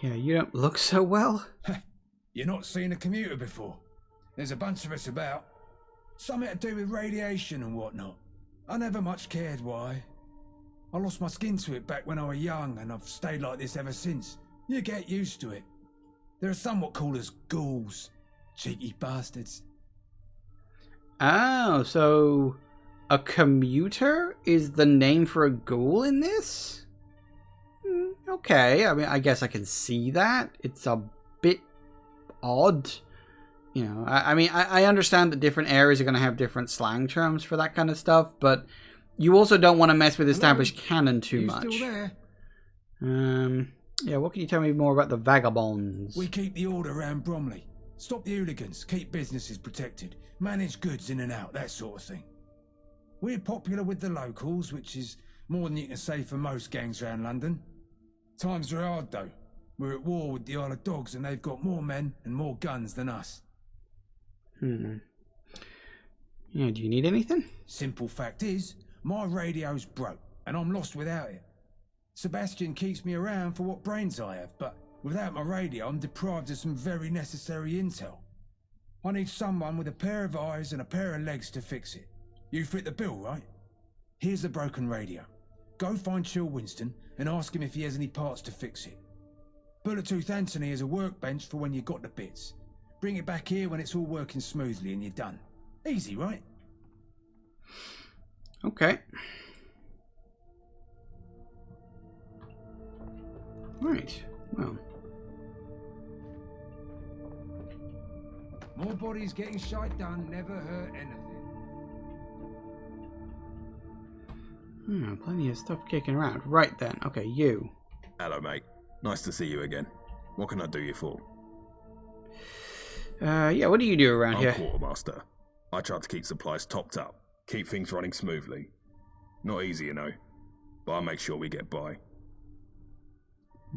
Yeah, you don't look so well. You're not seen a commuter before. There's a bunch of us about. Something to do with radiation and whatnot. I never much cared why. I lost my skin to it back when I was young, and I've stayed like this ever since. You get used to it. There are some what call us ghouls. Cheeky bastards. Oh, so a commuter is the name for a ghoul in this? Okay, I mean, I guess I can see that. It's a bit odd. You know, I understand that different areas are going to have different slang terms for that kind of stuff, but you also don't want to mess with established canon too much. Still there? Yeah, what can you tell me more about the vagabonds? We keep the order around Bromley. Stop the hooligans, keep businesses protected, manage goods in and out, that sort of thing. We're popular with the locals, which is more than you can say for most gangs around London. Times are hard though. We're at war with the Isle of Dogs, and they've got more men and more guns than us. Yeah, do you need anything? Simple fact is, my radio's broke, and I'm lost without it. Sebastian keeps me around for what brains I have, but without my radio, I'm deprived of some very necessary intel. I need someone with a pair of eyes and a pair of legs to fix it. You fit the bill, right? Here's the broken radio. Go find Chill Winston and ask him if he has any parts to fix it. Bullet-Tooth Anthony has a workbench for when you got the bits. Bring it back here when it's all working smoothly and you're done. Easy, right? Okay. Right, well. More bodies getting shite done never hurt anything. Plenty of stuff kicking around. Right then, okay, you. Hello, mate. Nice to see you again. What can I do you for? Yeah, what do you do around here? I'm quartermaster. I try to keep supplies topped up, keep things running smoothly. Not easy, you know, but I make sure we get by.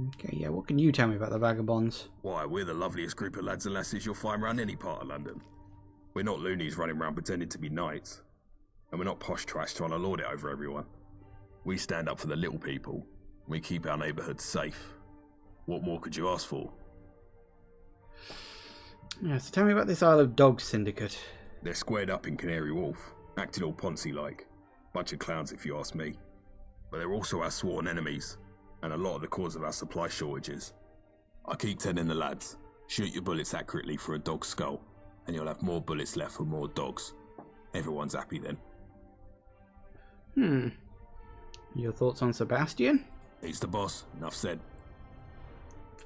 Okay, yeah, what can you tell me about the vagabonds? Why, we're the loveliest group of lads and lasses you'll find around any part of London. We're not loonies running around pretending to be knights. And we're not posh trash trying to lord it over everyone. We stand up for the little people. We keep our neighbourhoods safe. What more could you ask for? Yeah, so tell me about this Isle of Dogs syndicate. They're squared up in Canary Wharf, acting all Ponzi-like. Bunch of clowns if you ask me. But they're also our sworn enemies, and a lot of the cause of our supply shortages. I keep telling the lads, shoot your bullets accurately for a dog's skull, and you'll have more bullets left for more dogs. Everyone's happy then. Your thoughts on Sebastian? He's the boss, enough said.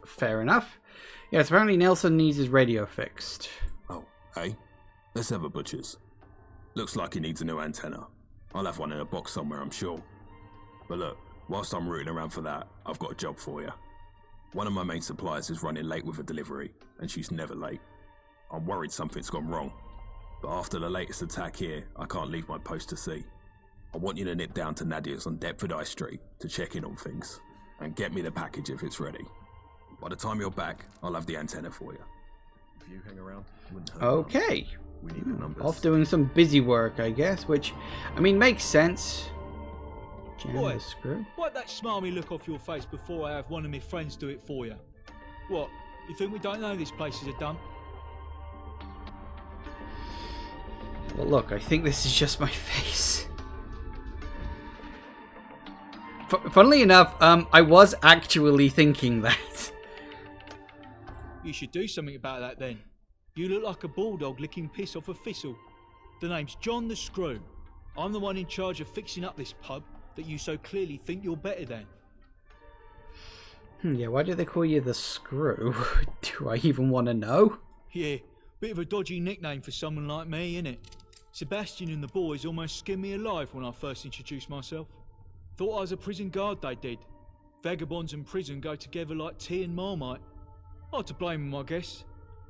Fair enough. Yes, apparently Nelson needs his radio fixed. Oh, hey? Let's have a butcher's. Looks like he needs a new antenna. I'll have one in a box somewhere, I'm sure. But look, whilst I'm rooting around for that, I've got a job for you. One of my main suppliers is running late with a delivery, and she's never late. I'm worried something's gone wrong. But after the latest attack here, I can't leave my post to sea. I want you to nip down to Nadia's on Deptford High Street to check in on things, and get me the package if it's ready. By the time you're back, I'll have the antenna for you. If you hang around, wouldn't hurt. Okay. We need the numbers. Off doing some busy work, I guess, which, I mean, makes sense. Boy, screw. wipe that smarmy look off your face before I have one of my friends do it for you. What, you think we don't know this place is a dump? Well, look, I think this is just my face. Funnily enough, I was actually thinking that. You should do something about that then. You look like a bulldog licking piss off a thistle. The name's John the Screw. I'm the one in charge of fixing up this pub that you so clearly think you're better than. Yeah, why do they call you the Screw? Do I even want to know? Yeah, bit of a dodgy nickname for someone like me, innit? Sebastian and the boys almost skinned me alive when I first introduced myself. Thought I was a prison guard, they did. Vagabonds and prison go together like tea and Marmite. Hard to blame them, I guess.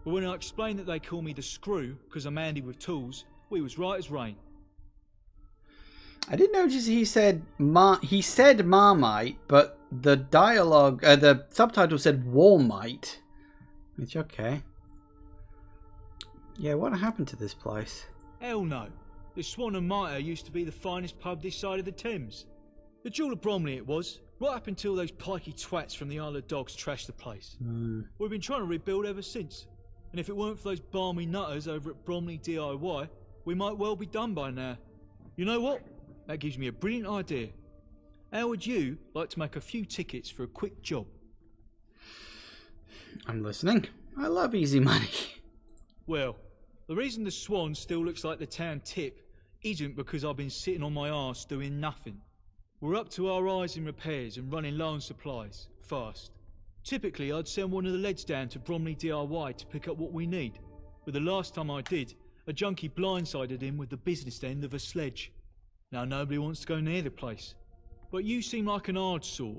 But when I explained that they call me the Screw because I'm handy with tools, we was right as rain. I did notice he said Marmite, but the dialogue, the subtitle said Warmite. Which, okay. Yeah, what happened to this place? Hell no. The Swan and Mitre used to be the finest pub this side of the Thames. The Jewel of Bromley it was, right up until those pikey twats from the Isle of Dogs trashed the place. We've been trying to rebuild ever since. And if it weren't for those balmy nutters over at Bromley DIY, we might well be done by now. You know what? That gives me a brilliant idea. How would you like to make a few tickets for a quick job? I'm listening. I love easy money. Well, the reason the Swan still looks like the town tip isn't because I've been sitting on my arse doing nothing. We're up to our eyes in repairs and running low on supplies, fast. Typically, I'd send one of the leads down to Bromley DIY to pick up what we need. But the last time I did, a junkie blindsided him with the business end of a sledge. Now nobody wants to go near the place. But you seem like an hard sort.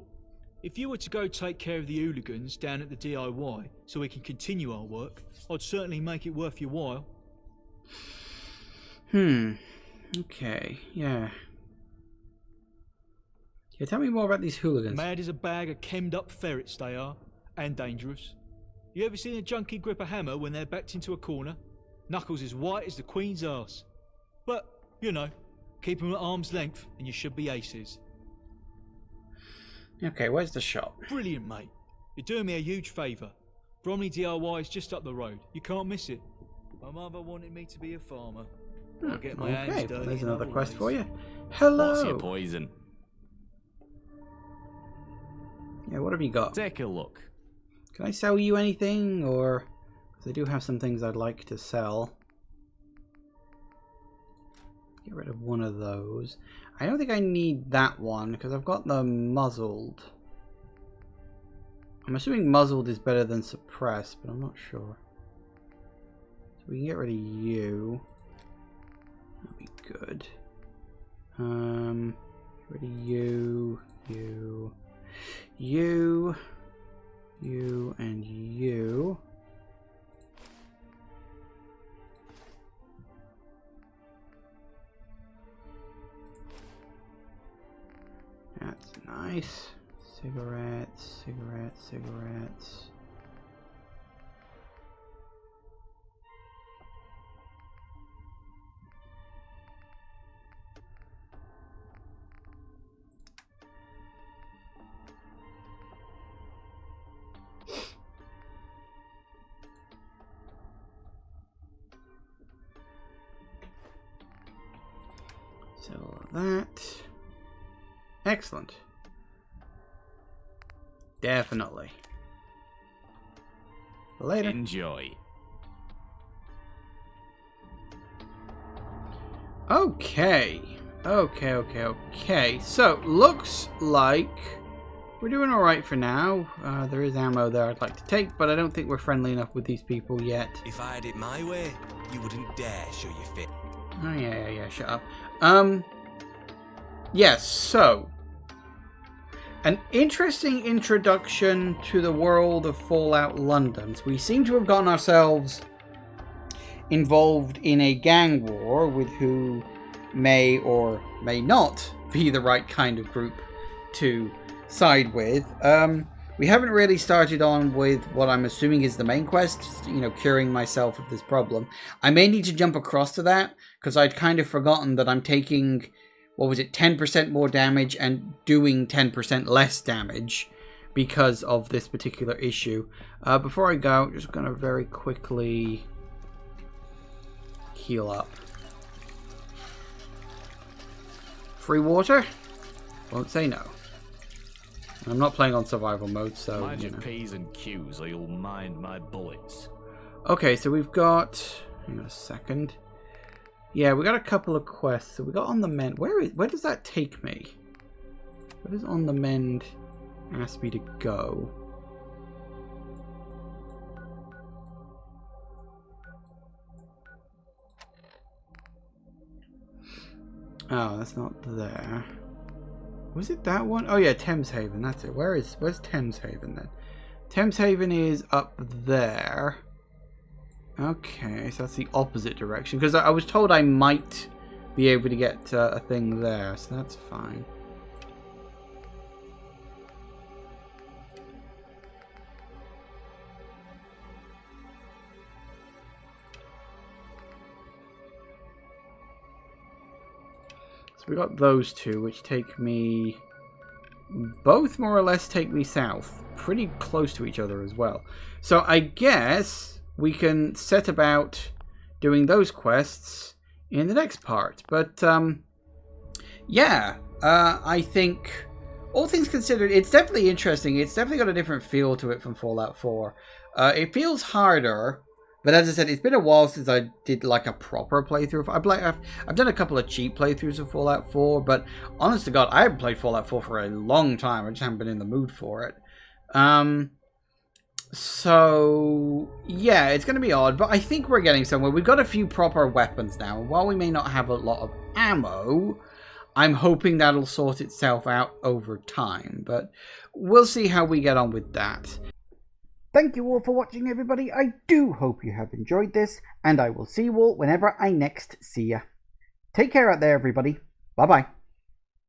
If you were to go take care of the hooligans down at the DIY so we can continue our work, I'd certainly make it worth your while. Okay, yeah. Yeah, tell me more about these hooligans. Mad as a bag of chemmed up ferrets they are, and dangerous. You ever seen a junkie grip a hammer when they're backed into a corner? Knuckles as white as the Queen's arse. But, you know, keep them at arm's length and you should be aces. Okay, where's the shop? Brilliant, mate. You're doing me a huge favour. Bromley DIY is just up the road. You can't miss it. My mother wanted me to be a farmer. I'll get my hands Okay, dirty. there's another quest for you. Hello. What's your poison? Yeah, what have you got? Take a look. Can I sell you anything, or... Because I do have some things I'd like to sell. Get rid of one of those. I don't think I need that one, because I've got the muzzled. I'm assuming muzzled is better than suppressed, but I'm not sure. So we can get rid of you. That'd be good. Get rid of you, you, and you. That's nice. Cigarettes, cigarettes, cigarettes. So that. Excellent. Definitely. Later. Enjoy. Okay. Okay. So, looks like we're doing alright for now. There is ammo there I'd like to take, but I don't think we're friendly enough with these people yet. If I had it my way, you wouldn't dare show your fit. Oh, yeah, shut up. Yes, so... An interesting introduction to the world of Fallout London. So we seem to have gotten ourselves involved in a gang war with who may or may not be the right kind of group to side with. We haven't really started on with what I'm assuming is the main quest, you know, curing myself of this problem. I may need to jump across to that, because I'd kind of forgotten that I'm taking... what was it, 10% more damage and doing 10% less damage because of this particular issue. Before I go, I'm just going to very quickly heal up. Free water? Won't say no. I'm not playing on survival mode, so, Mind you your know. P's and Q's or you'll mind my bullets. Okay, so we've got... hang on a second. Yeah, we got a couple of quests. So we got on the mend. Where does that take me? Where does on the mend ask me to go? Oh, that's not there. Was it that one? Oh yeah, Thames Haven, that's it. Where's Thames Haven then? Thames Haven is up there. Okay, so that's the opposite direction. Because I was told I might be able to get a thing there, so that's fine. So we got those two, which take me... both more or less take me south. Pretty close to each other as well. So I guess we can set about doing those quests in the next part. But, yeah, I think, all things considered, it's definitely interesting. It's definitely got a different feel to it from Fallout 4. It feels harder. But as I said, it's been a while since I did like a proper playthrough. I've done a couple of cheap playthroughs of Fallout 4, but honest to God, I haven't played Fallout 4 for a long time. I just haven't been in the mood for it. So, yeah, it's going to be odd, but I think we're getting somewhere. We've got a few proper weapons now. While we may not have a lot of ammo, I'm hoping that'll sort itself out over time. But we'll see how we get on with that. Thank you all for watching, everybody. I do hope you have enjoyed this, and I will see you all whenever I next see ya. Take care out there, everybody. Bye-bye.